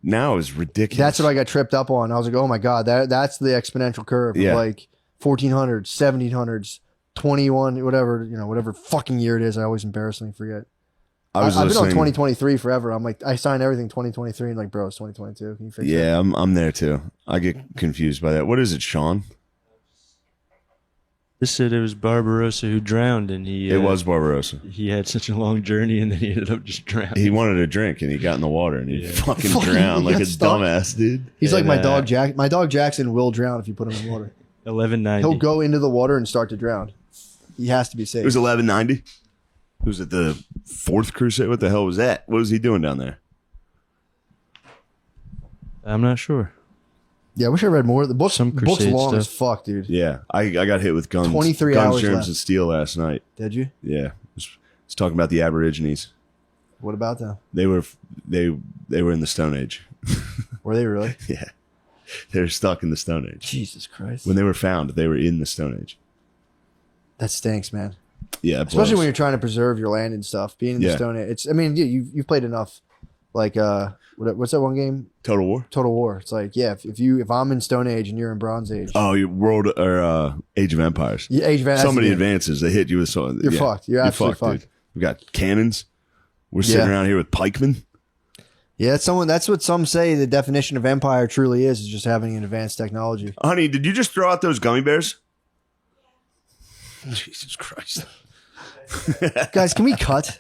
Now is ridiculous. That's what I got tripped up on. I was like, oh my God, that's the exponential curve. Yeah. Of like 1400s, 1700s, 21, whatever fucking year it is. I always embarrassingly forget. I've been on 2023 forever. I'm like, I signed everything 2023 and like, bro, it's 2022. Can you fix that? Yeah, I'm there too. I get confused by that. What is it, Sean? This said it was Barbarossa who drowned, and he It was Barbarossa. he had such a long journey, and then he ended up just drowning. He wanted a drink and he got in the water and he fucking Fucking- drowned he like got a stuck. dumbass, dude. He's like my And, dog Jack. My dog Jackson will drown if you put him in water. 1190. He'll go into the water and start to drown. He has to be It safe. was 1190. Was it the Fourth Crusade? What the hell was that? What was he doing down there? I'm not sure. Yeah, I wish I read more. The book's Some book's Crusade long stuff. as fuck, dude. Yeah, I got hit with guns. 23 guns, hours germs, left. and steel last night. Did you? Yeah, was talking about the Aborigines. What about them? They were in the Stone Age. Were they really? Yeah, they're stuck in the Stone Age. Jesus Christ. When they were found, they were in the Stone Age. That stinks, man. Yeah, it Especially blows. when you're trying to preserve your land and stuff. Being in the Yeah. Stone Age. It's. I mean, you've played enough Like what's that one game? Total War. Total War. It's like, yeah, if I'm in Stone Age and you're in Bronze Age. Oh, you World or Age of Empires. Yeah, Age of Empires. So many advances. They hit you with something. You're fucked. You're absolutely fucked. Dude. We got cannons. We're sitting around here with pikemen. Yeah, that's what some say the definition of empire truly is just having an advanced technology. Honey, did you just throw out those gummy bears? Jesus Christ. Guys, can we cut?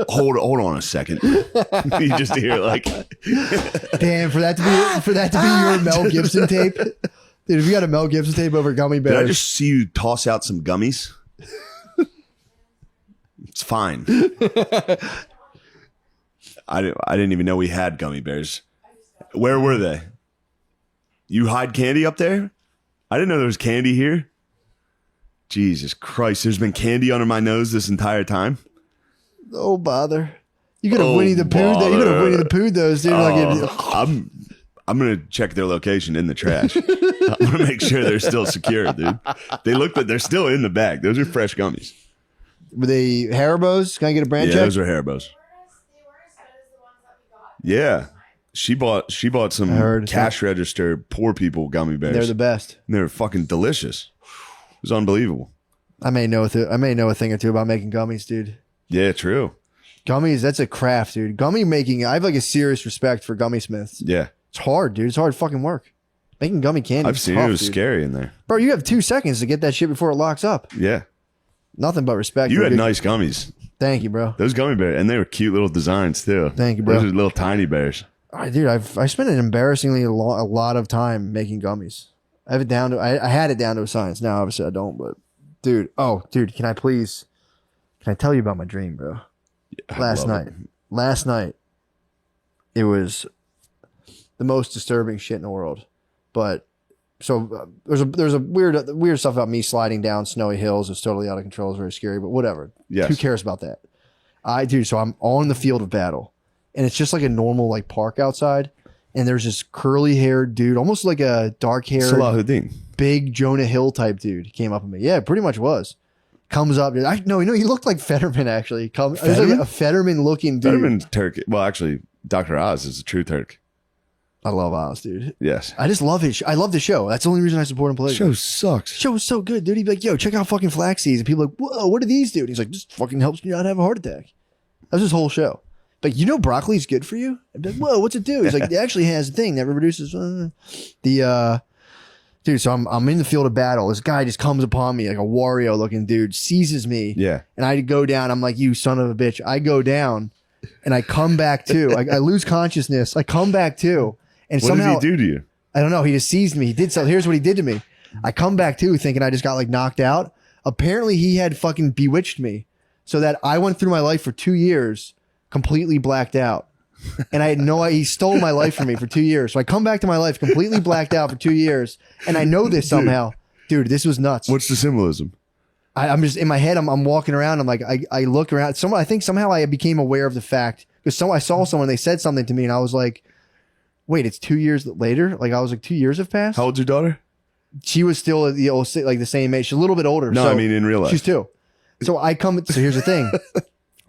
Hold on a second. You just hear like damn, for that to be your Mel Gibson tape. Dude, if you got a Mel Gibson tape over gummy bears. Did I just see you toss out some gummies? It's fine. I didn't even know we had gummy bears. Where were they? You hide candy up there? I didn't know there was candy here. Jesus Christ, there's been candy under my nose this entire time. Oh, bother. You could have Winnie the Pooh. You could have Winnie the Pooh those, dude. I'm going to check their location in the trash. I'm going to make sure they're still secure, dude. They look like they're still in the bag. Those are fresh gummies. Were they Haribos? Can I get a brand check? Yeah, those are Haribos. Yeah. She bought some cash register poor people gummy bears. They're the best. And they're fucking delicious. It was unbelievable. I may know a thing or two about making gummies, dude. Yeah, true. Gummies, that's a craft, dude. Gummy making, I have like a serious respect for gummy smiths. Yeah. It's hard, dude. It's hard fucking work. Making gummy candy. I've seen it. It was scary in there. Bro, you have 2 seconds to get that shit before it locks up. Yeah. Nothing but respect. You had nice gummies. Thank you, bro. Those gummy bears, and they were cute little designs too. Thank you, bro. Those are little tiny bears. All right, dude, I spent an embarrassingly a lot of time making gummies. I have it down to I had it down to a science. Now obviously I don't, but dude, can I tell you about my dream, bro? Yeah, Last night it was the most disturbing shit in the world. But so there's a weird stuff about me sliding down snowy hills. It's totally out of control. It's very scary, but whatever. Yes. Who cares about that? So I'm on the field of battle, and it's just like a normal like park outside. And there's this curly haired dude, almost like a dark haired, Salahuddin. big Jonah Hill type dude. He came up to me. Yeah, pretty much was. Comes up. No, he looked like Fetterman actually. It was like a Fetterman looking dude. Fetterman's Turk. Well, actually, Dr. Oz is a true Turk. I love Oz, dude. Yes. I just love his. I love the show. That's the only reason I support him politically. Show sucks. The show was so good, dude. He'd be like, "Yo, check out fucking flax seeds," and people are like, "Whoa, what do these do?" And he's like, "This fucking helps you not have a heart attack." That was his whole show. Like, you know, broccoli's good for you. I'd be like, "Whoa, what's it do?" He's like, "It actually has a thing that reduces dude." So I'm in the field of battle. This guy just comes upon me like a Wario looking dude, seizes me. Yeah. And I go down. I'm like, "You son of a bitch!" I go down, and I come back to. I lose consciousness. I come back to, and What somehow did he do to you? I don't know. He just seized me. He did so. Here's what he did to me. I come back to thinking I just got like knocked out. Apparently, he had fucking bewitched me, so that I went through my life for 2 years completely blacked out. And I had he stole my life from me for 2 years. So I come back to my life completely blacked out for 2 years. And I know this somehow. Dude, this was nuts. What's the symbolism? I'm just in my head. I'm walking around. I'm like, I look around. I think somehow I became aware of the fact because I saw someone, they said something to me and I was like, wait, it's 2 years later? Like I was like, 2 years have passed? How old's your daughter? She was still like the same age. She's a little bit older. No, so I mean in real life. She's 2. So here's the thing.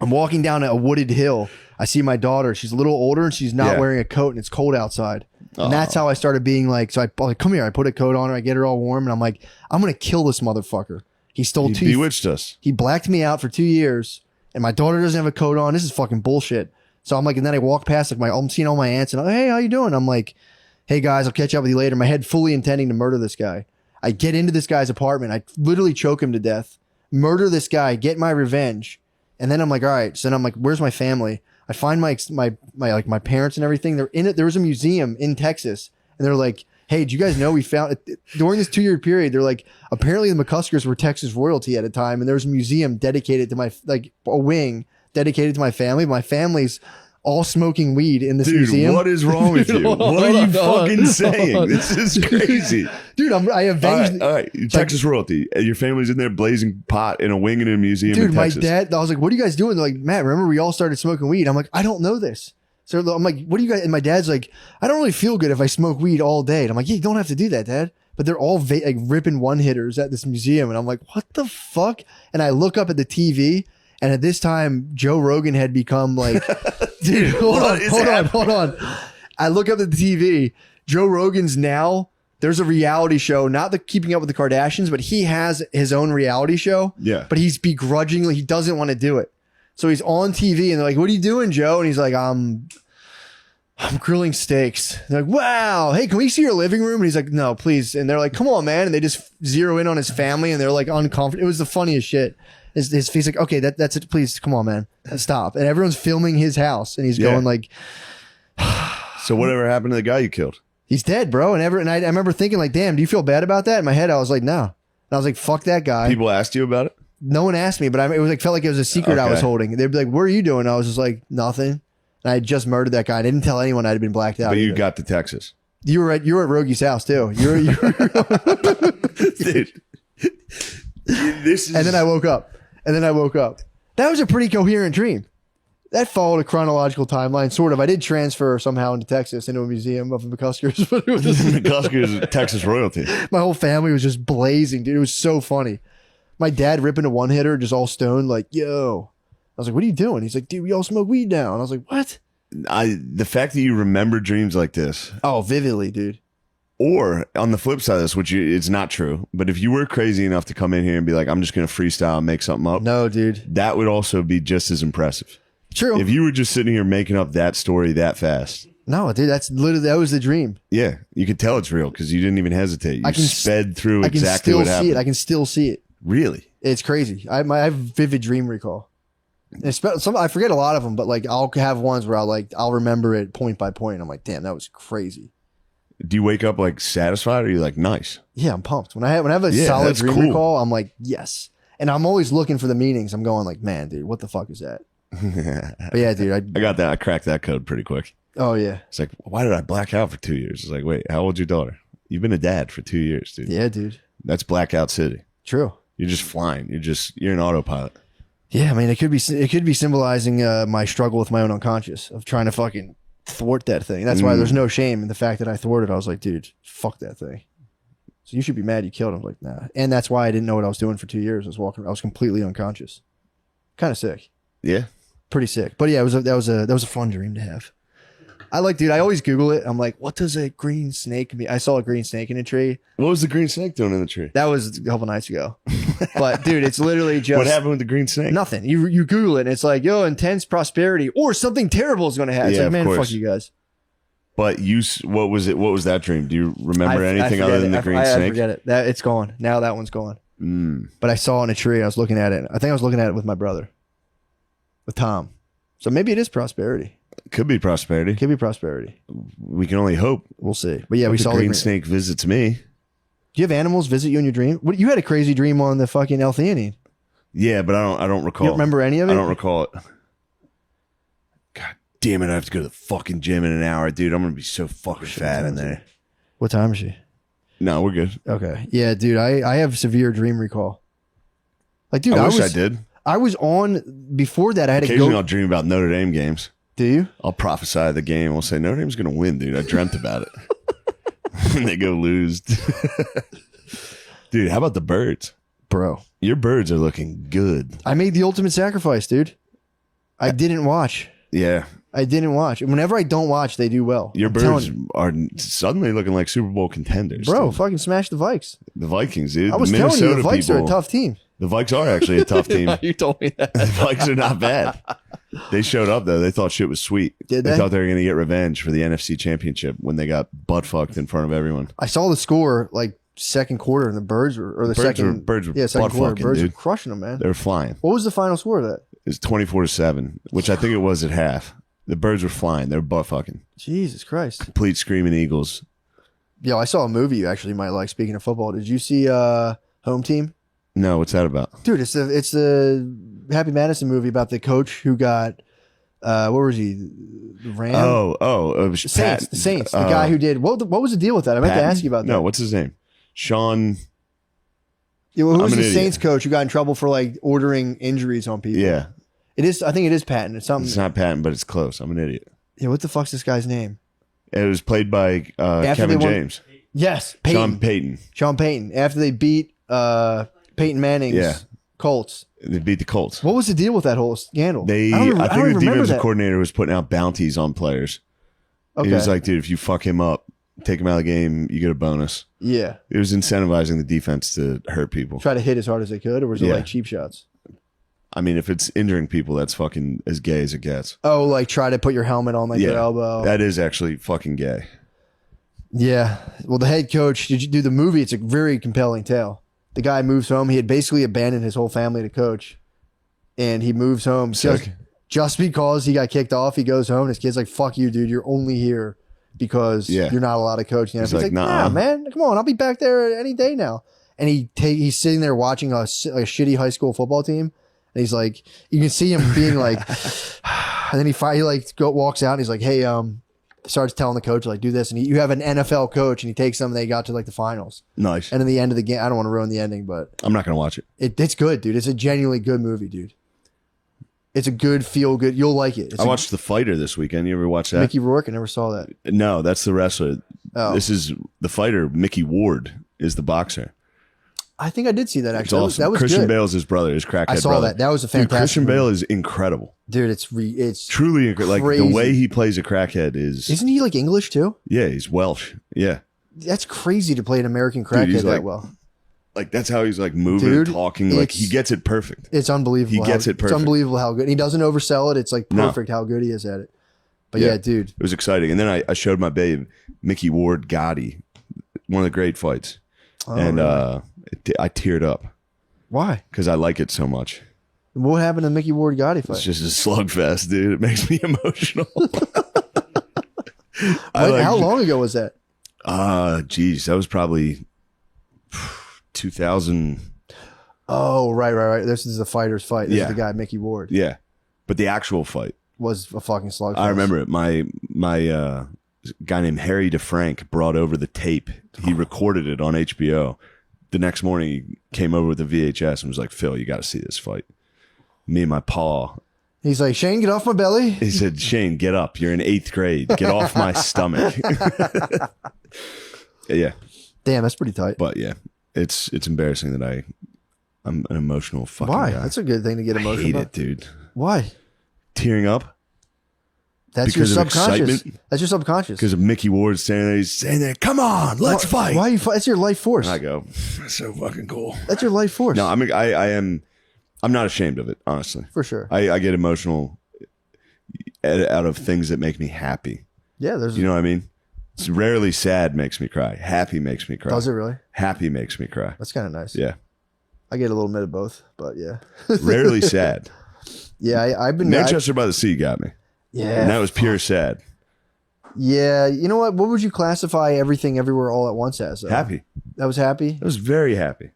I'm walking down a wooded hill. I see my daughter. She's a little older and she's not wearing a coat and it's cold outside. And that's how I started being like, so I like, come here. I put a coat on her. I get her all warm and I'm like, I'm going to kill this motherfucker. He stole He bewitched us. He blacked me out for 2 years and my daughter doesn't have a coat on. This is fucking bullshit. So I'm like, and then I walk past like I'm seeing all my aunts and hey, how you doing? I'm like, hey guys, I'll catch up with you later. My head fully intending to murder this guy. I get into this guy's apartment. I literally choke him to death, murder this guy, get my revenge. And then I'm like, all right. So then I'm like, where's my family? I find my parents and everything. They're in it. There was a museum in Texas, and they're like, hey, do you guys know we found it during this 2 year period? They're like, apparently the McCuskers were Texas royalty at a time, and there was a museum dedicated to my a wing dedicated to my family. My family's all smoking weed in this museum. What is wrong with you? What are you fucking saying? This is crazy. Dude, I avenged. All right. Texas royalty. Your family's in there blazing pot in a wing in a museum in Texas. My dad, I was like, what are you guys doing? They're like, Matt, remember we all started smoking weed? I'm like, I don't know this. So I'm like, what do you guys? And my dad's like, I don't really feel good if I smoke weed all day. And I'm like, yeah, you don't have to do that, Dad. But they're all like ripping one hitters at this museum. And I'm like, what the fuck? And I look up at the TV And at this time, Joe Rogan had become like, dude, hold on. I look up at the TV. Joe Rogan's now, there's a reality show, not the Keeping Up with the Kardashians, but he has his own reality show. Yeah. But he's begrudgingly, he doesn't want to do it. So he's on TV and they're like, what are you doing, Joe? And he's like, I'm grilling steaks. They're like, wow, hey, can we see your living room? And he's like, no, please. And they're like, come on, man. And they just zero in on his family and they're like uncomfortable. It was the funniest shit. His face like, okay, that's it. Please, come on, man. Stop. And everyone's filming his house and he's going like. So whatever happened to the guy you killed? He's dead, bro. And I remember thinking like, damn, do you feel bad about that? In my head, I was like, no. And I was like, fuck that guy. People asked you about it? No one asked me, but it was like felt like it was a secret I was holding. They'd be like, what are you doing? I was just like, nothing. And I had just murdered that guy. I didn't tell anyone I'd been blacked out. But you either. got to Texas. You were at Rogie's house too. You were Dude. This is... And then I woke up. That was a pretty coherent dream. That followed a chronological timeline, sort of. I did transfer somehow into Texas, into a museum of McCuskers. But it was just, McCuskers is Texas royalty. my whole family was just blazing, dude. It was so funny. My dad ripping a one-hitter, just all stoned, like, yo. I was like, what are you doing? He's like, dude, we all smoke weed now. And I was like, what? The fact that you remember dreams like this. Oh, vividly, dude. Or on the flip side of this, which it's not true, but if you were crazy enough to come in here and be like, I'm just going to freestyle and make something up. No, dude. That would also be just as impressive. True. If you were just sitting here making up that story that fast. No, dude, that was the dream. Yeah, you could tell it's real because you didn't even hesitate. You sped through exactly what happened. I can still see it. Really? It's crazy. I have vivid dream recall. I forget a lot of them, but like I'll have ones where I'll remember it point by point. I'm like, damn, that was crazy. Do you wake up like satisfied, or are you like nice? Yeah, I'm pumped. When I have a solid dream recall, I'm like, yes. And I'm always looking for the meanings. I'm going like, man, dude, what the fuck is that? But yeah, dude, I got that. I cracked that code pretty quick. Oh yeah. It's like, why did I black out for 2 years? It's like, wait, how old's your daughter? You've been a dad for 2 years, dude. Yeah, dude. That's blackout city. True. You're just flying. You're an autopilot. Yeah, I mean, it could be symbolizing my struggle with my own unconscious of trying to fucking thwart that thing. That's why there's no shame in the fact that I thwarted. I was like, dude, fuck that thing. So you should be mad you killed him. I was like, nah. And that's why I didn't know what I was doing for 2 years. I was completely unconscious. Kind of sick. Yeah. Pretty sick. But yeah, that was a fun dream to have. Dude, I always Google it. I'm like, what does a green snake mean? I saw a green snake in a tree. What was the green snake doing in the tree? That was a couple nights ago. But dude, it's literally just... What happened with the green snake? Nothing. You Google it and it's like, yo, intense prosperity or something terrible is going to happen. It's like, man, fuck you guys. But what was it? What was that dream? Do you remember anything other than the green snake? I forget it. It's gone. Now that one's gone. But I saw it in a tree and I was looking at it. I think I was looking at it with my brother. With Tom. So maybe it is prosperity. Could be prosperity. Could be prosperity. We can only hope. We'll see. But yeah, we saw the green snake visits me. Do you have animals visit you in your dream? You had a crazy dream on the fucking L-theanine. Yeah, but I don't recall. You don't remember any of it? I don't recall it. God damn it! I have to go to the fucking gym in an hour, dude. I'm gonna be so fucking fat in there. What time is she? No, we're good. Okay. Yeah, dude. I have severe dream recall. Like, dude, I wish I did. I was on before that. I had Occasionally I'll dream about Notre Dame games. Do you? I'll prophesy the game. I'll say Notre Dame's going to win, dude. I dreamt about it. And they go lose. Dude, how about the birds? Bro. Your birds are looking good. I made the ultimate sacrifice, dude. I didn't watch. Yeah. I didn't watch. Whenever I don't watch, they do well. Your birds are suddenly looking like Super Bowl contenders. Bro, dude. Fucking smash the Vikes. The Vikings, dude. I was telling you, the Vikes are a tough team. The Vikes are actually a tough team. You told me that. The Vikes are not bad. They showed up, though. They thought shit was sweet. Did they? They thought they were going to get revenge for the NFC Championship when they got butt fucked in front of everyone. I saw the score like second quarter, and the birds were, or the birds second. Birds were second butt quarter. fucking, Birds dude. were crushing them, man. They were flying. What was the final score of that? It was 24-7, which I think it was at half. The birds were flying. They were butt fucking. Jesus Christ. Complete screaming eagles. Yo, I saw a movie you actually might like. Speaking of football, did you see Home Team? No, what's that about? Dude, it's the Happy Madison movie about the coach who got what was he? The Ram? It was Saints. The Saints. The guy who did what was the deal with that? I meant to ask you about that. No, what's his name? Sean. Yeah, well, who was the Saints coach who got in trouble for like ordering injuries on people? Yeah. It is. I think it is Patton. It's something. It's not Patton, but it's close. I'm an idiot. Yeah, what the fuck's this guy's name? It was played by Kevin James. Yes, Peyton. Sean Payton. Sean Payton. After they beat Peyton Manning's Colts. They beat the Colts. What was the deal with that whole scandal? I think the defensive coordinator was putting out bounties on players. Okay. He was like, dude, if you fuck him up, take him out of the game, you get a bonus. Yeah. It was incentivizing the defense to hurt people. Try to hit as hard as they could, or was it like cheap shots? I mean, if it's injuring people, that's fucking as gay as it gets. Oh, like try to put your helmet on like your elbow. That is actually fucking gay. Yeah. Well, the head coach, did you do the movie? It's a very compelling tale. The guy moves home. He had basically abandoned his whole family to coach. And he moves home just because he got kicked off. He goes home and his kid's like, fuck you, dude. You're only here because you're not allowed to coach. He's like, nah, man. Come on. I'll be back there any day now. And he's sitting there watching a shitty high school football team. And he's like, you can see him being like, and then he walks out and he's like, hey, starts telling the coach, like, do this. And you have an NFL coach and he takes them and they got to like the finals. Nice. And in the end of the game, I don't want to ruin the ending, but I'm not going to watch it. It's good, dude. It's a genuinely good movie, dude. It's a good, feel good. You'll like it. I watched The Fighter this weekend. You ever watch that? Mickey Rourke? I never saw that. No, that's the wrestler. Oh. This is The Fighter. Mickey Ward is the boxer. I think I did see that actually. It's awesome. That was Christian good. Bale's his brother, his crackhead brother. I saw that. That was a fantastic Christian movie. Bale is incredible. Dude, it's truly incredible. Like crazy. the way he plays a crackhead is. Isn't he like English too? Yeah, he's Welsh. Yeah. That's crazy to play an American crackhead that well. Like that's how he's like moving, talking. Like he gets it perfect. It's unbelievable. He gets it perfect. It's unbelievable how good. And he doesn't oversell it. It's like perfect how good he is at it. But yeah, dude. It was exciting. And then I showed my babe Mickey Ward Gotti, one of the great fights. And really? I teared up. Why? Because I like it so much. What happened to Mickey Ward Gotti fight? It's just a slugfest, dude. It makes me emotional. How long ago was that? Geez, that was probably 2000. Oh, right. This is the fighter's fight. This is the guy, Mickey Ward. Yeah. But the actual fight was a fucking slugfest. I remember it. My guy named Harry DeFrank brought over the tape. He recorded it on HBO. The next morning, he came over with the VHS and was like, Phil, you got to see this fight. Me and my paw. He's like, Shane, get off my belly. He said, Shane, get up. You're in 8th grade. Get off my stomach. Yeah. Damn, that's pretty tight. But yeah, it's embarrassing that I'm an emotional fucking Why? guy. That's a good thing to get emotional I hate about. it, dude. Why? Tearing up. That's because your of subconscious. excitement. That's your subconscious. Because of Mickey Ward standing there, he's saying there, come on, let's fight. Why are you fight? That's your life force. And I go, that's so fucking cool. That's your life force. No, I'm not ashamed of it, honestly. For sure. I get emotional out of things that make me happy. Yeah, you know what I mean? It's rarely sad makes me cry. Happy makes me cry. Does it really? Happy makes me cry. That's kind of nice. Yeah. I get a little bit of both, but yeah. Rarely sad. Yeah, I've been Manchester by the Sea got me. Yeah. And that was pure sad. Yeah, you know what? What would you classify Everything Everywhere All at Once as? Though? Happy. That was happy? I was very happy.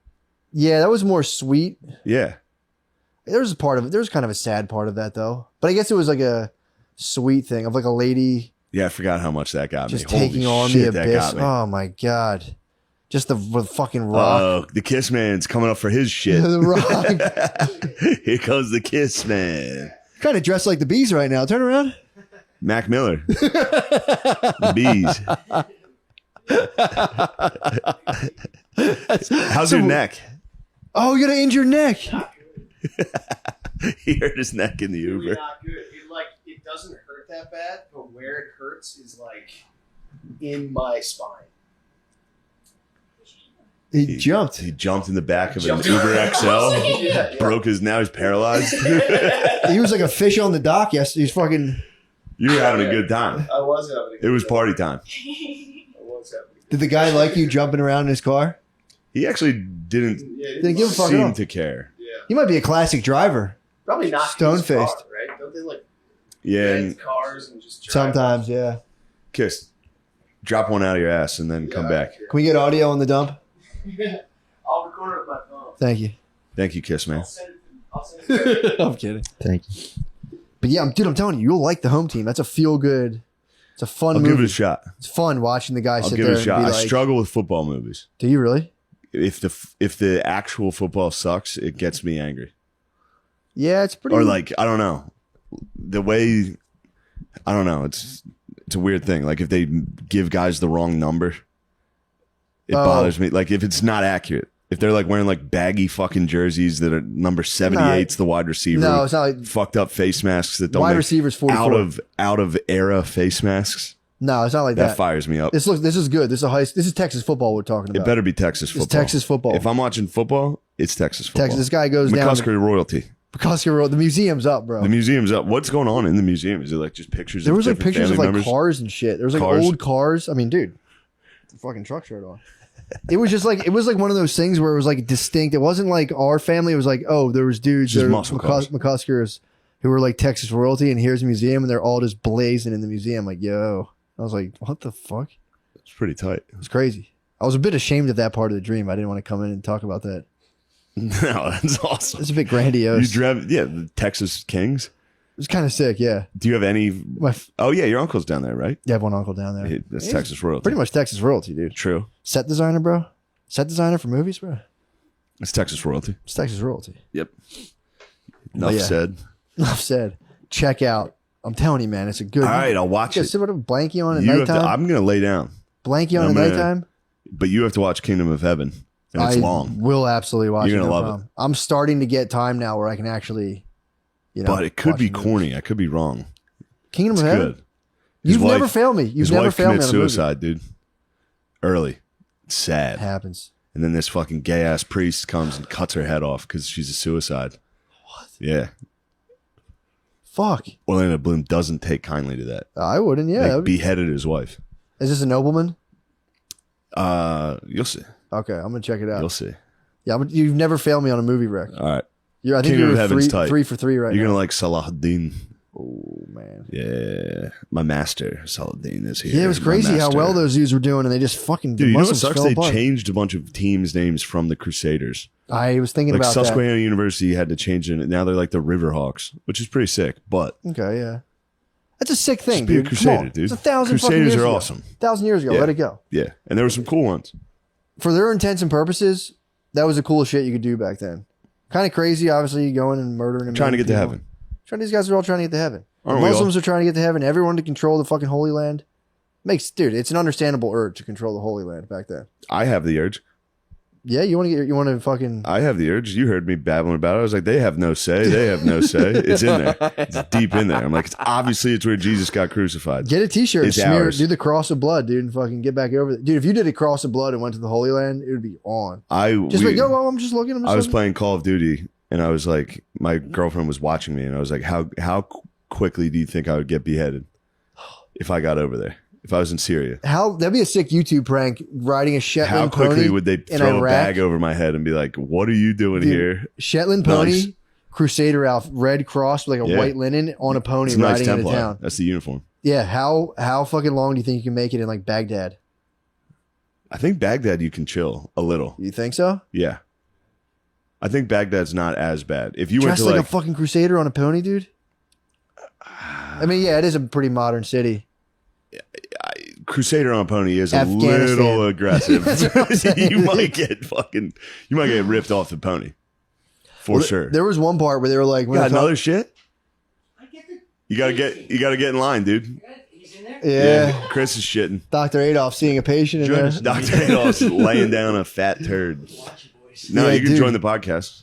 Yeah, that was more sweet. Yeah. There was a part of it. There was kind of a sad part of that, though. But I guess it was like a sweet thing of like a lady. Yeah, I forgot how much that got just me. Taking Holy on shit, the that abyss. got me. Oh, my God. Just the fucking rock. Oh, the Kiss Man's coming up for his shit. The rock. Here comes the Kiss Man. Kind of dressed like the Bees right now. Turn around. Mac Miller. The Bees. How's your neck? Oh, you got an injured neck. He hurt his neck in the Uber. Really not good. It doesn't hurt that bad, but where it hurts is like in my spine. He jumped. He jumped in the back of an Uber XL. Yeah. Broke his. Now he's paralyzed. He was like a fish on the dock. Yes, he's fucking. You were having a good time. I was having a good It was time. party time. I was having a good Did the guy like you jumping around in his car? He actually didn't Didn't give a fuck at seem all. to care. Yeah. He might be a classic driver. Probably not Stone-faced. his car, right? Don't they like Yeah, rent and cars and just drive Sometimes, off? yeah. Kiss. Drop one out of your ass and then come back. Can we get audio on the dump? I'll record it with my phone. Thank you. Thank you, Kiss Man. I'll send it. I'm kidding. Thank you. But yeah, dude, I'm telling you, you'll like the home team. That's a feel good. It's a fun I'll movie. give it a shot. It's fun watching the guy I'll sit give there it a shot. and I be like, struggle with football movies. Do you really? If the actual football sucks, it gets me angry. Yeah, it's pretty. Or like, I don't know. The way, I don't know. It's a weird thing. Like if they give guys the wrong number, it bothers me. Like if it's not accurate. If they're like wearing like baggy fucking jerseys that are number 78's the wide receiver. No, it's not like fucked up face masks that don't wide make receivers 44. out of era face masks. No, it's not like That that. fires me up. This is good. This is Texas football we're talking about. It better be Texas football. It's Texas football. If I'm watching football, it's Texas football. Texas. This guy goes down. McCusker royalty. McCusker Road. The museum's up, bro. The museum's up. What's going on in the museum? Is it like just pictures? There was of like pictures of family like members? cars and shit. There was like Cars? old cars. I mean, dude, the fucking truck shirt on. It was just like one of those things where it was like distinct. It wasn't like our family. It was like, oh, there was dudes, Just there muscle cars. McCuskers who were like Texas royalty, and here's a museum, and they're all just blazing in the museum. Like, yo, I was like, what the fuck? It's pretty tight. It was crazy. I was a bit ashamed of that part of the dream. I didn't want to come in and talk about that. No, that's awesome. It's a bit grandiose. The Texas Kings. It was kind of sick. Yeah. Do you have any? Oh yeah, your uncle's down there, right? You have one uncle down there. That's He's Texas royalty. Pretty much Texas royalty, dude. True. Set designer, bro. Set designer for movies, bro. It's Texas royalty. It's Texas royalty. Yep. Enough yeah. said. Enough said. Check out. I'm telling you, man, it's a good. All right, I'll watch Just it. sit with a blankie on at You have to, nighttime. I'm gonna lay down, Blankie on I'm at gonna- nighttime. but you have to watch Kingdom of Heaven, and it's I long. will absolutely watch You're it. gonna no love problem. I'm starting to get time now where I can actually, But it could watch be the movie. corny. I could be wrong. Kingdom It's of Heaven. good. His You've never wife- failed me. You've His never wife failed me commits on a movie. suicide, dude. Early. It's sad. It happens. And then this fucking gay ass priest comes and cuts her head off because she's a suicide. What? Yeah. Fuck. Orlando Bloom doesn't take kindly to that. I wouldn't. Yeah. Like, beheaded his wife. Is this a nobleman? You'll see. Okay, I'm gonna check it out. You'll see. Yeah, you've never failed me on a movie wreck. All right. I think Kingdom you're of Heaven's tight. 3 for 3 right You're now. gonna like Salahuddin. Oh man. Yeah, my master Salahuddin is here. Yeah, it was My crazy how master. well those dudes were doing, and they just fucking. Dude, the you know what Muslims sucks? fell They apart. changed a bunch of teams' names from the Crusaders. I was thinking Like about Susquehanna University had to change it. Now they're like the Riverhawks, which is pretty sick. But that. Okay, yeah, that's a sick thing, just be a dude. Crusader, Come on. dude. It's 1,000 fucking Crusaders years are ago. awesome. 1,000 years ago, Yeah. let it go. Yeah, and there were some cool ones. For their intents and purposes, that was the coolest shit you could do back then. Kind of crazy, obviously, going and murdering and Trying to get to people. heaven. These guys are all trying to get to heaven. Aren't The we all? Muslims are trying to get to heaven. Everyone to control the fucking Holy Land. Dude, it's an understandable urge to control the Holy Land back then. I have the urge. Yeah, you want to fucking. I have the urge. You heard me babbling about it. I was like, they have no say. They have no say. It's in there. It's deep in there. I'm like, it's where Jesus got crucified. Get a T-shirt, It's smear, ours. do the cross of blood, dude, and fucking get back over it. Dude, if you did a cross of blood and went to the Holy Land, it would be on. Just like, yo, I'm just looking. I was playing Call of Duty, and I was like, my girlfriend was watching me, and I was like, how quickly do you think I would get beheaded if I got over there? If I was in Syria? That'd be a sick YouTube prank, riding a Shetland How quickly pony would they in throw a Iraq. bag over my head and be like, what are you doing Dude, here? Shetland Nice. pony, Crusader outfit, red cross with like a Yeah. white linen on a pony It's a nice riding into Templar. town. That's the uniform. Yeah, how fucking long do you think you can make it in like Baghdad? I think Baghdad you can chill a little. You think so? Yeah. I think Baghdad's not as bad. If you went Dressed to like like a fucking Crusader on a pony, dude. I mean, yeah, it is a pretty modern city. Crusader on a pony is a Afghanistan. little aggressive. That's what I'm saying. you might get ripped off the pony. For Well, sure. There was one part where they were like, when Got they talk- another shit? You gotta get in line, dude. yeah, Chris is shitting. Dr. Adolf seeing a patient in there. Dr. Adolph's laying down a fat turd. No, Yeah, you can dude. join the podcast.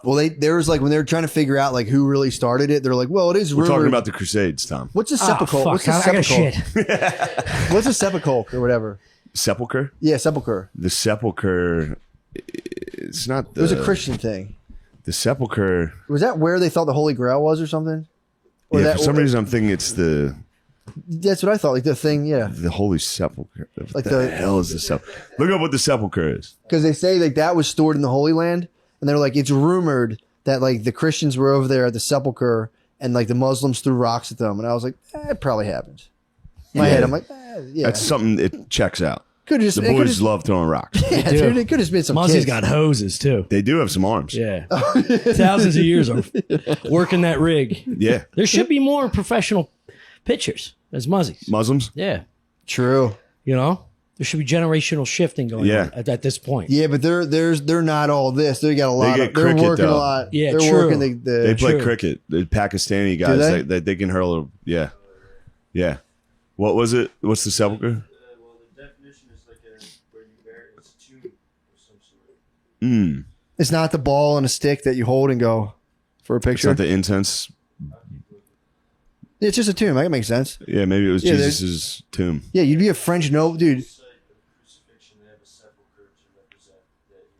Well, there was like when they were trying to figure out like who really started it. They're like, well, it is We're rumored. talking about the Crusades, Tom. What's a Oh, sepulchre? fuck. What's a I got sepulchre? shit. What's a sepulchre or whatever? Sepulcher? Yeah, sepulchre. The sepulcher. It's not. It was a Christian thing. The sepulcher. Was that where they thought the Holy Grail was or something? Or Yeah, that, for some reason, I'm thinking it's the that's what I thought. Like the thing, yeah. Holy Sepulcher. What Like the the- hell is the sepulcher? Look up what the sepulcher is. Because they say like that was stored in the Holy Land, and they're like, it's rumored that like the Christians were over there at the sepulcher, and like the Muslims threw rocks at them, and I was like, it probably happened. In my head, I'm like, yeah, That's something. It checks out. could just The boys love throwing rocks. yeah, do. dude, it could have been some Muzzie's kids. got hoses too. They do have some arms. Yeah. Thousands of years of working that rig. Yeah. There should be more professional pitchers as Muzzies. Muslims. Yeah. True. You know? There should be generational shifting going Yeah. on at this point. Yeah, but they're not all this. They got a lot. get They're cricket, working though. a lot. Yeah, they're true. working They play True. cricket. The Pakistani guys. they? They can hurl a. Yeah. Yeah. What was it? What's the sepulcher? Well, the definition is like where you bury it's a tomb of some sort. It's not the ball and a stick that you hold and go for a It's picture. not the incense. It's just a tomb. That makes sense. Yeah, maybe it was Yeah, Jesus's tomb. Yeah, you'd be a French noble, dude.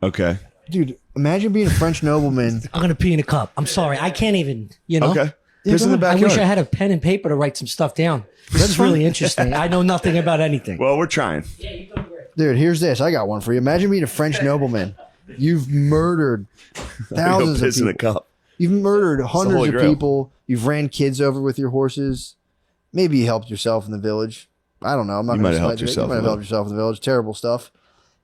Okay. Dude, imagine being a French nobleman. I'm gonna pee in a cup. I'm sorry, I can't even. You know. Okay. Piss in the I backyard. wish I had a pen and paper to write some stuff down. That's really interesting. I know nothing about anything. Well, we're trying. Dude, here's this. I got one for you. Imagine being a French nobleman. You've murdered thousands of Piss in a people. cup. You've murdered hundreds Holy of Grail. people. You've ran kids over with your horses. Maybe you helped yourself in the village. I don't know. I'm not You going might to have helped yourself You might a have little. helped yourself in the village. Terrible stuff.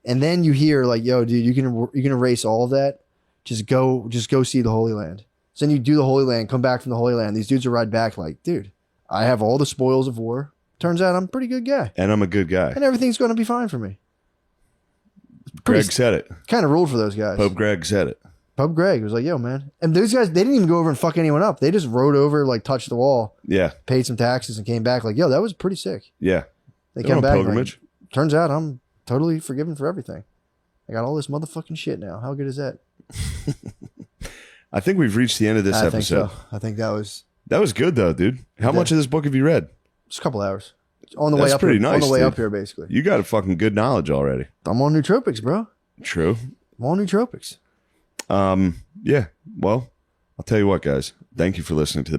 And then you hear like, yo, dude, you can erase all of that. Just go see the Holy Land. So then you do the Holy Land, come back from the Holy Land. These dudes will ride back like, dude, I have all the spoils of war. Turns out I'm a pretty good guy. And I'm a good guy. And everything's going to be fine for me. Greg said it. Kind of ruled for those guys. Pope Greg said it. Pope Greg was like, yo, man. And those guys, they didn't even go over and fuck anyone up. They just rode over, like touched the wall, Yeah. paid some taxes, and came back like, yo, that was pretty sick. Yeah. They They're came on back. pilgrimage. Like, turns out I'm totally forgiven for everything. I got all this motherfucking shit now. How good is that? I think we've reached the end of this I think episode. so. I think that was That was good though, dude. How much of this book have you read? just a couple hours. On the That's way up pretty here. On nice, the way dude. up here, basically. You got a fucking good knowledge already. I'm on nootropics, bro. True. I'm on nootropics. Yeah. Well, I'll tell you what, guys. Thank you for listening to the